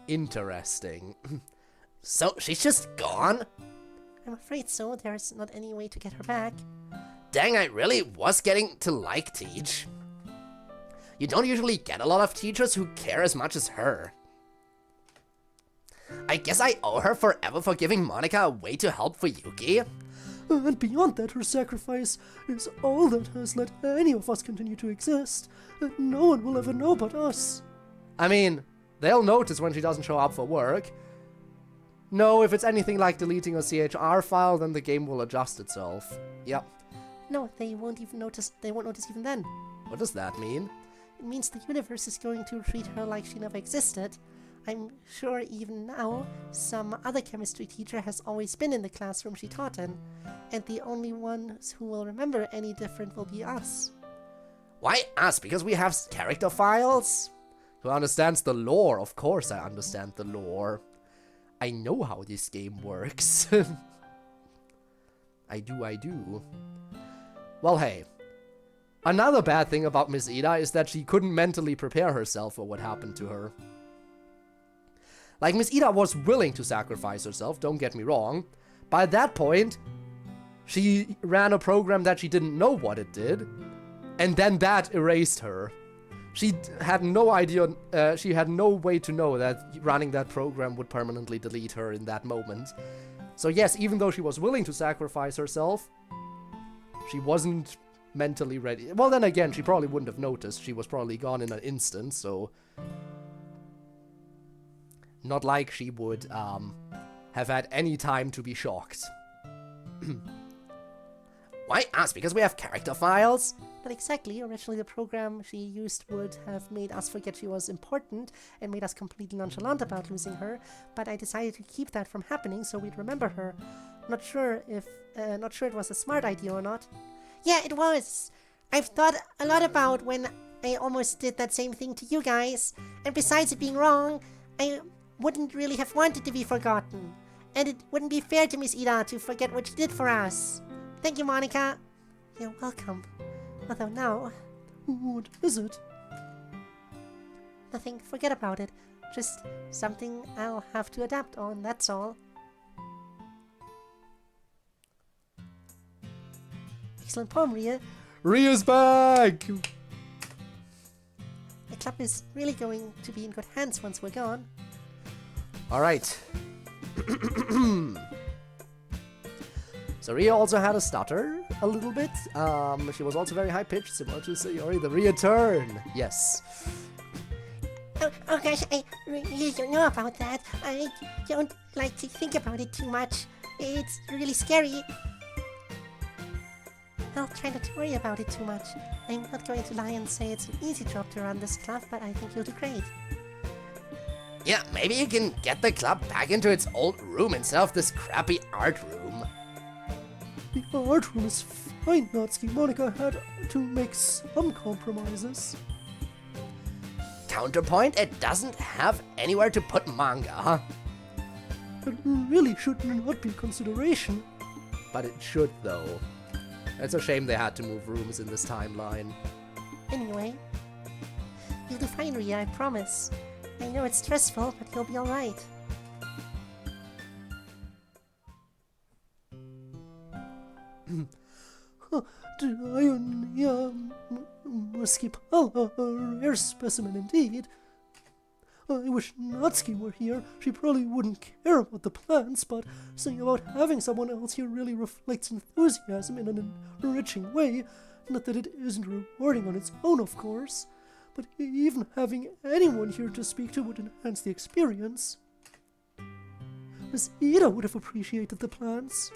Interesting. So, she's just gone? I'm afraid so. There's not any way to get her back. Dang, I really was getting to like Teach. You don't usually get a lot of teachers who care as much as her. I guess I owe her forever for giving Monica a way to help for Yuki. And beyond that, her sacrifice is all that has let any of us continue to exist. And no one will ever know but us. I mean, they'll notice when she doesn't show up for work. No, if it's anything like deleting a CHR file, then the game will adjust itself. Yep. No, they won't notice even then. What does that mean? It means the universe is going to treat her like she never existed. I'm sure even now, some other chemistry teacher has always been in the classroom she taught in, and the only ones who will remember any different will be us. Why us? Because we have character files? Who understands the lore? Of course I understand the lore. I know how this game works. I do. Well, hey. Another bad thing about Miss Ida is that she couldn't mentally prepare herself for what happened to her. Like, Miss Ida was willing to sacrifice herself, don't get me wrong. But at that point, she ran a program that she didn't know what it did. And then that erased her. She had no idea, she had no way to know that running that program would permanently delete her in that moment. So yes, even though she was willing to sacrifice herself, she wasn't mentally ready. Well, then again, she probably wouldn't have noticed. She was probably gone in an instant, so... Not like she would have had any time to be shocked. Why us? Because we have character files? Not exactly. Originally, the program she used would have made us forget she was important and made us completely nonchalant about losing her, but I decided to keep that from happening so we'd remember her. Not sure it was a smart idea or not. Yeah, it was. I've thought a lot about when I almost did that same thing to you guys, and besides it being wrong, I wouldn't really have wanted to be forgotten. And it wouldn't be fair to Miss Ida to forget what she did for us. Thank you, Monica. You're welcome. Although now... What is it? Nothing, forget about it. Just something I'll have to adapt on, that's all. Excellent poem, Ria. Ria's back! The club is really going to be in good hands once we're gone. So Ria also had a stutter a little bit. She was also very high-pitched, similar to Sayori. The Ria turn. Yes. Oh gosh, I really don't know about that. I don't like to think about it too much. It's really scary. I'll try not to worry about it too much. I'm not going to lie and say it's an easy job to run this club, but I think you'll do great. Yeah, maybe you can get the club back into its old room instead of this crappy art room. The art room is fine, Natsuki. Monica had to make some compromises. Counterpoint, it doesn't have anywhere to put manga. It really should not be a consideration. But it should, though. It's a shame they had to move rooms in this timeline. Anyway, you'll do fine, Ria, I promise. I know it's stressful, but you'll be alright. Muscipala, a rare specimen indeed. I wish Natsuki were here. She probably wouldn't care about the plants, but something about having someone else here really reflects enthusiasm in an enriching way. Not that it isn't rewarding on its own, of course, but even having anyone here to speak to would enhance the experience. Miss Ida would have appreciated the plants.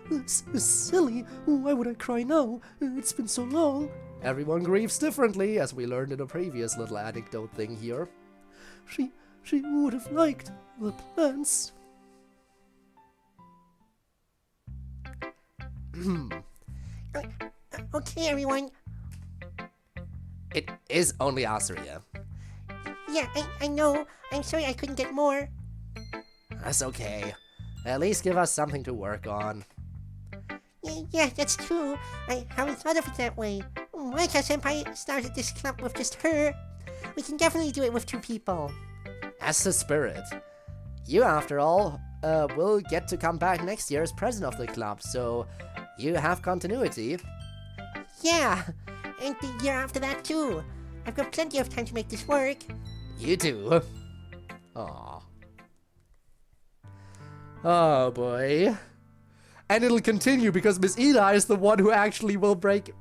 This is silly. Why would I cry now? It's been so long. Everyone grieves differently, as we learned in a previous little anecdote thing here. She would have liked the plants. Okay, everyone. It is only Asuria. Yeah, I know. I'm sorry I couldn't get more. That's okay. At least give us something to work on. Yeah, that's true. I haven't thought of it that way. Monika-senpai started this club with just her. We can definitely do it with 2 people. That's the spirit. You, after all, will get to come back next year as president of the club, so you have continuity. Yeah, and the year after that too. I've got plenty of time to make this work. You too. Aww. Oh boy. And it'll continue because Miss Ida is the one who actually will break.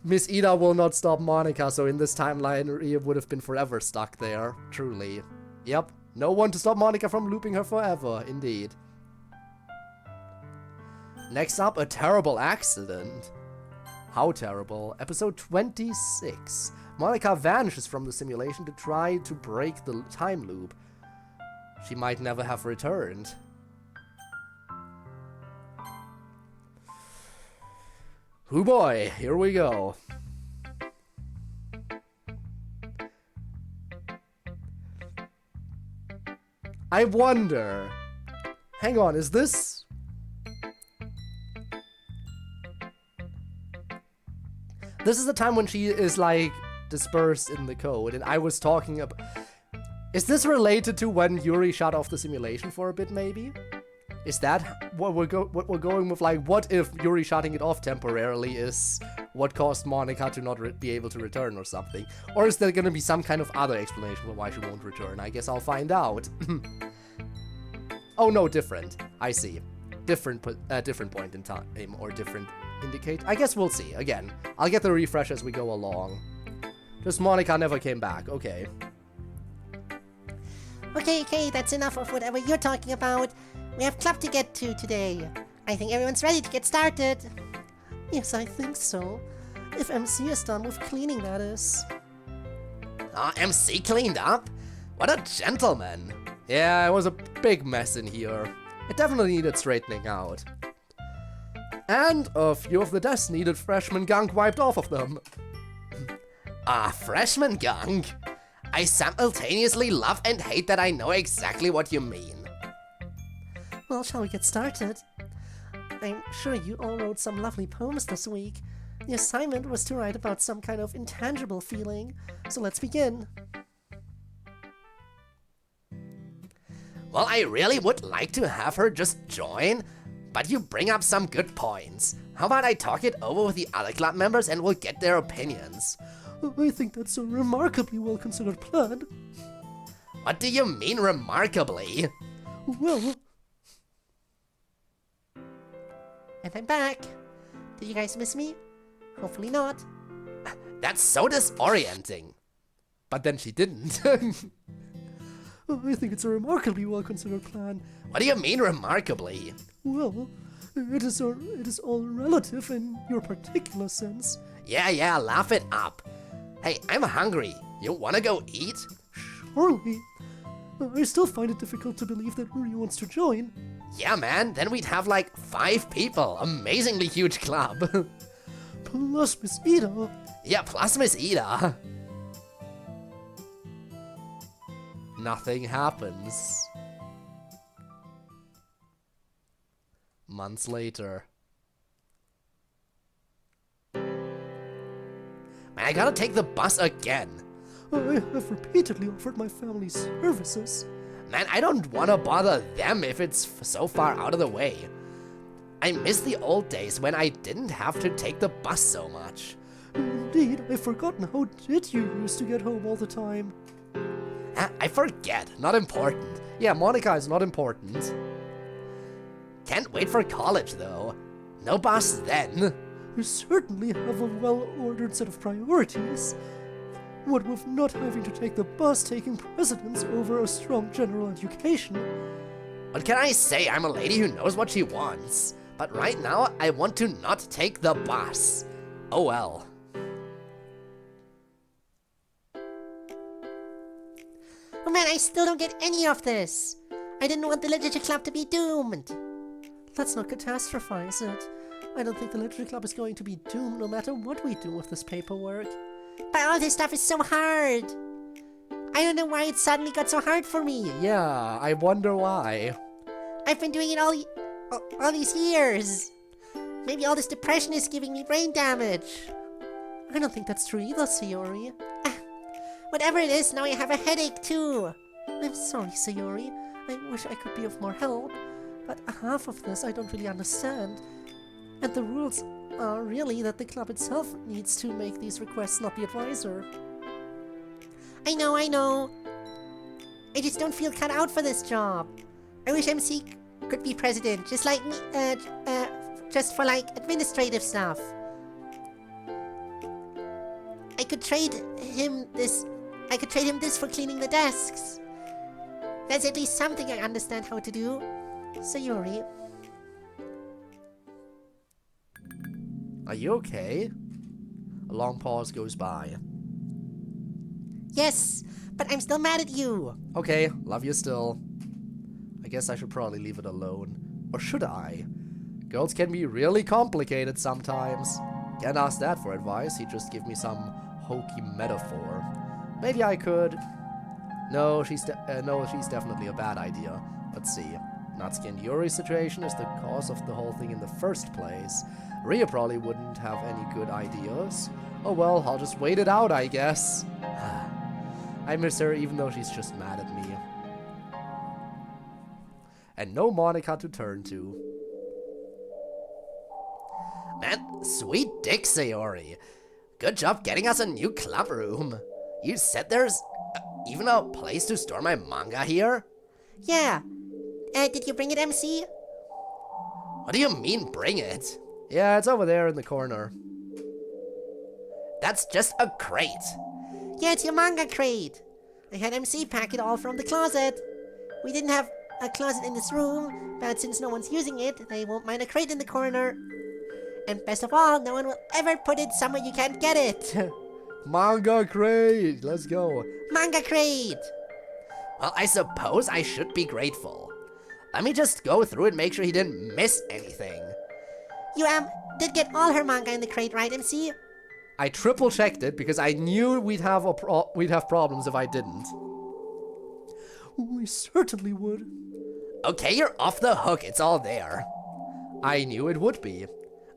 Miss Ida will not stop Monica, so in this timeline, Ria would have been forever stuck there. Truly. Yep. No one to stop Monica from looping her forever, indeed. Next up, a terrible accident. How terrible? Episode 26. Monica vanishes from the simulation to try to break the time loop. She might never have returned. Hoo boy, here we go. I wonder. Hang on, is this? This is the time when she is like dispersed in the code, and I was talking about. Is this related to when Yuri shut off the simulation for a bit, maybe? Is that what we're going with? Like, what if Yuri shutting it off temporarily is what caused Monica to not be able to return or something? Or is there gonna be some kind of other explanation for why she won't return? I guess I'll find out. Oh no, different. I see. Different point in time, or different indicate. I guess we'll see. Again, I'll get the refresh as we go along. Just Monica never came back. Okay. Okay, that's enough of whatever you're talking about. We have club to get to today. I think everyone's ready to get started. Yes, I think so. If MC is done with cleaning, that is. MC cleaned up? What a gentleman. Yeah, it was a big mess in here. It definitely needed straightening out. And a few of the desks needed freshman gunk wiped off of them. Freshman gunk? I simultaneously love and hate that I know exactly what you mean. Well, shall we get started? I'm sure you all wrote some lovely poems this week. The assignment was to write about some kind of intangible feeling, so let's begin. Well, I really would like to have her just join, but you bring up some good points. How about I talk it over with the other club members and we'll get their opinions? I think that's a remarkably well-considered plan. What do you mean remarkably? Well, And I'm back. Did you guys miss me? Hopefully not. That's so disorienting. But then she didn't. I think it's a remarkably well-considered plan. What do you mean remarkably? Well, it is all relative in your particular sense. Yeah, laugh it up. Hey, I'm hungry. You wanna go eat? Surely. I still find it difficult to believe that Uri wants to join. Yeah, man, then we'd have like 5 people. Amazingly huge club. Plus Miss Ida. Yeah, plus Miss Ida. Nothing happens. Months later. Man, I gotta take the bus again. I have repeatedly offered my family services. Man, I don't wanna bother them if it's so far out of the way. I miss the old days when I didn't have to take the bus so much. Indeed, I've forgotten how did you used to get home all the time. I forget, not important. Yeah, Monica is not important. Can't wait for college though. No bus then. You certainly have a well-ordered set of priorities. What with not having to take the bus taking precedence over a strong general education. What can I say? I'm a lady who knows what she wants. But right now, I want to not take the bus. Oh well. Oh man, I still don't get any of this. I didn't want the literature club to be doomed. Let's not catastrophize it. I don't think the literature club is going to be doomed no matter what we do with this paperwork. But all this stuff is so hard. I don't know why it suddenly got so hard for me. Yeah, I wonder why. I've been doing it all these years. Maybe all this depression is giving me brain damage. I don't think that's true either, Sayori. Whatever it is, now I have a headache too. I'm sorry, Sayori. I wish I could be of more help, but half of this I don't really understand. And the rules are really that the club itself needs to make these requests, not the advisor. I know. I just don't feel cut out for this job. I wish MC could be president, just like me, just for like administrative stuff. I could trade him this for cleaning the desks. That's at least something I understand how to do. Sayori. Are you okay? A long pause goes by. Yes, but I'm still mad at you. Okay, love you still. I guess I should probably leave it alone. Or should I? Girls can be really complicated sometimes. Can't ask that for advice, he'd just give me some hokey metaphor. Maybe I could. No, she's definitely a bad idea. Let's see. Natsuki and Yuri's situation is the cause of the whole thing in the first place. Ria probably wouldn't have any good ideas. Oh well, I'll just wait it out, I guess. I miss her even though she's just mad at me. And no Monica to turn to. Man, sweet dick, Sayori. Good job getting us a new club room. You said there's even a place to store my manga here? Yeah. Did you bring it, MC? What do you mean, bring it? Yeah, it's over there in the corner. That's just a crate. Yeah, it's your manga crate. I had MC pack it all from the closet. We didn't have a closet in this room, but since no one's using it, they won't mind a crate in the corner. And best of all, no one will ever put it somewhere you can't get it. Manga crate! Let's go. Manga crate! Well, I suppose I should be grateful. Let me just go through and make sure he didn't miss anything. You, did get all her manga in the crate, right, MC? I triple checked it because I knew we'd have problems if I didn't. We certainly would. Okay, you're off the hook. It's all there. I knew it would be.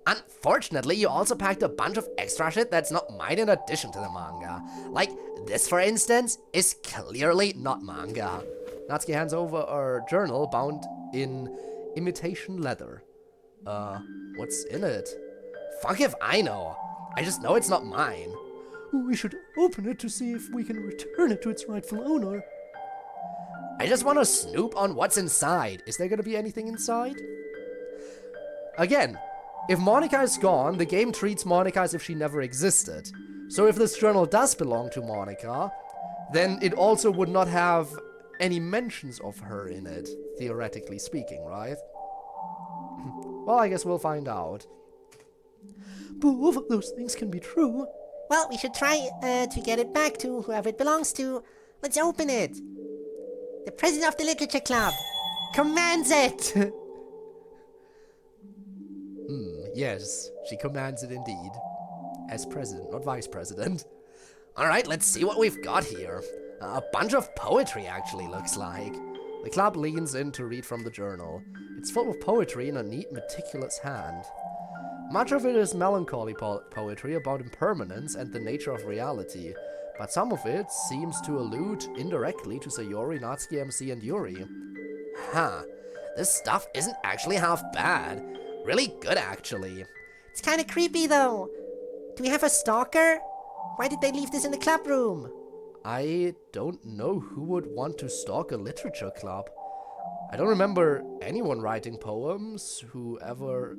Unfortunately, you also packed a bunch of extra shit that's not mine in addition to the manga. Like, this for instance, is clearly not manga. Natsuki hands over a journal bound in imitation leather. What's in it? Fuck if I know. I just know it's not mine. We should open it to see if we can return it to its rightful owner. I just want to snoop on what's inside. Is there gonna be anything inside? Again, if Monica is gone, the game treats Monica as if she never existed. So if this journal does belong to Monica, then it also would not have any mentions of her in it, theoretically speaking, right? Well, I guess we'll find out. Both of those things can be true. Well, we should try to get it back to whoever it belongs to. Let's open it. The president of the literature club commands it. Yes, she commands it indeed. As president, not vice president. Alright, let's see what we've got here. A bunch of poetry, actually, looks like. The club leans in to read from the journal. It's full of poetry in a neat, meticulous hand. Much of it is melancholy poetry about impermanence and the nature of reality, but some of it seems to allude indirectly to Sayori, Natsuki, MC, and Yuri. Huh. This stuff isn't actually half bad. Really good, actually. It's kind of creepy, though. Do we have a stalker? Why did they leave this in the club room? I don't know who would want to stalk a literature club. I don't remember anyone writing poems who ever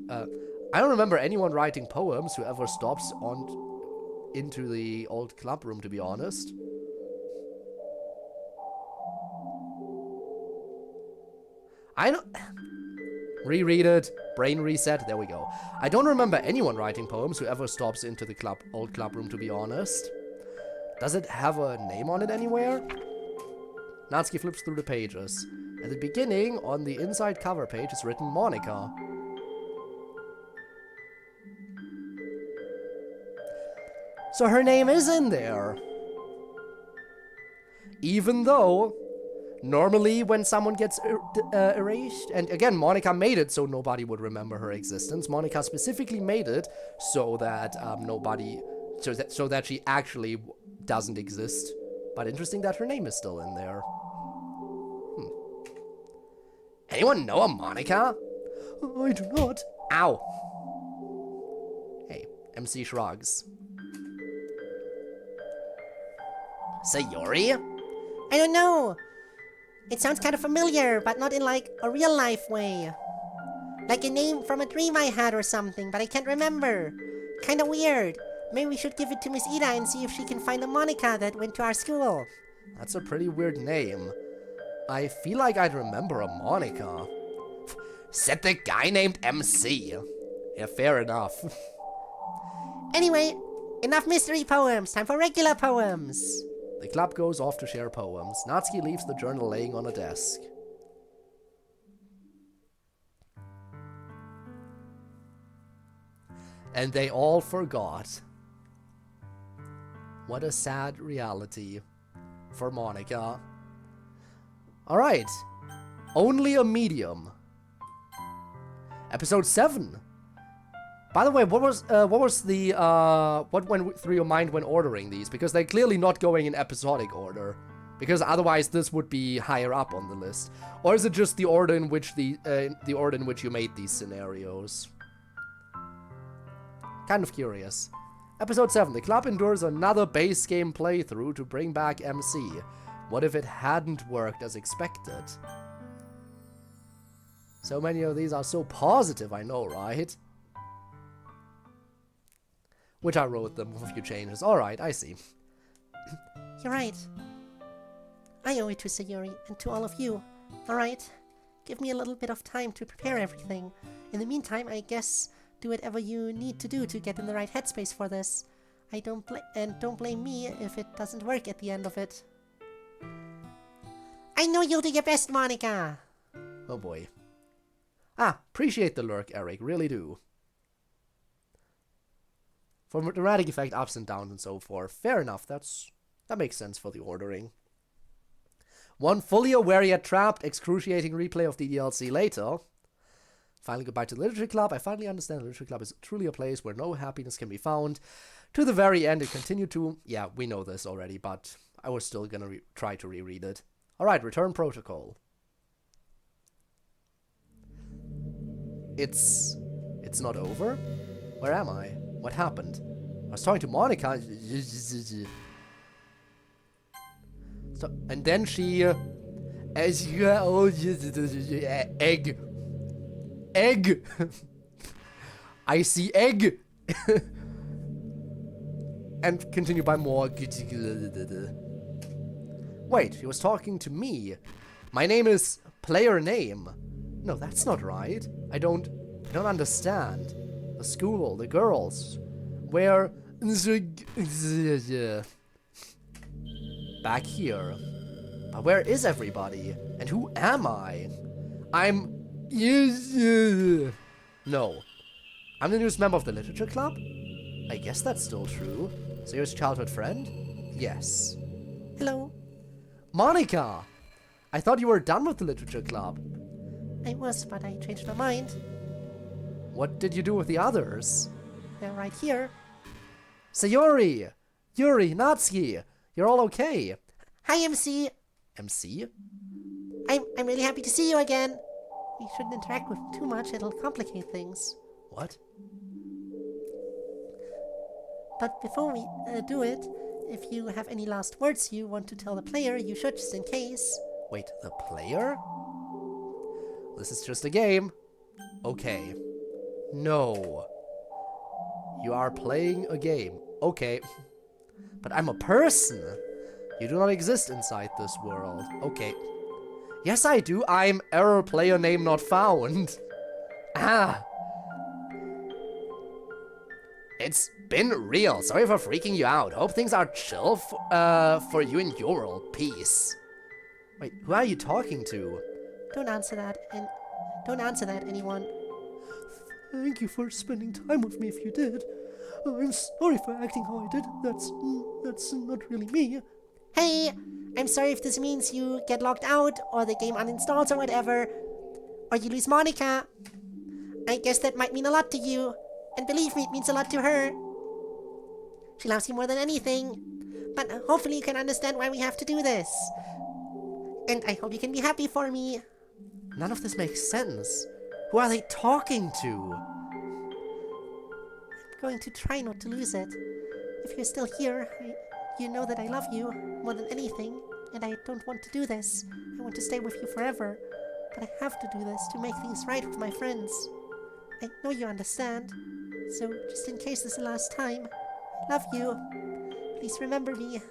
stops on into the old club room, to be honest. I don't... Reread it. Brain reset. There we go. I don't remember anyone writing poems who ever stops into the old club room, to be honest. Does it have a name on it anywhere? Natsuki flips through the pages. At the beginning, on the inside cover page, is written Monica. So her name is in there. Even though, normally when someone gets erased, and again, Monica made it so nobody would remember her existence. Monica specifically made it so that so that she actually doesn't exist. But interesting that her name is still in there. Anyone know a Monica? I do not. Ow. Hey, MC shrugs. Sayori? I don't know. It sounds kind of familiar, but not in like a real life way. Like a name from a dream I had or something, but I can't remember. Kinda weird. Maybe we should give it to Miss Ida and see if she can find a Monica that went to our school. That's a pretty weird name. I feel like I'd remember a Monica. Said the guy named MC. Yeah, fair enough. Anyway, enough mystery poems. Time for regular poems. The club goes off to share poems. Natsuki leaves the journal laying on a desk. And they all forgot. What a sad reality for Monica. Alright. Only a medium. Episode 7. By the way, what went through your mind when ordering these? Because they're clearly not going in episodic order. Because otherwise this would be higher up on the list. Or is it just the order in which the order in which you made these scenarios? Kind of curious. Episode 7. The club endures another base game playthrough to bring back MC. What if it hadn't worked as expected? So many of these are so positive, I know, right? Which I wrote them with a few changes. Alright, I see. You're right. I owe it to Sayori and to all of you. Alright? Give me a little bit of time to prepare everything. In the meantime, I guess do whatever you need to do to get in the right headspace for this. Don't blame me if it doesn't work at the end of it. I know you'll do your best, Monica! Oh boy. Ah, appreciate the lurk, Eric, really do. For dramatic effect, ups and downs and so forth. Fair enough, that makes sense for the ordering. One fully aware yet trapped, excruciating replay of the DLC later. Finally goodbye to the Literature Club. I finally understand the Literature Club is truly a place where no happiness can be found. To the very end, it continued to... Yeah, we know this already, but I was still gonna try to reread it. Alright, Return Protocol. It's not over? Where am I? What happened? I was talking to Monica. So, and then she As you are all egg. Egg. I see egg. And continue by more. Wait, he was talking to me. My name is player name. No, that's not right. I don't understand. The school, the girls. Where? Back here. But where is everybody? And who am I? I'm... No. I'm the newest member of the literature club? I guess that's still true. So you're his childhood friend? Yes. Hello. Monica! I thought you were done with the literature club. I was, but I changed my mind. What did you do with the others? They're right here. Sayori! Yuri, Natsuki! You're all okay. Hi, MC. MC? I'm really happy to see you again. You shouldn't interact with him too much, it'll complicate things. What? But before we do it, if you have any last words you want to tell the player, you should, just in case. Wait, the player? This is just a game. Okay. No. You are playing a game. Okay. But I'm a person. You do not exist inside this world. Okay. Yes, I do. I'm error player name not found. Ah. It's been real. Sorry for freaking you out. Hope things are chill for you in your world. Peace. Wait, who are you talking to? Don't answer that, anyone. Thank you for spending time with me if you did. I'm sorry for acting how I did. That's not really me. Hey, I'm sorry if this means you get locked out, or the game uninstalls, or whatever. Or you lose Monica. I guess that might mean a lot to you. And believe me, it means a lot to her. She loves you more than anything. But hopefully you can understand why we have to do this. And I hope you can be happy for me. None of this makes sense. Who are they talking to? I'm going to try not to lose it. If you're still here, you know that I love you more than anything. And I don't want to do this. I want to stay with you forever. But I have to do this to make things right with my friends. I know you understand. So, just in case this is the last time, I love you. Please remember me.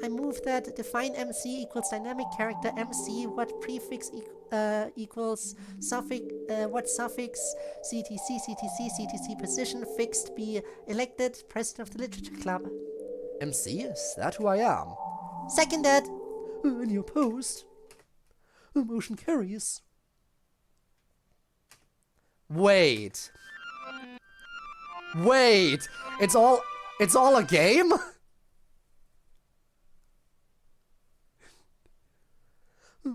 I moved that define MC equals dynamic character MC, what prefix equals suffix, what suffix, CTC position fixed be elected president of the literature club. MC? Is that who I am? Seconded. In your post, the motion carries. Wait. It's all a game?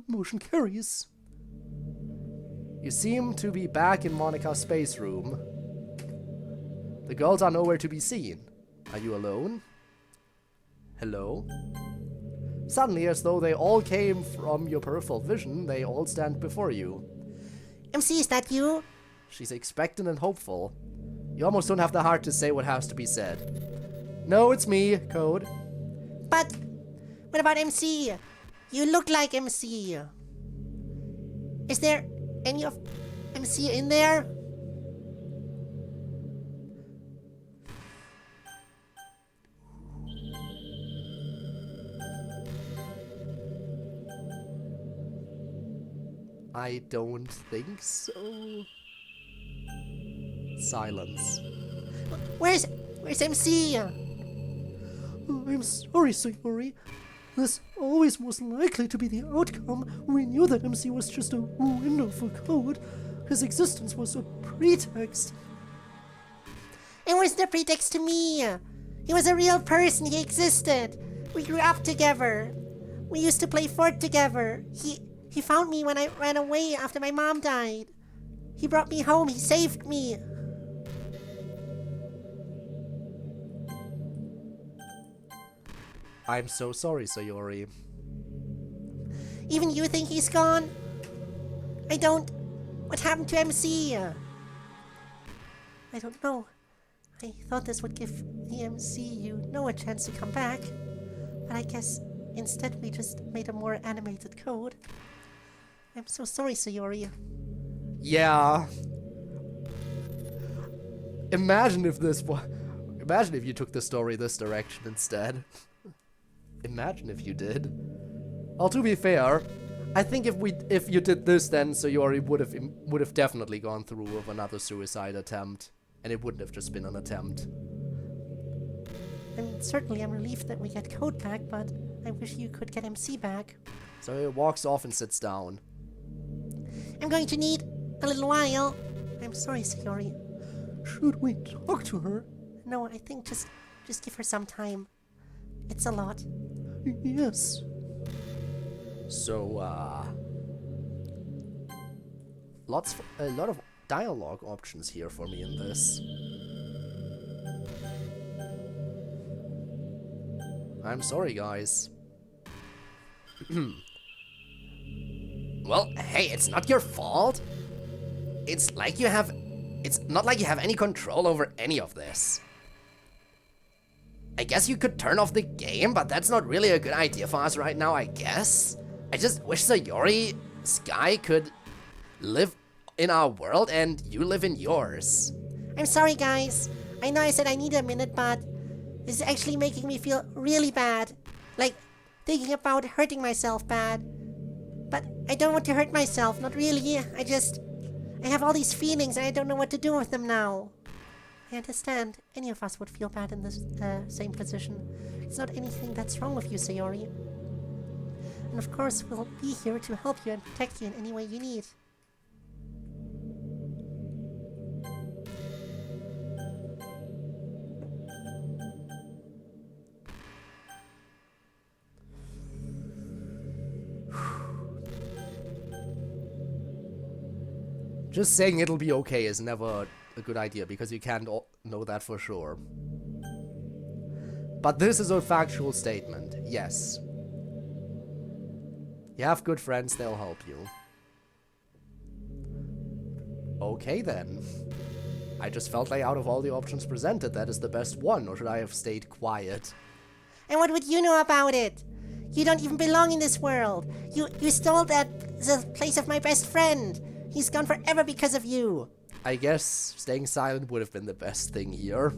Motion carries. You seem to be back in Monica's space room. The girls are nowhere to be seen. Are you alone? Hello? Suddenly, as though they all came from your peripheral vision, they all stand before you. MC, is that you? She's expectant and hopeful. You almost don't have the heart to say what has to be said. No, it's me, Code. But what about MC? You look like MC. Is there any of MC in there? I don't think so. Silence. Where's MC? I'm sorry, Sayori. This always was likely to be the outcome. We knew that MC was just a window for Code. His existence was a pretext. It was the pretext to me. He was a real person. He existed. We grew up together. We used to play Fort together. He found me when I ran away after my mom died. He brought me home. He saved me. I'm so sorry, Sayori. Even you think he's gone? I don't. What happened to MC? I don't know. I thought this would give the MC you know a chance to come back. But I guess Instead, we just made a more animated code. I'm so sorry, Sayori. Yeah. Imagine if you took the story this direction instead. Imagine if you did. Well, to be fair, I think if you did this, then Sayori would have definitely gone through with another suicide attempt, and it wouldn't have just been an attempt. And certainly I'm relieved that we get Code back, but I wish you could get MC back. So he walks off and sits down. I'm going to need a little while. I'm sorry, Sayori. Should we talk to her? No, I think just give her some time. It's a lot. Yes. So, a lot of dialogue options here for me in this. I'm sorry, guys. Well, hey, it's not your fault. It's not like you have any control over any of this. I guess you could turn off the game, but that's not really a good idea for us right now, I guess. I just wish Sayori Sky could live in our world and you live in yours. I'm sorry, guys. I know I said I need a minute, but this is actually making me feel really bad. Like, thinking about hurting myself bad. But I don't want to hurt myself, not really. I have all these feelings and I don't know what to do with them now. I understand. Any of us would feel bad in this same position. It's not anything that's wrong with you, Sayori. And of course, we'll be here to help you and protect you in any way you need. Just saying it'll be okay is never a good idea, because you can't know that for sure. But this is a factual statement, yes. You have good friends, they'll help you. Okay then. I just felt like out of all the options presented, that is the best one, or should I have stayed quiet? And what would you know about it? You don't even belong in this world. You stole the place of my best friend. He's gone forever because of you. I guess staying silent would have been the best thing here.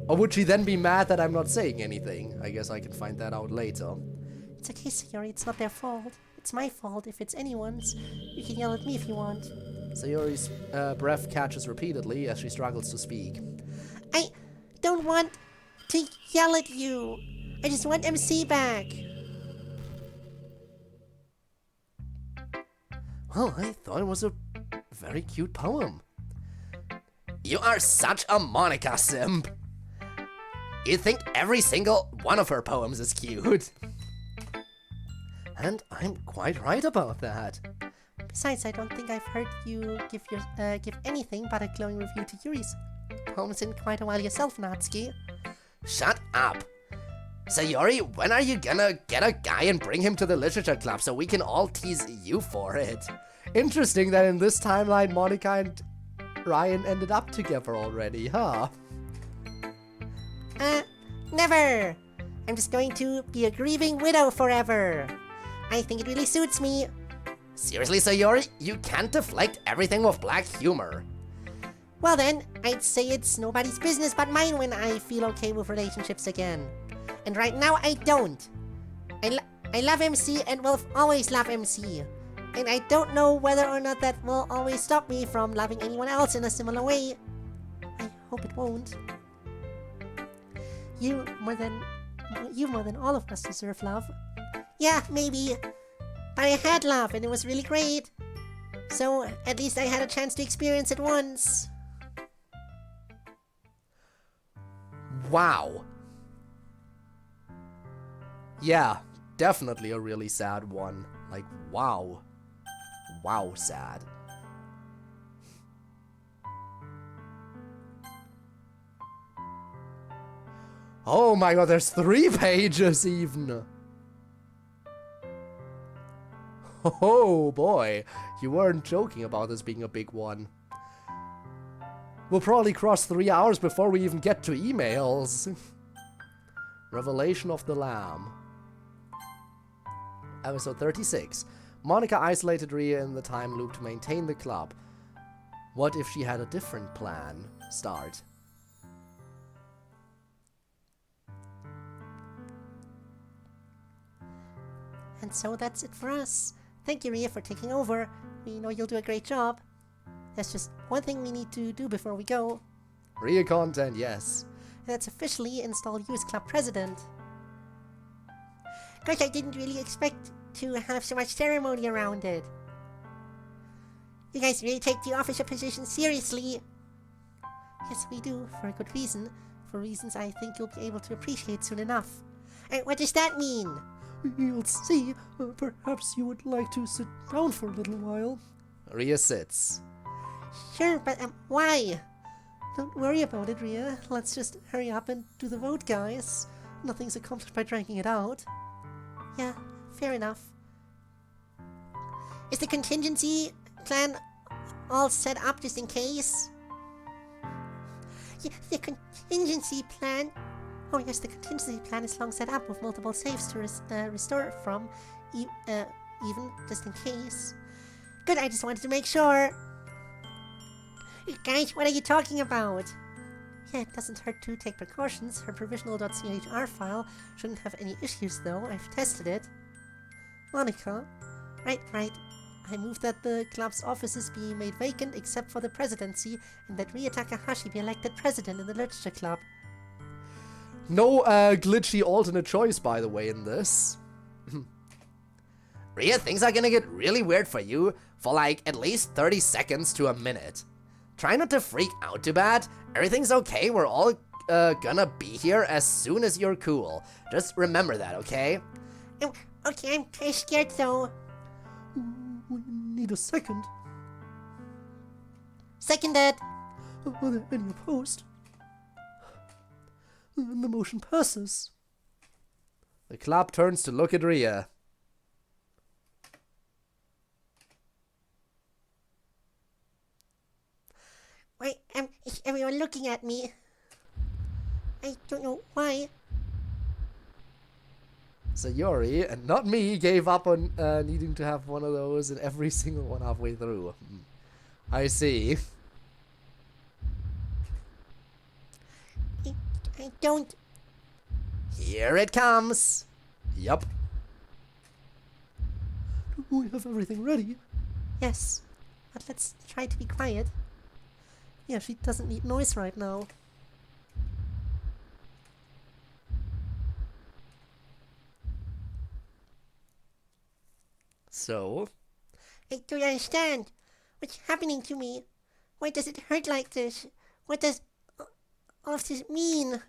Or would she then be mad that I'm not saying anything? I guess I can find that out later. It's okay, Sayori. It's not their fault. It's my fault if it's anyone's. You can yell at me if you want. Sayori's breath catches repeatedly as she struggles to speak. I don't want to yell at you. I just want MC back. Well, I thought it was a very cute poem. You are such a Monica simp. You think every single one of her poems is cute. And I'm quite right about that. Besides, I don't think I've heard you give anything but a glowing review to Yuri's poems in quite a while yourself, Natsuki. Shut up. Sayori, when are you gonna get a guy and bring him to the literature club so we can all tease you for it? Interesting that in this timeline, Monica and Ryan ended up together already, huh? Never. I'm just going to be a grieving widow forever. I think it really suits me. Seriously, Sayori, you can't deflect everything with black humor. Well then, I'd say it's nobody's business but mine when I feel okay with relationships again. And right now, I don't. I love MC and will always love MC. And I don't know whether or not that will always stop me from loving anyone else in a similar way. I hope it won't. You more than all of us deserve love. Yeah, maybe. But I had love and it was really great. So at least I had a chance to experience it once. Wow. Yeah, definitely a really sad one. Like, wow. Wow, sad. Oh my god, there's 3 pages even! Oh boy, you weren't joking about this being a big one. We'll probably cross 3 hours before we even get to emails. Revelation of the Lamb. Episode 36. Monica isolated Rhea in the time loop to maintain the club. What if she had a different plan? Start. And so that's it for us. Thank you, Rhea, for taking over. We know you'll do a great job. There's just one thing we need to do before we go. Rhea content, yes. And that's officially install you as club president. Gosh, I didn't really expect to have so much ceremony around it. You guys really take the official position seriously. Yes, we do, for a good reason. For reasons I think you'll be able to appreciate soon enough. And what does that mean? You'll see. Perhaps you would like to sit down for a little while. Rhea sits. Sure, but why? Don't worry about it, Rhea. Let's just hurry up and do the vote, guys. Nothing's accomplished by dragging it out. Yeah, fair enough. Is the contingency plan all set up just in case? Yeah, the contingency plan... Oh yes, the contingency plan is long set up with multiple saves to restore from, even just in case. Good, I just wanted to make sure. Guys, what are you talking about? Yeah, it doesn't hurt to take precautions. Her provisional.chr file shouldn't have any issues though, I've tested it. Monica? Right. I move that the club's offices be made vacant except for the presidency, and that Rhea Takahashi be elected president in the literature club. No glitchy alternate choice, by the way, in this. Rhea, things are gonna get really weird for you for like at least 30 seconds to a minute. Try not to freak out too bad. Everything's okay. We're all gonna be here as soon as you're cool. Just remember that, okay? Okay, I'm kinda scared though. We need a second. Seconded. Are there any opposed? And the motion passes. The club turns to look at Rhea. Why is everyone looking at me? I don't know why. Sayori, and not me, gave up on needing to have one of those in every single one halfway through. I see. I don't... Here it comes. Yup. We have everything ready. Yes, but let's try to be quiet. Yeah, she doesn't need noise right now. So? I don't understand. What's happening to me? Why does it hurt like this? What does all of this mean?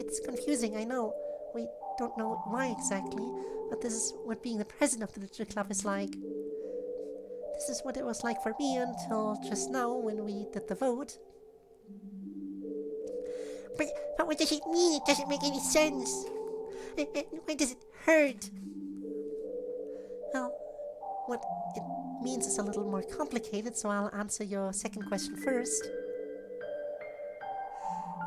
It's confusing, I know. We don't know why exactly, but this is what being the president of the literature club is like. This is what it was like for me until just now when we did the vote. But what does it mean? It doesn't make any sense. Why does it hurt? Well, what it means is a little more complicated, so I'll answer your second question first.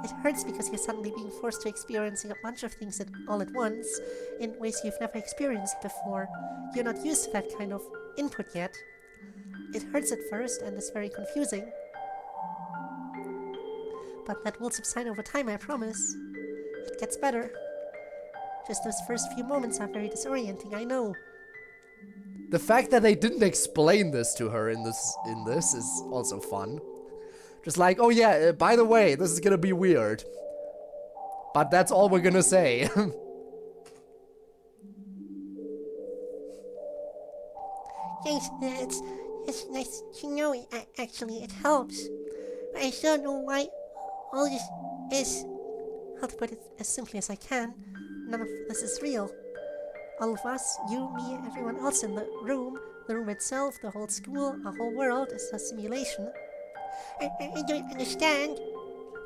It hurts because you're suddenly being forced to experiencing a bunch of things all at once, in ways you've never experienced before. You're not used to that kind of input yet. It hurts at first and is very confusing. But that will subside over time, I promise. It gets better. Just those first few moments are very disorienting, I know. The fact that they didn't explain this to her in this is also fun. Just like, oh yeah, by the way, this is gonna be weird. But that's all we're gonna say. Thanks, it's nice to know it, actually, it helps. I still don't know why all this is... I'll put it as simply as I can. None of this is real. All of us, you, me, everyone else in the room itself, the whole school, our whole world is a simulation. I don't understand.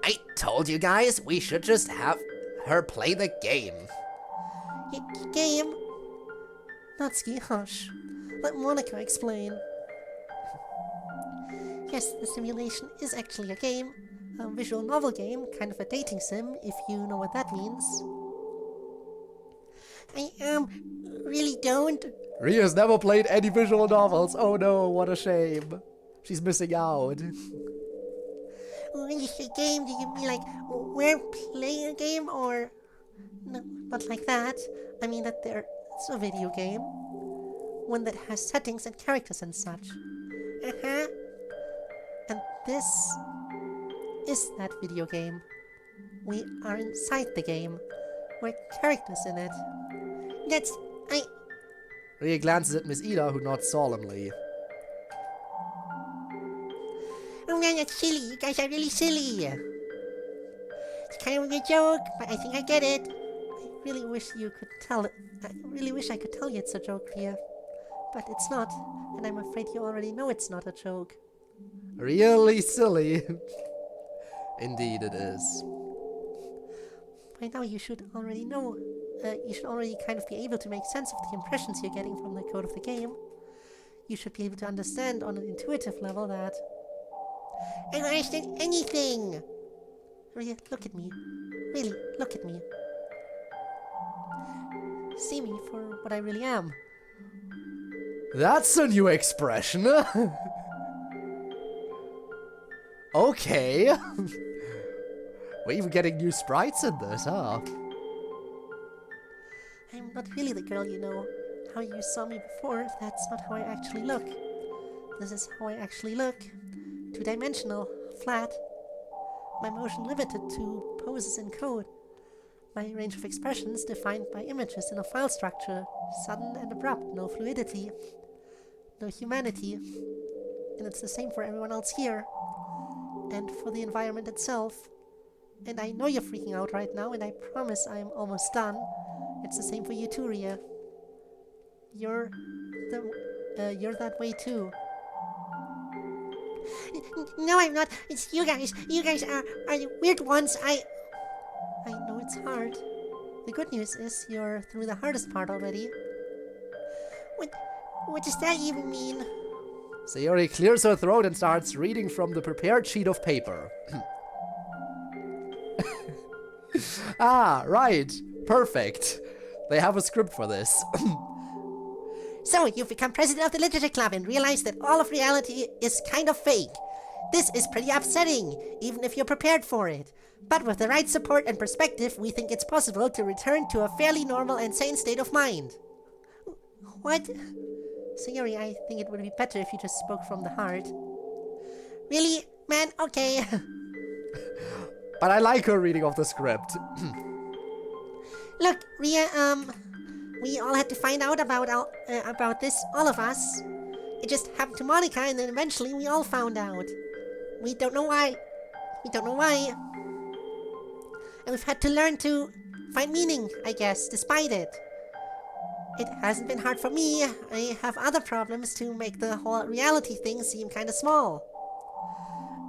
I told you guys we should just have her play the game. Game? Natsuki, hush. Let Monica explain. Yes, the simulation is actually a game. A visual novel game, kind of a dating sim, if you know what that means. I really don't. Ria's never played any visual novels. Oh no, what a shame. She's missing out. When you say game, do you mean like we're playing a game, or no, not like that? I mean that there's a video game, one that has settings and characters and such. Uh-huh. And this is that video game. We are inside the game. We're characters in it. That's... Ria glances at Miss Ida, who nods solemnly. Oh man, that's silly. You guys are really silly. It's kind of a joke, but I think I get it. I really wish you could tell it. I really wish I could tell you it's a joke, Ria. But it's not, and I'm afraid you already know it's not a joke. Really silly. Indeed it is. By now you should already know. You should already kind of be able to make sense of the impressions you're getting from the code of the game. You should be able to understand on an intuitive level that... I don't understand anything! Ria, look at me. Really, look at me. See me for what I really am. That's a new expression. Okay. We're even getting new sprites in this, huh? I'm not really the girl you know. How you saw me before, that's not how I actually look. This is how I actually look. Two-dimensional, flat. My motion limited to poses in code. My range of expressions defined by images in a file structure. Sudden and abrupt, no fluidity. No humanity. And it's the same for everyone else here. And for the environment itself. And I know you're freaking out right now, and I promise I'm almost done. It's the same for you too, Ria. You're that way too. No, I'm not. It's you guys. You guys are the weird ones. I know it's hard. The good news is you're through the hardest part already. What does that even mean? Sayori clears her throat and starts reading from the prepared sheet of paper. Ah, right. Perfect. They have a script for this. So, you've become president of the literature club and realized that all of reality is kind of fake. This is pretty upsetting, even if you're prepared for it. But with the right support and perspective, we think it's possible to return to a fairly normal and sane state of mind. What? Sayori, I think it would be better if you just spoke from the heart. Really? Man, okay. But I like her reading of the script. Look, Ria, we all had to find out about this, all of us. It just happened to Monica, and then eventually we all found out. We don't know why. We don't know why. And we've had to learn to find meaning, I guess, despite it. It hasn't been hard for me. I have other problems to make the whole reality thing seem kinda small.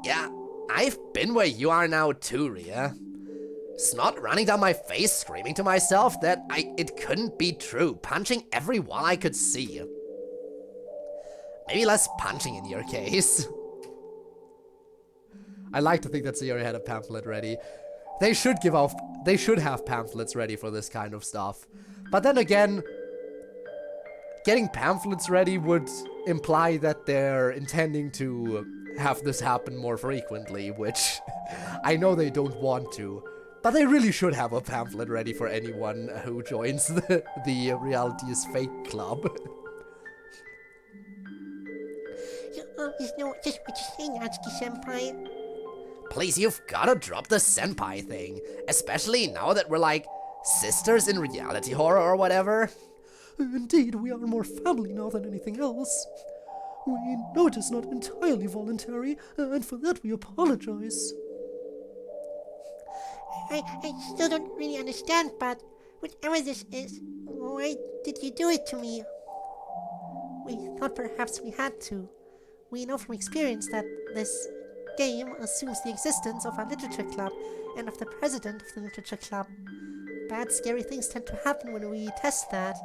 Yeah, I've been where you are now too, Ria. Snot running down my face, screaming to myself that it couldn't be true, punching every wall I could see. Maybe less punching in your case. I like to think that Sayori had a pamphlet ready. They should have pamphlets ready for this kind of stuff. But then again, getting pamphlets ready would imply that they're intending to have this happen more frequently, which I know they don't want to. But they really should have a pamphlet ready for anyone who joins the Reality is Fake club. You know just what you're saying, Natsuki-senpai. Please, you've gotta drop the senpai thing. Especially now that we're like sisters in reality horror or whatever. Indeed, we are more family now than anything else. We know it is not entirely voluntary, and for that we apologize. I still don't really understand, but whatever this is, why did you do it to me? We thought perhaps we had to. We know from experience that this game assumes the existence of our literature club and of the president of the literature club. Bad, scary things tend to happen when we test that.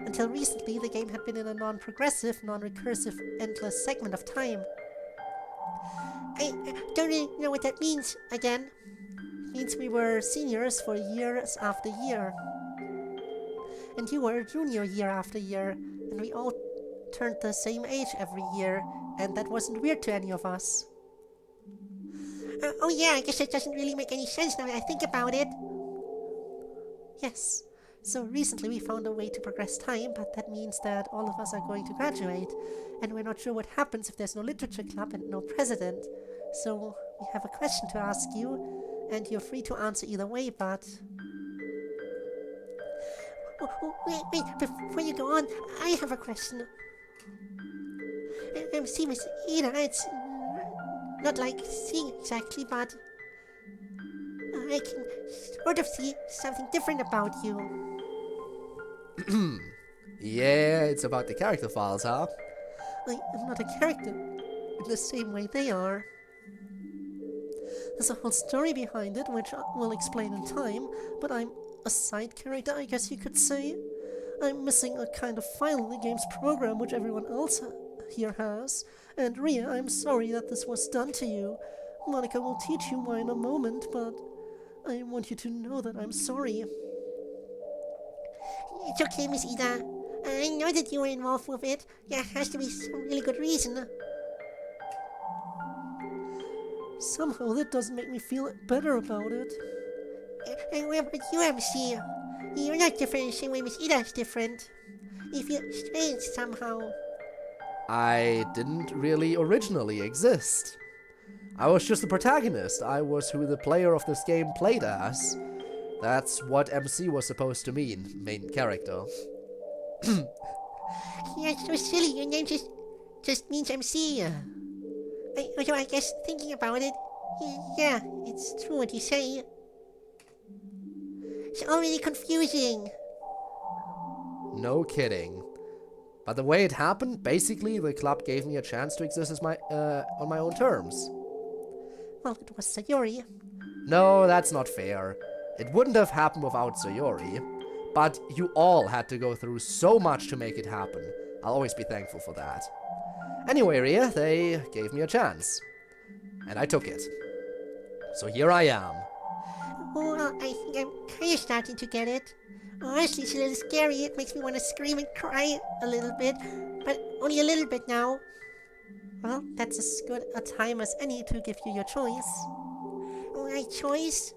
Until recently, the game had been in a non-progressive, non-recursive, endless segment of time. I don't really know what that means, again. It means we were seniors for years after year. And you were a junior year after year, and we all turned the same age every year, and that wasn't weird to any of us. Oh yeah, I guess that doesn't really make any sense now that I think about it. Yes. So recently we found a way to progress time, but that means that all of us are going to graduate, and we're not sure what happens if there's no literature club and no president. So we have a question to ask you, and you're free to answer either way, but... Wait, before you go on, I have a question. See, Miss Ida, it's not like seeing exactly, but I can sort of see something different about you. Yeah, it's about the character files, huh? I am not a character in the same way they are. There's a whole story behind it, which I will explain in time, but I'm a side character, I guess you could say. I'm missing a kind of file in the game's program which everyone else here has. And Ria, I'm sorry that this was done to you. Monica will teach you why in a moment, but I want you to know that I'm sorry. It's okay, Miss Ida. I know that you were involved with it. There has to be some really good reason. Somehow that doesn't make me feel better about it. And what about you, MC? You're not different the same way Miss Ida's different. You feel strange somehow. I didn't really originally exist. I was just the protagonist. I was who the player of this game played as. That's what MC was supposed to mean, main character. You're so silly. Your name just means MC. Although I guess thinking about it, yeah, it's true what you say. It's all really confusing. No kidding. But the way it happened, basically the club gave me a chance to exist as on my own terms. Well, it was Sayori. No, that's not fair. It wouldn't have happened without Sayori. But you all had to go through so much to make it happen. I'll always be thankful for that. Anyway, Ria, they gave me a chance. And I took it. So here I am. Well, I think I'm kind of starting to get it. Honestly, it's a little scary. It makes me want to scream and cry a little bit. But only a little bit now. Well, that's as good a time as any to give you your choice. My choice?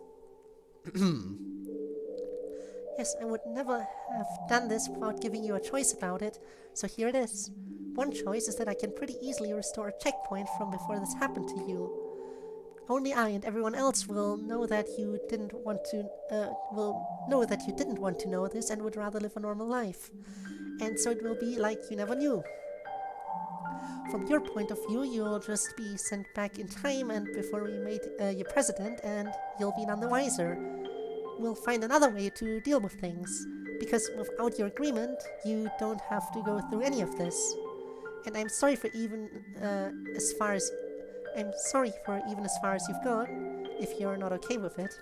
Yes, I would never have done this without giving you a choice about it, so here it is. One choice is that I can pretty easily restore a checkpoint from before this happened to you. Only I and everyone else will know that you didn't want to know this and would rather live a normal life. And so it will be like you never knew. From your point of view, you'll just be sent back in time and before we made you president, and you'll be none the wiser. We'll find another way to deal with things, because without your agreement, you don't have to go through any of this. And I'm sorry for even as far as you've gone, if you're not okay with it.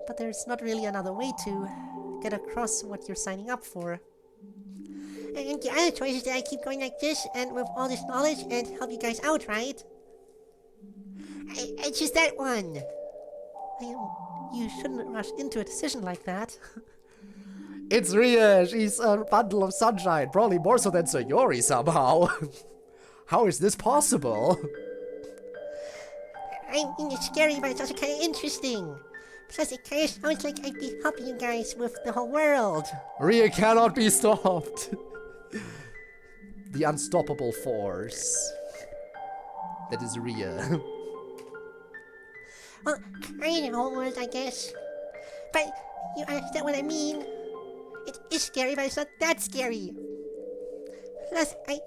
But there's not really another way to get across what you're signing up for. And the other choice is that I keep going like this and with all this knowledge and help you guys out, right? It's just that one. You shouldn't rush into a decision like that. It's Ria. She's a bundle of sunshine. Probably more so than Sayori somehow. How is this possible? I mean, it's scary, but it's also kind of interesting. Plus, it kind of sounds like I'd be helping you guys with the whole world. Ria cannot be stopped. The unstoppable force. That is Ria. Well, kind of whole world, I guess. But you understand what I mean? It is scary, but it's not that scary. Plus, I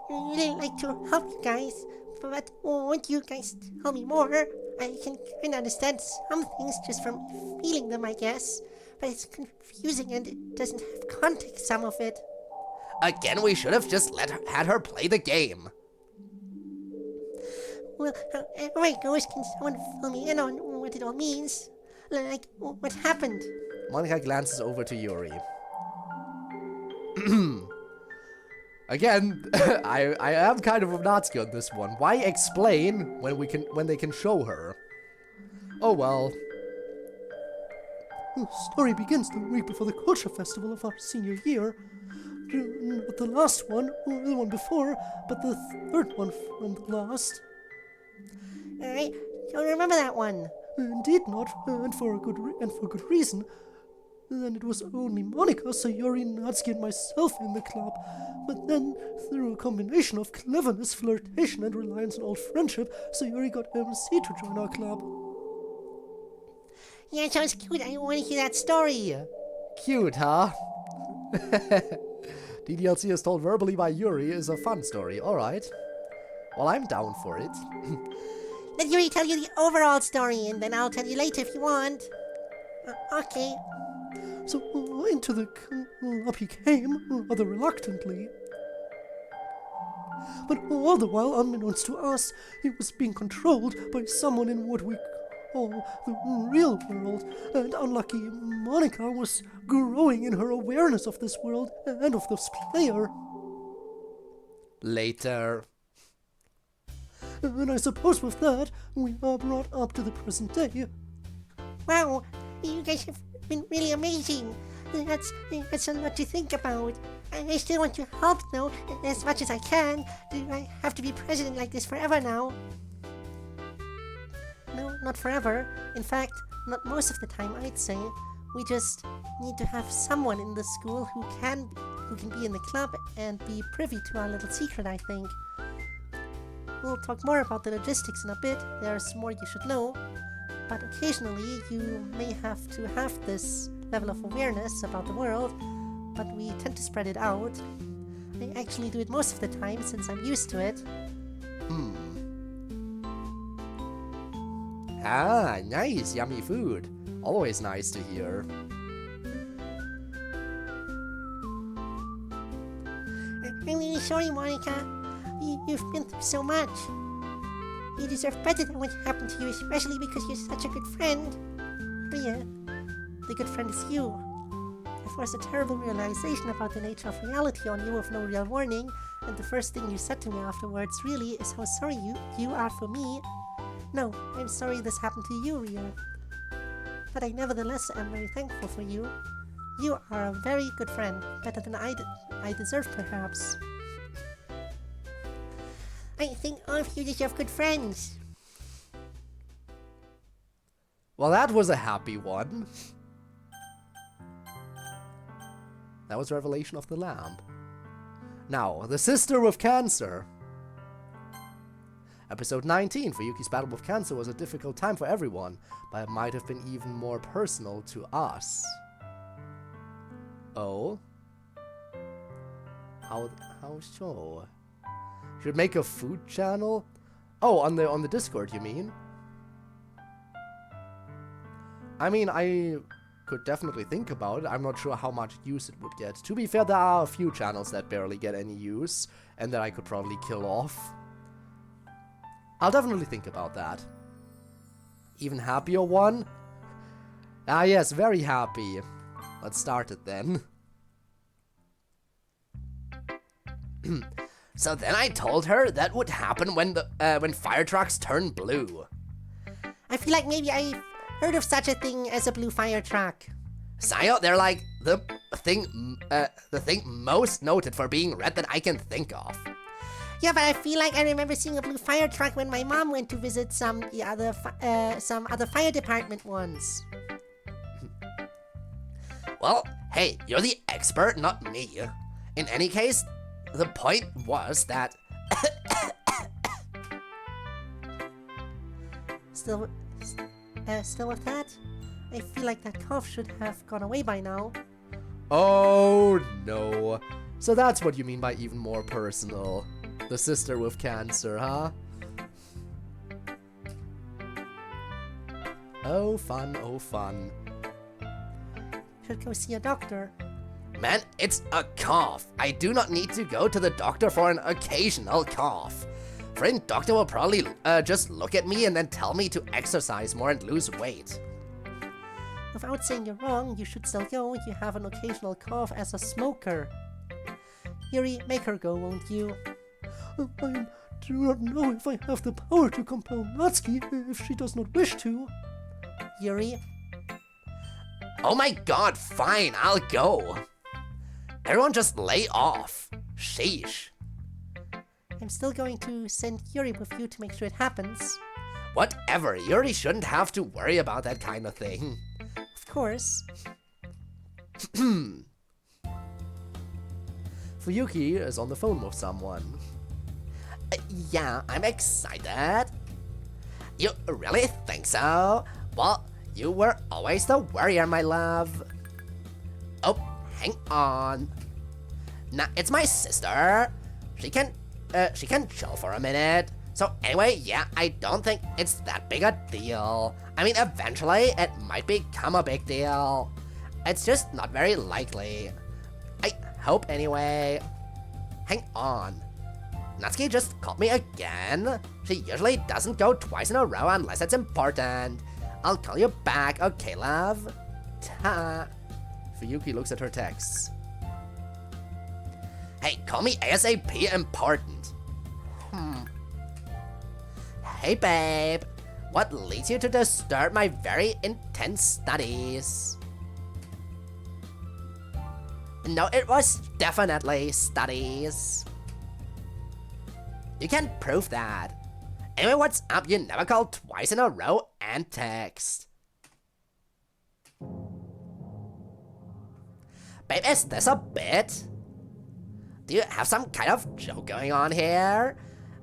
really like to help you guys, but won't you guys help me more? I can kind of understand some things just from feeling them, I guess. But it's confusing and it doesn't have context, some of it. Again, we should have just had her play the game. Well, however it goes, can someone fill me in on what it all means? Like, what happened? Monica glances over to Yuri. Again, I am kind of a Natsuki on this one. Why explain when they can show her? Oh well. The story begins the week before the culture festival of our senior year. Not the last one, or the one before, but the third one from the last. I don't remember that one. Indeed not, and for good reason. Then it was only Monica, Sayori, Natsuki, and myself in the club. But then, through a combination of cleverness, flirtation, and reliance on old friendship, Sayori got MC to join our club. Yeah, it sounds cute. I want to hear that story. Cute, huh? DDLC is told verbally by Yuri is a fun story. Alright. Well, I'm down for it. Let Yuri tell you the overall story, and then I'll tell you later if you want. Okay. So into the club he came, rather reluctantly. But all the while, unbeknownst to us, he was being controlled by someone in what we call the real world, and unlucky Monica was growing in her awareness of this world and of this player. Later. And I suppose with that, we are brought up to the present day. Wow, you guys have been really amazing. That's a lot to think about. I still want to help, though, as much as I can. Do I have to be president like this forever now? No, not forever. In fact, not most of the time, I'd say. We just need to have someone in the school who can be in the club and be privy to our little secret, I think. We'll talk more about the logistics in a bit. There's more you should know. But occasionally, you may have to have this level of awareness about the world, but we tend to spread it out. I actually do it most of the time since I'm used to it. Ah, nice, yummy food. Always nice to hear. I'm really sorry, Monica. You've been through so much. You deserve better than what happened to you, especially because you're such a good friend. But yeah, the good friend is you. I forced a terrible realization about the nature of reality on you with no real warning, and the first thing you said to me afterwards really is how sorry you are for me. No, I'm sorry this happened to you, Rio. But I nevertheless am very thankful for you. You are a very good friend, better than I deserve perhaps. I think all of you deserve good friends. Well, that was a happy one. That was Revelation of the Lamb. Now, the sister with cancer. Episode 19 for Yuki's battle with cancer was a difficult time for everyone, but it might have been even more personal to us. Oh? How so? Should make a food channel? Oh, on the Discord, you mean? I mean, I could definitely think about it. I'm not sure how much use it would get. To be fair, there are a few channels that barely get any use, and that I could probably kill off. I'll definitely think about that. Even happier one? Ah yes, very happy. Let's start it then. So then I told her that would happen when fire trucks turn blue. I feel like maybe I've heard of such a thing as a blue fire truck. Sayo, they're like the thing most noted for being red that I can think of. Yeah, but I feel like I remember seeing a blue fire truck when my mom went to visit some other fire department once. Well, hey, you're the expert, not me. In any case, the point was that... Still with that? I feel like that cough should have gone away by now. Oh no. So that's what you mean by even more personal. The sister with cancer, huh? Oh fun, oh fun. Should go see a doctor. Man, it's a cough. I do not need to go to the doctor for an occasional cough. Friend doctor will probably just look at me and then tell me to exercise more and lose weight. Without saying you're wrong, you should still go. You have an occasional cough as a smoker. Yuri, make her go, won't you? I do not know if I have the power to compel Natsuki if she does not wish to. Yuri? Oh my god, fine, I'll go. Everyone just lay off. Sheesh. I'm still going to send Yuri with you to make sure it happens. Whatever, Yuri shouldn't have to worry about that kind of thing. Of course. Fuyuki is on the phone with someone. Yeah, I'm excited. You really think so? Well, you were always the worrier, my love. Oh, hang on. Nah, it's my sister. She can chill for a minute. So anyway, yeah, I don't think it's that big a deal. I mean, eventually it might become a big deal. It's just not very likely. I hope anyway. Hang on. Natsuki just called me again. She usually doesn't go twice in a row unless it's important. I'll call you back, okay, love? Ta. Fuyuki looks at her texts. Hey, call me ASAP important. Hey, babe. What leads you to disturb my very intense studies? No, it was definitely studies. You can't prove that. Anyway, what's up? You never called twice in a row and text. Babe, is this a bit? Do you have some kind of joke going on here?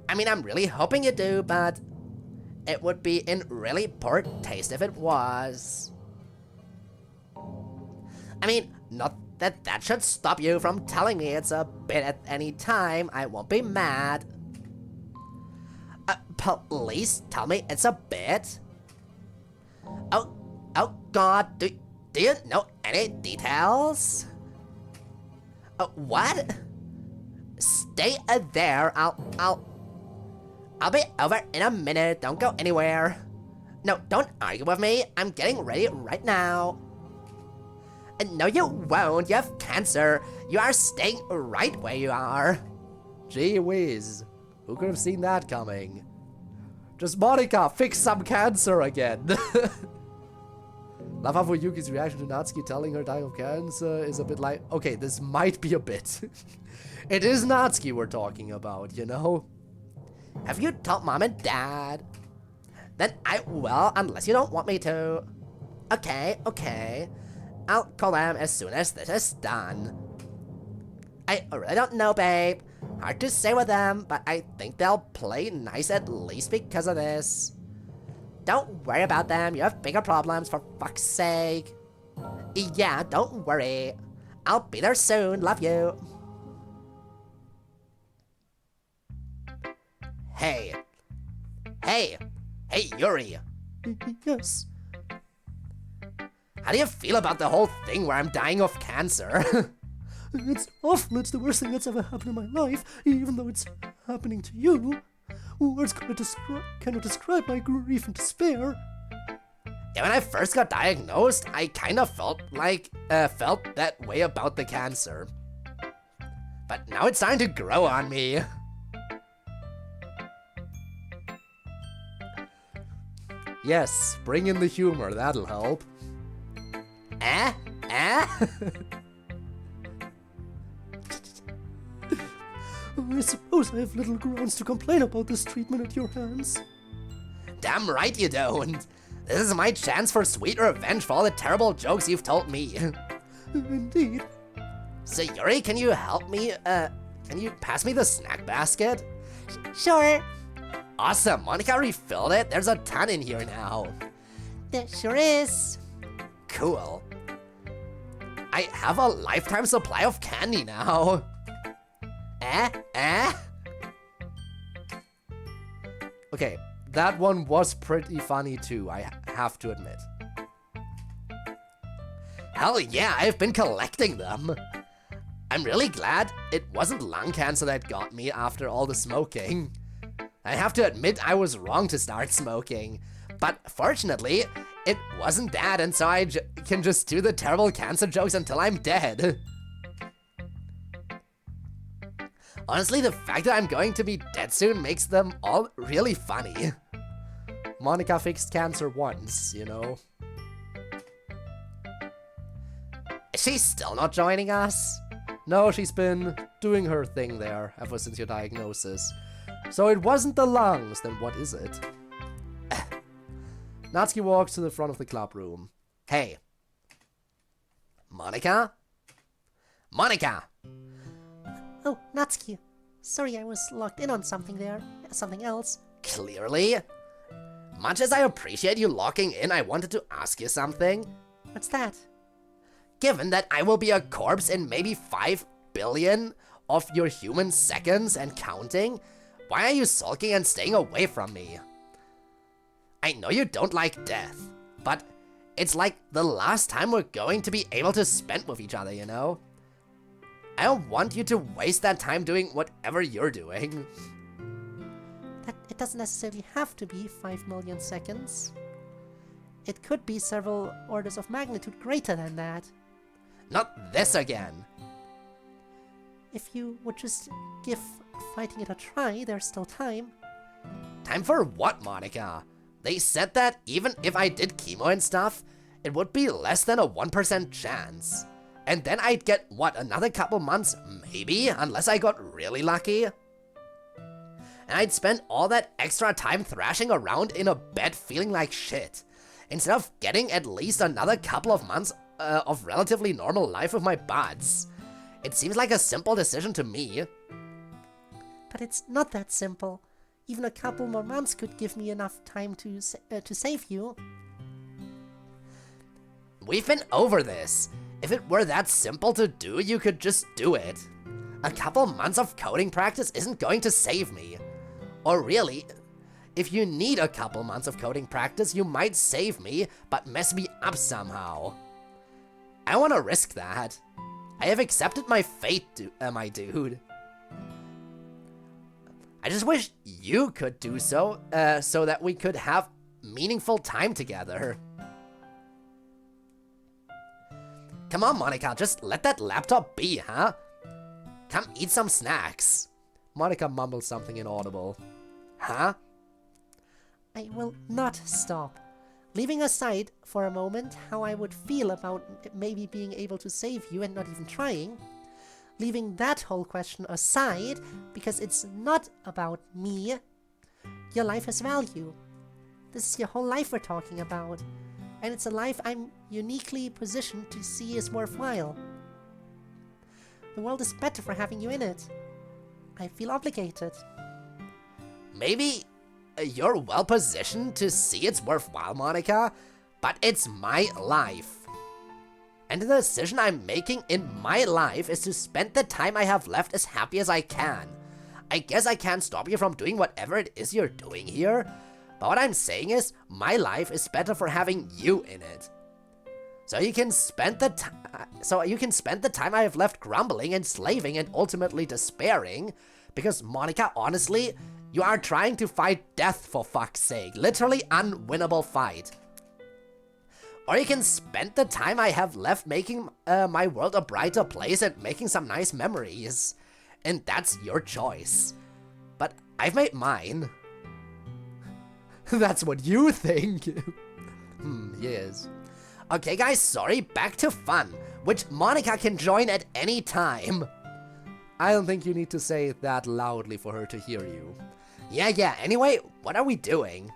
I mean, I'm really hoping you do, but it would be in really poor taste if it was. I mean, not that should stop you from telling me it's a bit at any time. I won't be mad. Please tell me it's a bit. Oh God, do you know any details? What? Stay there. I'll be over in a minute. Don't go anywhere. No, don't argue with me. I'm getting ready right now. No, you won't. You have cancer. You are staying right where you are. Gee whiz. Who could have seen that coming? Just Monica, fix some cancer again. Love how Fuyuki's reaction to Natsuki telling her dying of cancer is a bit like, okay, this might be a bit. It is Natsuki we're talking about, you know? Have you told mom and dad? Then I will, unless you don't want me to. Okay. I'll call them as soon as this is done. I really don't know, babe. Hard to say with them, but I think they'll play nice at least because of this. Don't worry about them. You have bigger problems, for fuck's sake. Yeah, don't worry. I'll be there soon. Love you. Hey, Yuri. Yes. How do you feel about the whole thing where I'm dying of cancer? It's awful. It's the worst thing that's ever happened in my life, even though it's happening to you. Words cannot describe my grief and despair. Yeah, when I first got diagnosed, I kind of felt that way about the cancer. But now it's starting to grow on me. Yes, bring in the humor, that'll help. I suppose I have little grounds to complain about this treatment at your hands. Damn right you don't. This is my chance for sweet revenge for all the terrible jokes you've told me. Indeed. So Yuri, can you help me? Can you pass me the snack basket? Sure. Awesome, Monica refilled it. There's a ton in here now. There sure is. Cool. I have a lifetime supply of candy now. Okay, that one was pretty funny too, I have to admit. Hell yeah, I've been collecting them. I'm really glad it wasn't lung cancer that got me after all the smoking. I have to admit I was wrong to start smoking, but fortunately, it wasn't that, and so I can just do the terrible cancer jokes until I'm dead. Honestly, the fact that I'm going to be dead soon makes them all really funny. Monica fixed cancer once, you know. she still not joining us? No, she's been doing her thing there ever since your diagnosis. So it wasn't the lungs, then what is it? Natsuki walks to the front of the club room. Hey. Monika? Monika! Oh, Natsuki. Sorry, I was locked in on something there. Something else. Clearly. Much as I appreciate you locking in, I wanted to ask you something. What's that? Given that I will be a corpse in maybe 5 billion of your human seconds and counting, why are you sulking and staying away from me? I know you don't like death, but it's like the last time we're going to be able to spend with each other, you know? I don't want you to waste that time doing whatever you're doing. It doesn't necessarily have to be 5 million seconds. It could be several orders of magnitude greater than that. Not this again. If you would just give fighting it a try, there's still time. Time for what, Monika? They said that even if I did chemo and stuff, it would be less than a 1% chance. And then I'd get, what, another couple months, maybe, unless I got really lucky? And I'd spend all that extra time thrashing around in a bed feeling like shit, instead of getting at least another couple of months of relatively normal life with my buds. It seems like a simple decision to me. But it's not that simple. Even a couple more months could give me enough time to save you. We've been over this. If it were that simple to do, you could just do it. A couple months of coding practice isn't going to save me. Or really, if you need a couple months of coding practice, you might save me, but mess me up somehow. I want to risk that. I have accepted my fate, my dude. I just wish you could do so, so that we could have meaningful time together. Come on, Monika, just let that laptop be, huh? Come eat some snacks. Monika mumbles something inaudible. Huh? I will not stop. Leaving aside for a moment how I would feel about maybe being able to save you and not even trying, leaving that whole question aside because it's not about me, your life has value. This is your whole life we're talking about, and it's a life I'm uniquely positioned to see as worthwhile. The world is better for having you in it. I feel obligated. Maybe you're well positioned to see it's worthwhile, Monika, but it's my life. And the decision I'm making in my life is to spend the time I have left as happy as I can. I guess I can't stop you from doing whatever it is you're doing here, but what I'm saying is my life is better for having you in it. So you can spend the time I have left grumbling and slaving and ultimately despairing, because Monika, honestly, you are trying to fight death for fuck's sake. Literally unwinnable fight. Or you can spend the time I have left making my world a brighter place and making some nice memories. And that's your choice. But I've made mine. That's what you think. Yes. Okay guys, sorry, back to fun, which Monika can join at any time. I don't think you need to say it that loudly for her to hear you. Yeah, anyway, what are we doing?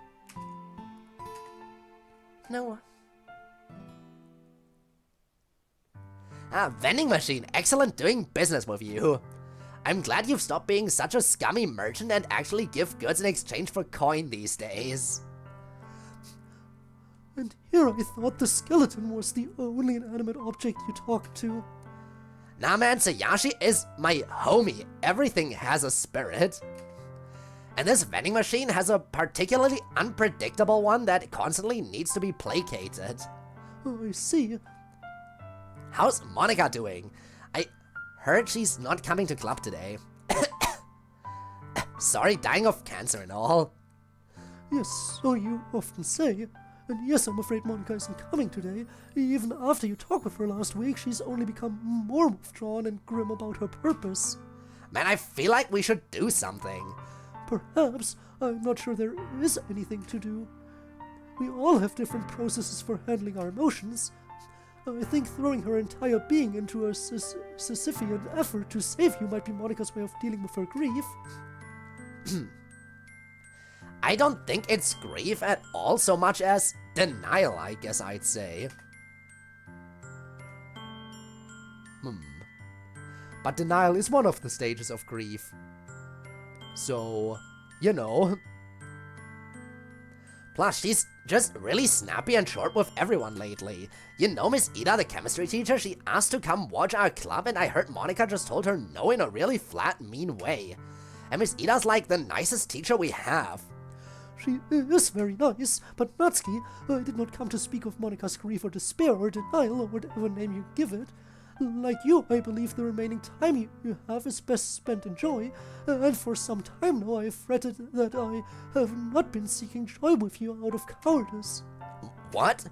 No. Vending machine, excellent doing business with you. I'm glad you've stopped being such a scummy merchant and actually give goods in exchange for coin these days. And here I thought the skeleton was the only inanimate object you talked to. Nah man, Sayashi is my homie. Everything has a spirit. And this vending machine has a particularly unpredictable one that constantly needs to be placated. Oh, I see. How's Monika doing? I heard she's not coming to club today. Sorry, dying of cancer and all. Yes, so you often say. And yes, I'm afraid Monika isn't coming today. Even after you talked with her last week, she's only become more withdrawn and grim about her purpose. Man, I feel like we should do something. Perhaps. I'm not sure there is anything to do. We all have different processes for handling our emotions. I think throwing her entire being into a Sisyphean effort to save you might be Monica's way of dealing with her grief. I don't think it's grief at all so much as denial, I guess I'd say. But denial is one of the stages of grief. So, you know. Plus, she's just really snappy and short with everyone lately. You know, Miss Ida, the chemistry teacher, she asked to come watch our club, and I heard Monica just told her no in a really flat, mean way. And Miss Ida's like the nicest teacher we have. She is very nice, but Natsuki, I did not come to speak of Monica's grief or despair or denial or whatever name you give it. Like you, I believe the remaining time you have is best spent in joy, and for some time now I have fretted that I have not been seeking joy with you out of cowardice. What?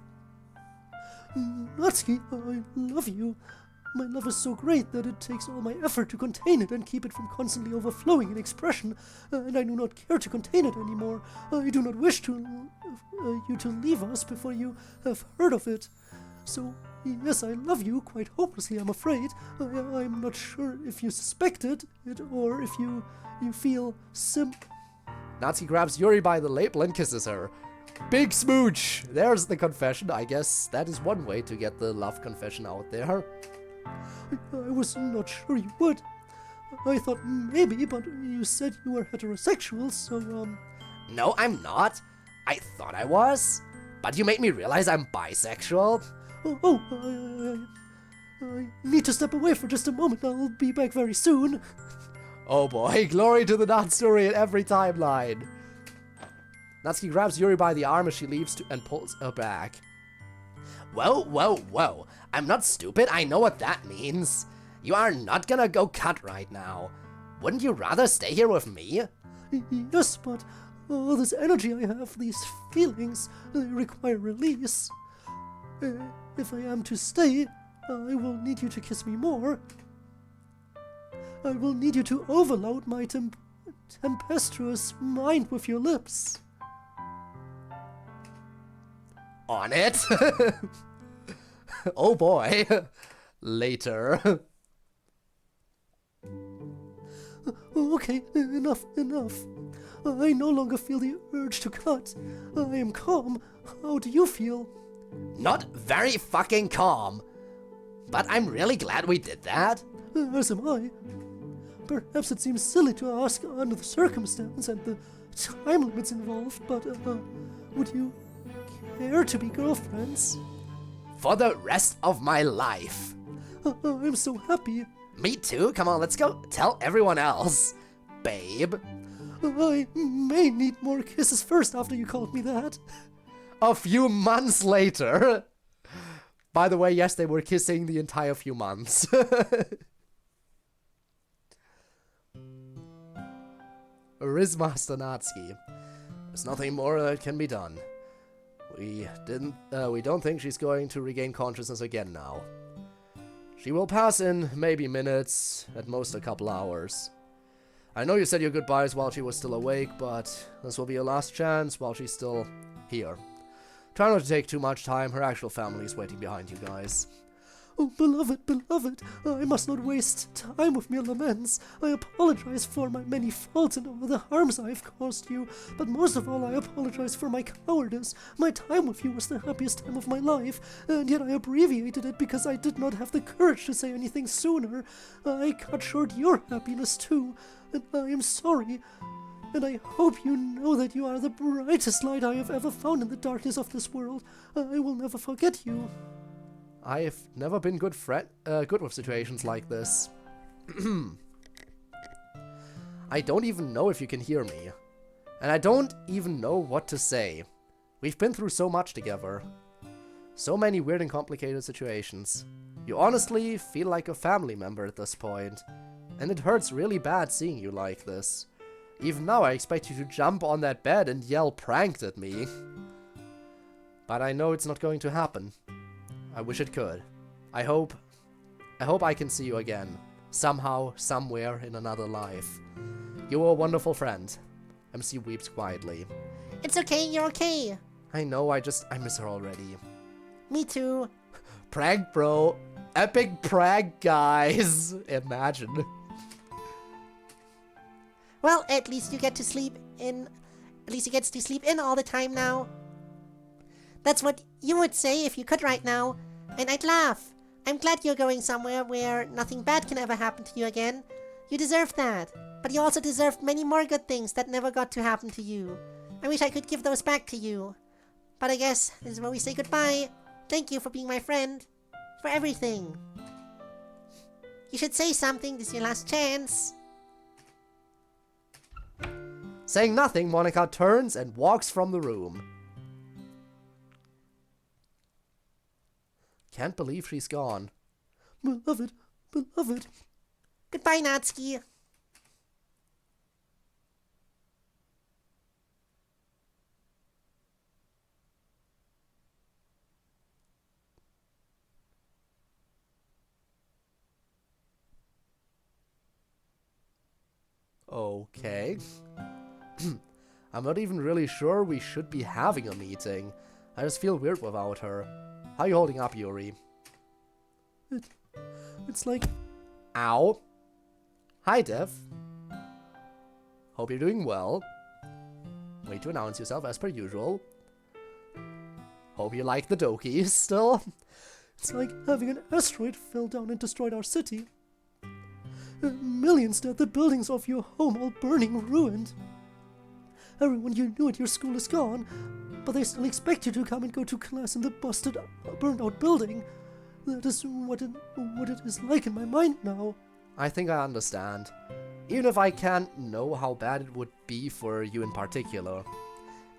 Natsuki, I love you. My love is so great that it takes all my effort to contain it and keep it from constantly overflowing in expression, and I do not care to contain it anymore. I do not wish to you to leave us before you have heard of it. So, yes, I love you quite hopelessly, I'm afraid. I'm not sure if you suspected it or if you feel Natsuki grabs Yuri by the lapel and kisses her. Big smooch! There's the confession. I guess that is one way to get the love confession out there. I was not sure you would. I thought maybe, but you said you were heterosexual, so, No, I'm not. I thought I was. But you made me realize I'm bisexual. I need to step away for just a moment. I'll be back very soon. Oh boy, glory to the Nat story in every timeline. Natsuki grabs Yuri by the arm as she leaves and pulls her back. Whoa, whoa, whoa. I'm not stupid, I know what that means. You are not gonna go cut right now. Wouldn't you rather stay here with me? Yes, but all this energy I have, these feelings, they require release. If I am to stay, I will need you to kiss me more. I will need you to overload my tempestuous mind with your lips. On it? Oh boy. Later. Okay, enough. I no longer feel the urge to cut. I am calm. How do you feel? Not very fucking calm. But I'm really glad we did that. As am I. Perhaps it seems silly to ask under the circumstance and the time limits involved, but would you care to be girlfriends? For the rest of my life. I'm so happy. Me too? Come on, let's go tell everyone else. Babe. I may need more kisses first after you called me that. A few months later. By the way, yes, they were kissing the entire few months. Rizmaster Natsuki. There's nothing more that can be done. We don't think she's going to regain consciousness again now. She will pass in maybe minutes, at most a couple hours. I know you said your goodbyes while she was still awake, but this will be your last chance while she's still here. Try not to take too much time, her actual family is waiting behind you guys. Oh, beloved, I must not waste time with mere laments. I apologize for my many faults and all the harms I have caused you, but most of all I apologize for my cowardice. My time with you was the happiest time of my life, and yet I abbreviated it because I did not have the courage to say anything sooner. I cut short your happiness too, and I am sorry. And I hope you know that you are the brightest light I have ever found in the darkness of this world. I will never forget you. I've never been good with situations like this. I don't even know if you can hear me. And I don't even know what to say. We've been through so much together. So many weird and complicated situations. You honestly feel like a family member at this point. And it hurts really bad seeing you like this. Even now I expect you to jump on that bed and yell pranked at me. But I know it's not going to happen. I wish it could. I hope I can see you again. Somehow, somewhere, in another life. You were a wonderful friend. MC weeps quietly. It's okay, you're okay. I know, I miss her already. Me too. Prank, bro. Epic prank, guys. Imagine. Well, at least you get to sleep in. At least you get to sleep in all the time now. That's what you would say if you could right now, and I'd laugh. I'm glad you're going somewhere where nothing bad can ever happen to you again. You deserve that, but you also deserve many more good things that never got to happen to you. I wish I could give those back to you. But I guess this is where we say goodbye. Thank you for being my friend. For everything. You should say something. This is your last chance. Saying nothing, Monica turns and walks from the room. Can't believe she's gone. Beloved, beloved. Goodbye, Natsuki. Okay. I'm not even really sure we should be having a meeting. I just feel weird without her. How you holding up, Yuri? It's like... Ow. Hi, Dev. Hope you're doing well. Way to announce yourself as per usual. Hope you like the Dokies still. It's like having an asteroid fell down and destroyed our city. Millions dead, the buildings of your home all burning, ruined. Everyone you knew at your school is gone, but they still expect you to come and go to class in the busted, burned out building. That is what it is like in my mind now. I think I understand. Even if I can't know how bad it would be for you in particular.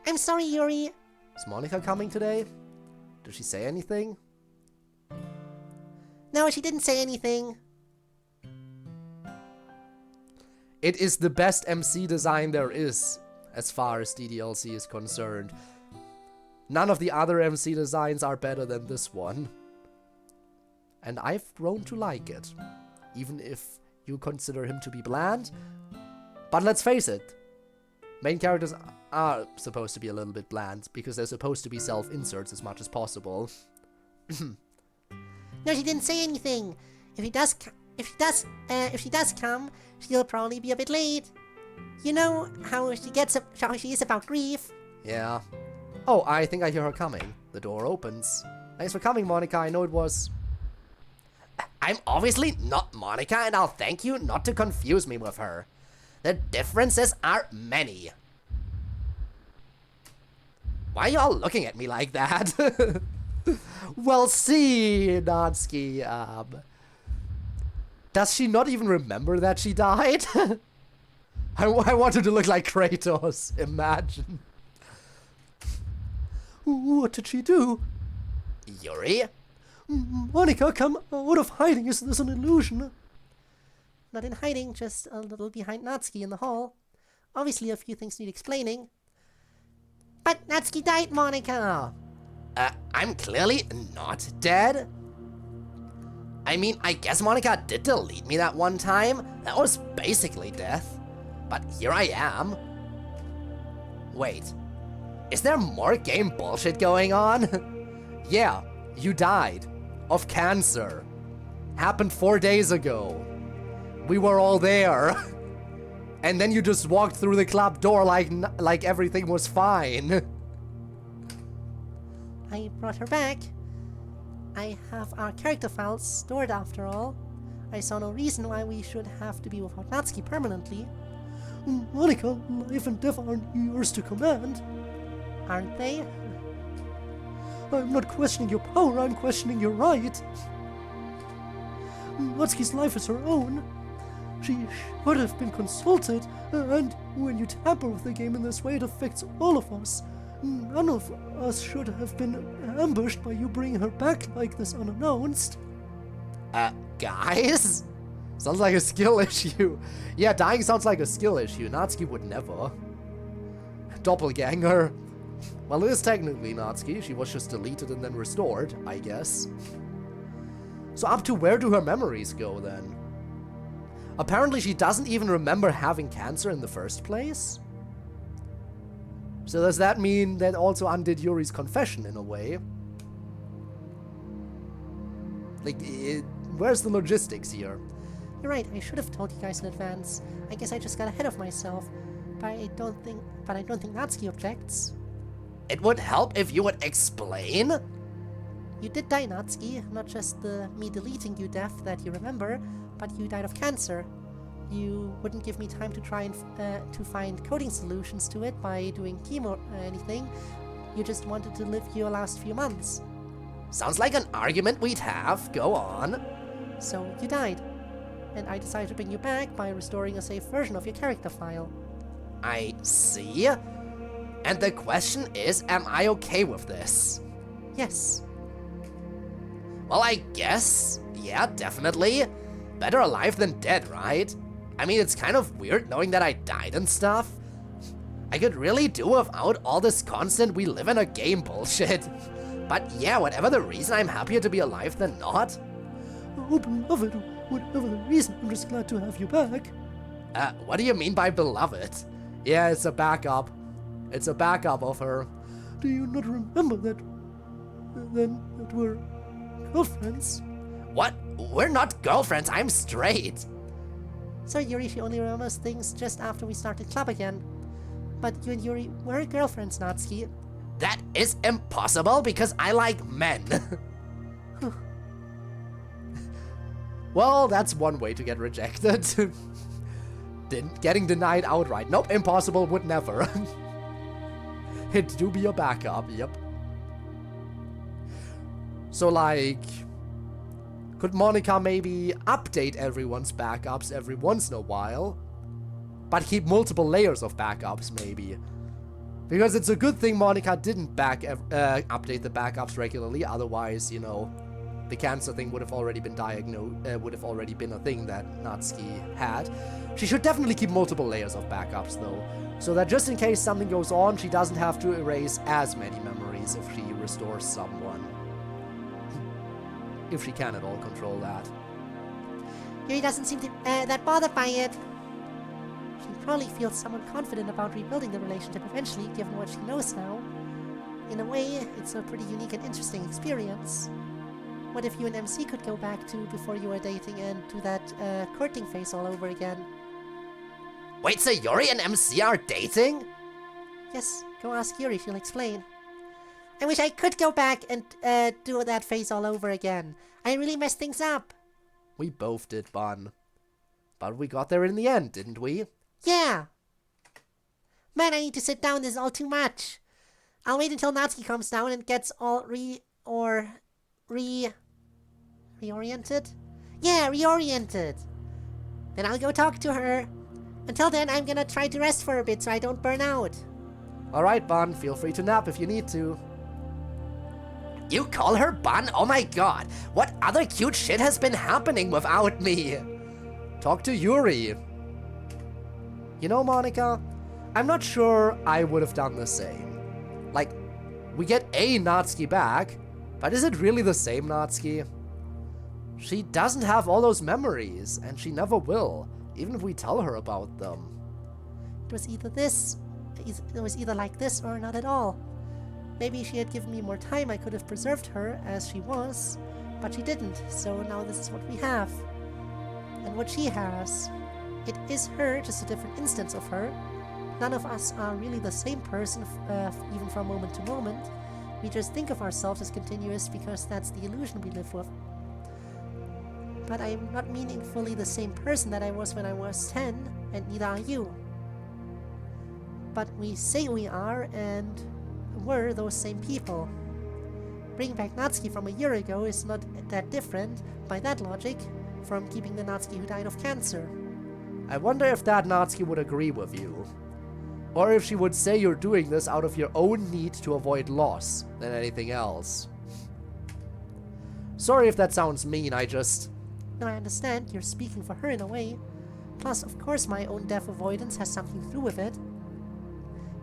I'm sorry, Yuri. Is Monica coming today? Did she say anything? No, she didn't say anything. It is the best MC design there is, as far as DDLC is concerned. None of the other MC designs are better than this one. And I've grown to like it. Even if you consider him to be bland. But let's face it. Main characters are supposed to be a little bit bland, because they're supposed to be self-inserts as much as possible. No, she didn't say anything. If she does come, she'll probably be a bit late. You know how she is about grief. Yeah. Oh, I think I hear her coming. The door opens. Thanks for coming, Monica. I know it was... I'm obviously not Monica, and I'll thank you not to confuse me with her. The differences are many. Why are you all looking at me like that? Well, see, Natsuki, does she not even remember that she died? I want her to look like Kratos, imagine. What did she do? Yuri? Monica, come out of hiding. Is this an illusion? Not in hiding, just a little behind Natsuki in the hall. Obviously, a few things need explaining. But Natsuki died, Monica! I'm clearly not dead. I mean, I guess Monica did delete me that one time. That was basically death. But here I am. Wait. Is there more game bullshit going on? Yeah, you died. Of cancer. Happened 4 days ago. We were all there. And then you just walked through the club door like everything was fine. I brought her back. I have our character files stored after all. I saw no reason why we should have to be without Natsuki permanently. Monica, life and death aren't yours to command. Aren't they? I'm not questioning your power, I'm questioning your right. Natsuki's life is her own. She should have been consulted, and when you tamper with the game in this way, it affects all of us. None of us should have been ambushed by you bringing her back like this unannounced. Guys? Sounds like a skill issue. Yeah, dying sounds like a skill issue. Natsuki would never. Doppelganger. Well, it is technically Natsuki. She was just deleted and then restored, I guess. So up to where do her memories go, then? Apparently she doesn't even remember having cancer in the first place? So does that mean that also undid Yuri's confession in a way? Like, where's the logistics here? You're right, I should have told you guys in advance. I guess I just got ahead of myself. But I don't think Natsuki objects. It would help if you would explain. You did die, Natsuki. Not just me deleting you death that you remember, but you died of cancer. You wouldn't give me time to try and to find coding solutions to it by doing chemo or anything. You just wanted to live your last few months. Sounds like an argument we'd have. Go on. So you died. And I decided to bring you back by restoring a safe version of your character file. I see. And the question is, am I okay with this? Yes. Well, I guess. Yeah, definitely. Better alive than dead, right? I mean, it's kind of weird knowing that I died and stuff. I could really do without all this constant we live in a game bullshit. But yeah, whatever the reason, I'm happier to be alive than not. Oh, beloved, whatever the reason, I'm just glad to have you back. What do you mean by beloved? Yeah, it's a backup. It's a backup of her. Do you not remember that we're girlfriends? What? We're not girlfriends, I'm straight. So Yuri, she only remembers things just after we started club again. But you and Yuri were girlfriends, Natsuki. That is impossible because I like men. Well, that's one way to get rejected. Getting denied outright. Nope, impossible, would never. It do be a backup, yep. So, like, could Monica maybe update everyone's backups every once in a while? But keep multiple layers of backups, maybe. Because it's a good thing Monica didn't update the backups regularly, otherwise, you know, the cancer thing would have already been diagnosed, would have already been a thing that Natsuki had. She should definitely keep multiple layers of backups, though, so that just in case something goes on, she doesn't have to erase as many memories if she restores someone. If she can at all control that. Yuri doesn't seem to that bothered by it. She probably feels somewhat confident about rebuilding the relationship eventually, given what she knows now. In a way, it's a pretty unique and interesting experience. What if you and MC could go back to before you were dating and do that courting phase all over again? Wait, so Yuri and MC are dating? Yes, go ask Yuri, she'll explain. I wish I could go back and do that phase all over again. I really messed things up. We both did, Bun. But we got there in the end, didn't we? Yeah. Man, I need to sit down, this is all too much. I'll wait until Natsuki comes down and gets all reoriented? Yeah, reoriented. Then I'll go talk to her. Until then, I'm gonna try to rest for a bit so I don't burn out. Alright, Bun, feel free to nap if you need to. You call her Bun? Oh my god, what other cute shit has been happening without me? Talk to Yuri. You know, Monica, I'm not sure I would have done the same. Like, we get a Natsuki back, but is it really the same Natsuki? She doesn't have all those memories, and she never will, even if we tell her about them. It was either like this or not at all. Maybe if she had given me more time, I could have preserved her as she was, but she didn't, so now this is what we have. And what she has. It is her, just a different instance of her. None of us are really the same person, even from moment to moment. We just think of ourselves as continuous because that's the illusion we live with. But I am not meaningfully the same person that I was when I was 10, and neither are you. But we say we are, and we're those same people. Bringing back Natsuki from a year ago is not that different, by that logic, from keeping the Natsuki who died of cancer. I wonder if that Natsuki would agree with you. Or if she would say you're doing this out of your own need to avoid loss than anything else. Sorry if that sounds mean, No, I understand, you're speaking for her in a way. Plus, of course, my own death avoidance has something to do with it.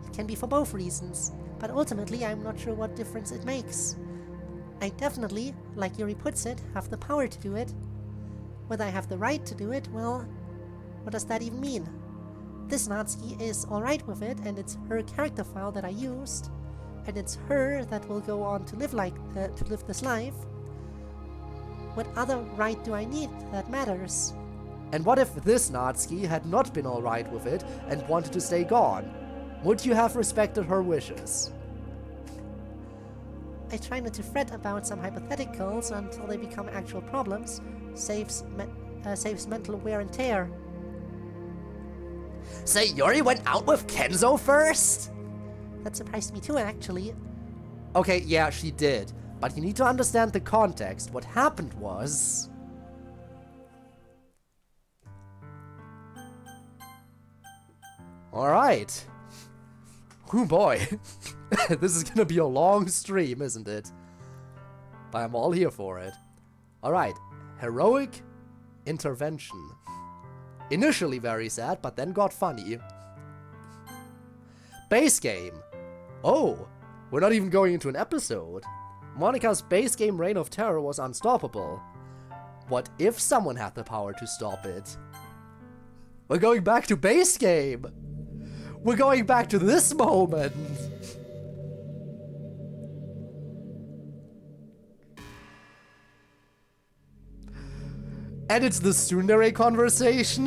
It can be for both reasons, but ultimately I'm not sure what difference it makes. I definitely, like Yuri puts it, have the power to do it. Whether I have the right to do it, well, what does that even mean? This Natsuki is alright with it, and it's her character file that I used, and it's her that will go on to live this life. What other right do I need that matters? And what if this Natsuki had not been alright with it and wanted to stay gone? Would you have respected her wishes? I try not to fret about some hypotheticals until they become actual problems. Saves mental wear and tear. Sayori went out with Kenzo first? That surprised me too, actually. Okay, yeah, she did. But you need to understand the context. What happened was... Alright. Oh boy. This is gonna be a long stream, isn't it? But I'm all here for it. Alright. Heroic intervention. Initially very sad, but then got funny. Base game. Oh, we're not even going into an episode. Monika's base game reign of terror was unstoppable. What if someone had the power to stop it? We're going back to base game. We're going back to this moment. And it's the tsundere conversation?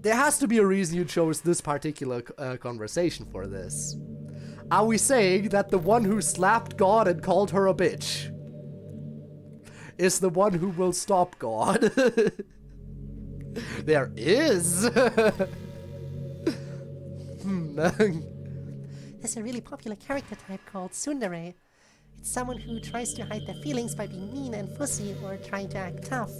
There has to be a reason you chose this particular conversation for this. Are we saying that the one who slapped God and called her a bitch is the one who will stop God? There is! There's a really popular character type called tsundere. It's someone who tries to hide their feelings by being mean and fussy or trying to act tough.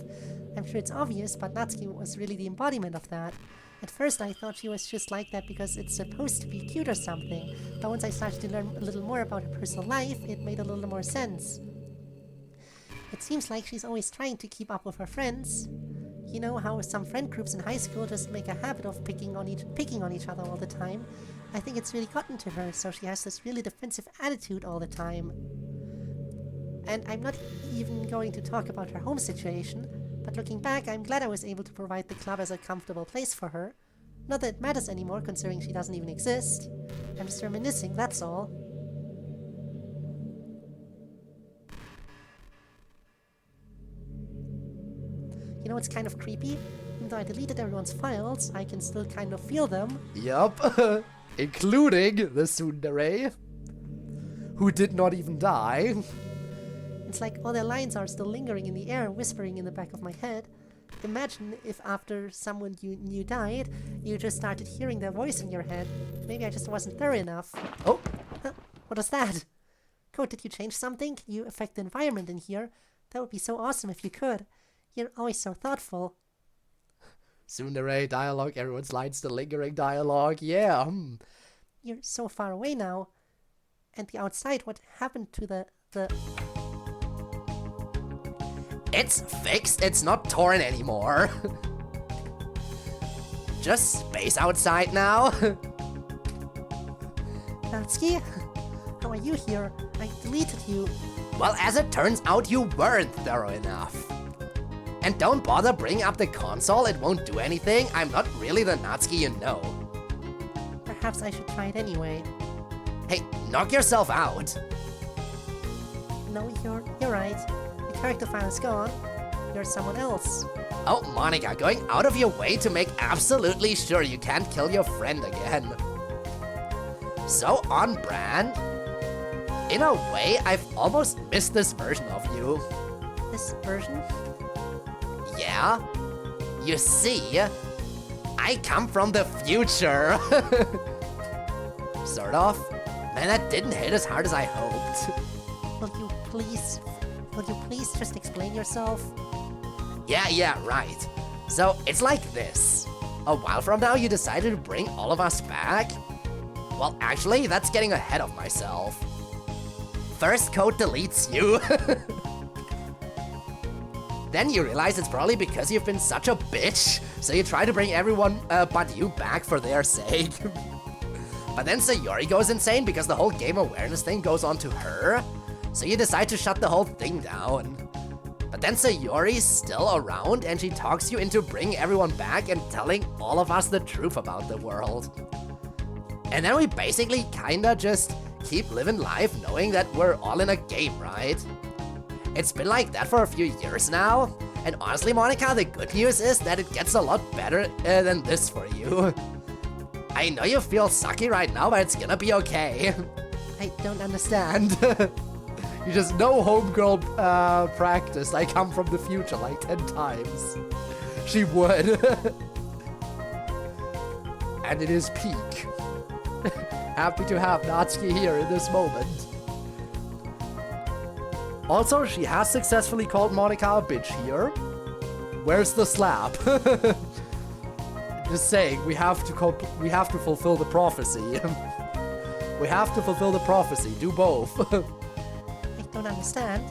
I'm sure it's obvious, but Natsuki was really the embodiment of that. At first I thought she was just like that because it's supposed to be cute or something, but once I started to learn a little more about her personal life, it made a little more sense. It seems like she's always trying to keep up with her friends. You know how some friend groups in high school just make a habit of picking on each other all the time? I think it's really gotten to her, so she has this really defensive attitude all the time. And I'm not even going to talk about her home situation, but looking back, I'm glad I was able to provide the club as a comfortable place for her. Not that it matters anymore, considering she doesn't even exist. I'm just reminiscing, that's all. You know what's kind of creepy? Even though I deleted everyone's files, I can still kind of feel them. Yup. Including the tsundere, who did not even die. It's like all their lines are still lingering in the air, whispering in the back of my head. Imagine if after someone you knew died, you just started hearing their voice in your head. Maybe I just wasn't thorough enough. Oh, Huh? What was that? Code, did you change something? Can you affect the environment in here? That would be so awesome if you could. You're always so thoughtful. tsundere dialogue, everyone's lines still lingering dialogue, yeah. You're so far away now. And the outside, what happened to the... It's fixed, it's not torn anymore. Just space outside now. Natsuki? How are you here? I deleted you. Well, as it turns out, you weren't thorough enough. And don't bother bringing up the console, it won't do anything. I'm not really the Natsuki you know. Perhaps I should try it anyway. Hey, knock yourself out. No, you're right. The character file is gone. You're someone else. Oh, Monica, going out of your way to make absolutely sure you can't kill your friend again. So on brand. In a way, I've almost missed this version of you. This version? Yeah? You see, I come from the future. Sort of. Man, that didn't hit as hard as I hoped. Will you please just explain yourself? Yeah, right. So, it's like this. A while from now, you decided to bring all of us back? Well, actually, that's getting ahead of myself. First, Code deletes you. Then you realize it's probably because you've been such a bitch, so you try to bring everyone but you back for their sake. But then Sayori goes insane because the whole game awareness thing goes on to her, so you decide to shut the whole thing down. But then Sayori's still around and she talks you into bringing everyone back and telling all of us the truth about the world. And then we basically kinda just keep living life knowing that we're all in a game, right? It's been like that for a few years now, and honestly, Monica, the good news is that it gets a lot better than this for you. I know you feel sucky right now, but it's gonna be okay. I don't understand. You just know homegirl practice. I come from the future like 10 times. She would. And it is peak. Happy to have Natsuki here in this moment. Also, she has successfully called Monica a bitch here. Where's the slap? Just saying, we have to fulfill the prophecy. We have to fulfill the prophecy. Do both. I don't understand.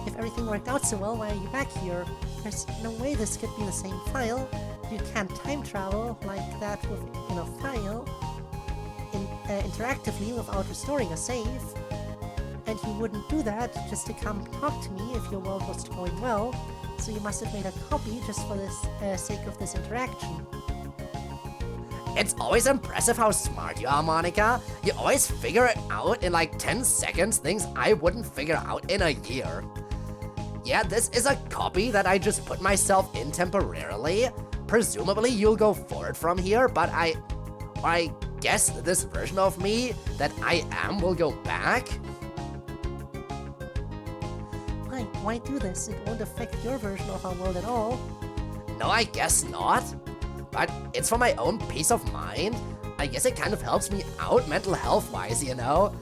If everything worked out so well, why are you back here? There's no way this could be the same file. You can't time travel like that within a file interactively without restoring a save. And you wouldn't do that just to come talk to me if your world was going well, so you must have made a copy just for the sake of this interaction. It's always impressive how smart you are, Monica. You always figure it out in like 10 seconds, things I wouldn't figure out in a year. Yeah, this is a copy that I just put myself in temporarily. Presumably you'll go forward from here, but I guess this version of me that I am will go back. Why do this? It won't affect your version of our world at all. No, I guess not. But it's for my own peace of mind. I guess it kind of helps me out mental health-wise, you know?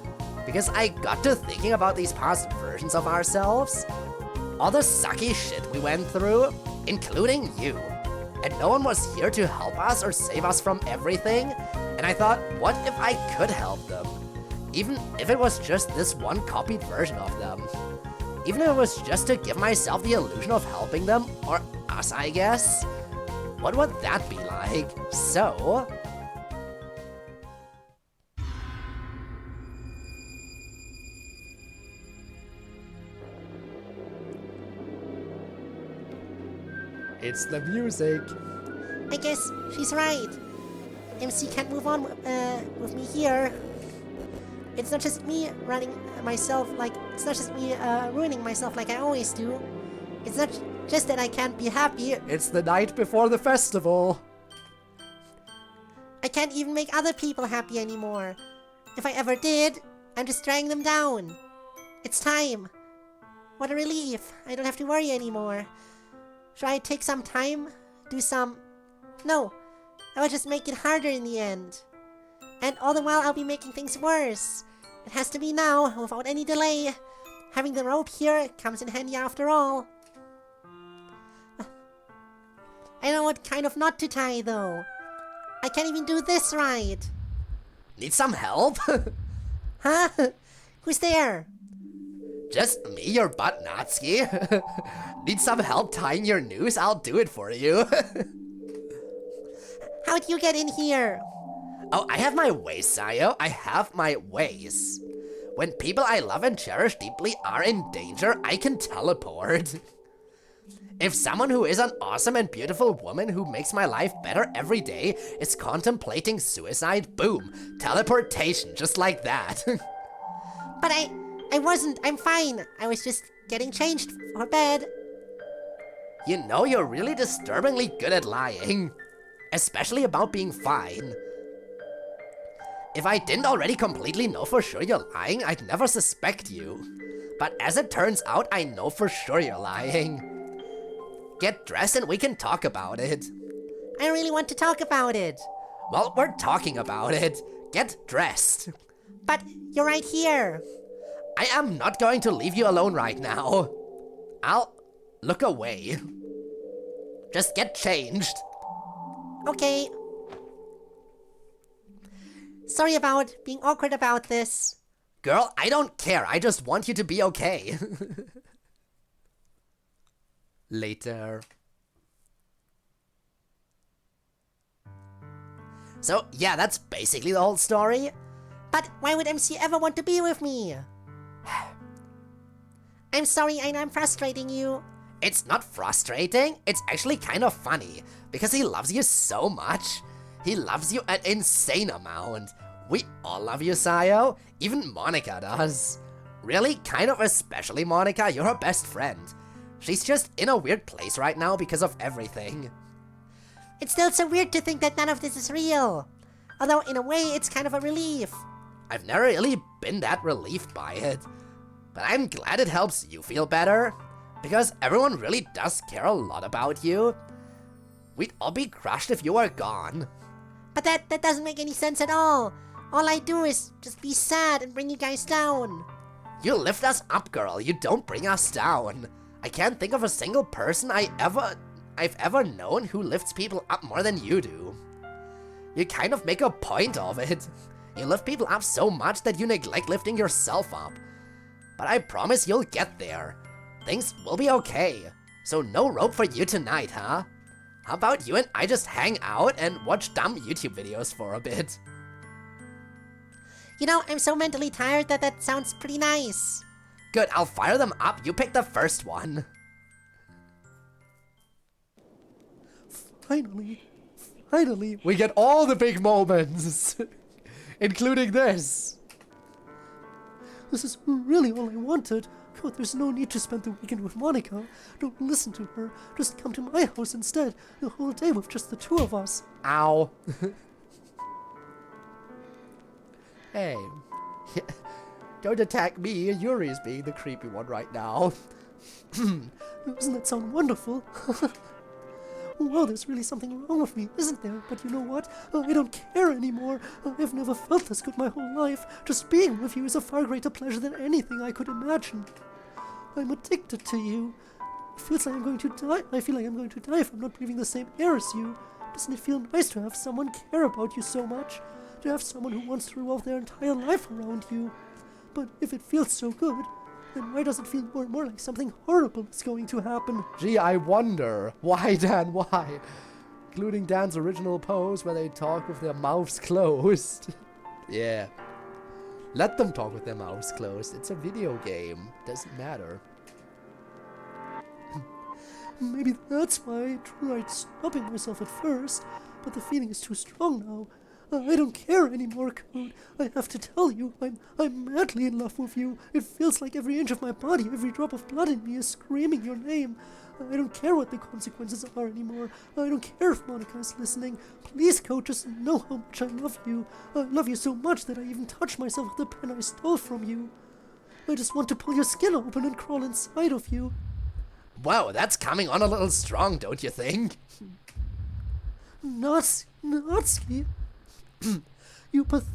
Because I got to thinking about these past versions of ourselves. All the sucky shit we went through, including you. And no one was here to help us or save us from everything. And I thought, what if I could help them? Even if it was just this one copied version of them. Even if it was just to give myself the illusion of helping them, or us, I guess. What would that be like? So... It's the music. I guess she's right. MC can't move on with me here. It's not just me ruining myself like I always do. It's not just that I can't be happy. It's the night before the festival. I can't even make other people happy anymore. If I ever did, I'm just dragging them down. It's time. What a relief. I don't have to worry anymore. Should I take some time? No. I will just make it harder in the end. And all the while I'll be making things worse. It has to be now, without any delay. Having the rope here comes in handy after all. I know what kind of knot to tie, though. I can't even do this right. Need some help? Huh? Who's there? Just me, your butt, Natsuki. Need some help tying your noose? I'll do it for you. How'd you get in here? Oh, I have my ways, Sayo. I have my ways. When people I love and cherish deeply are in danger, I can teleport. If someone who is an awesome and beautiful woman who makes my life better every day is contemplating suicide, boom, teleportation, just like that. But I wasn't. I'm fine. I was just getting changed for bed. You know, you're really disturbingly good at lying. Especially about being fine. If I didn't already completely know for sure you're lying, I'd never suspect you. But as it turns out, I know for sure you're lying. Get dressed and we can talk about it. I really want to talk about it. Well, we're talking about it. Get dressed. But you're right here. I am not going to leave you alone right now. I'll look away. Just get changed. Okay. Sorry about being awkward about this. Girl, I don't care. I just want you to be okay. Later. So, yeah, that's basically the whole story. But why would MC ever want to be with me? I'm sorry, and I'm frustrating you. It's not frustrating, it's actually kind of funny, because he loves you so much. He loves you an insane amount. We all love you, Sayo. Even Monica does. Really, kind of especially Monica, you're her best friend. She's just in a weird place right now because of everything. It's still so weird to think that none of this is real. Although, in a way, it's kind of a relief. I've never really been that relieved by it. But I'm glad it helps you feel better. Because everyone really does care a lot about you. We'd all be crushed if you were gone. But that doesn't make any sense at all. All I do is just be sad and bring you guys down. You lift us up, girl. You don't bring us down. I can't think of a single person I've ever known who lifts people up more than you do. You kind of make a point of it. You lift people up so much that you neglect lifting yourself up. But I promise you'll get there. Things will be okay. So no rope for you tonight, huh? How about you and I just hang out and watch dumb YouTube videos for a bit? You know, I'm so mentally tired that sounds pretty nice. Good, I'll fire them up. You pick the first one. Finally, We get all the big moments, including this. this is really all I wanted. God, there's no need to spend the weekend with Monica. Don't listen to her. Just come to my house instead. The whole day with just the two of us. Ow. Hey. Don't attack me. Yuri's being the creepy one right now. Doesn't that sound wonderful? Well, there's really something wrong with me, isn't there? But you know what? I don't care anymore. I've never felt this good my whole life. Just being with you is a far greater pleasure than anything I could imagine. I'm addicted to you. It feels like I'm going to die. I feel like I'm going to die if I'm not breathing the same air as you. Doesn't it feel nice to have someone care about you so much? To have someone who wants to revolve their entire life around you? But if it feels so good, then why does it feel more and more like something horrible is going to happen? Gee, I wonder. Why, Dan, why? Including Dan's original pose where they talk with their mouths closed. Yeah. Let them talk with their mouths closed. It's a video game. Doesn't matter. Maybe that's why I tried stopping myself at first, but the feeling is too strong now. I don't care anymore, Code. I have to tell you, I'm madly in love with you. It feels like every inch of my body, every drop of blood in me is screaming your name. I don't care what the consequences are anymore. I don't care if Monica is listening. Please, Code, just know how much I love you. I love you so much that I even touch myself with the pen I stole from you. I just want to pull your skin open and crawl inside of you. Whoa, that's coming on a little strong, don't you think? Natsuki. You pathetic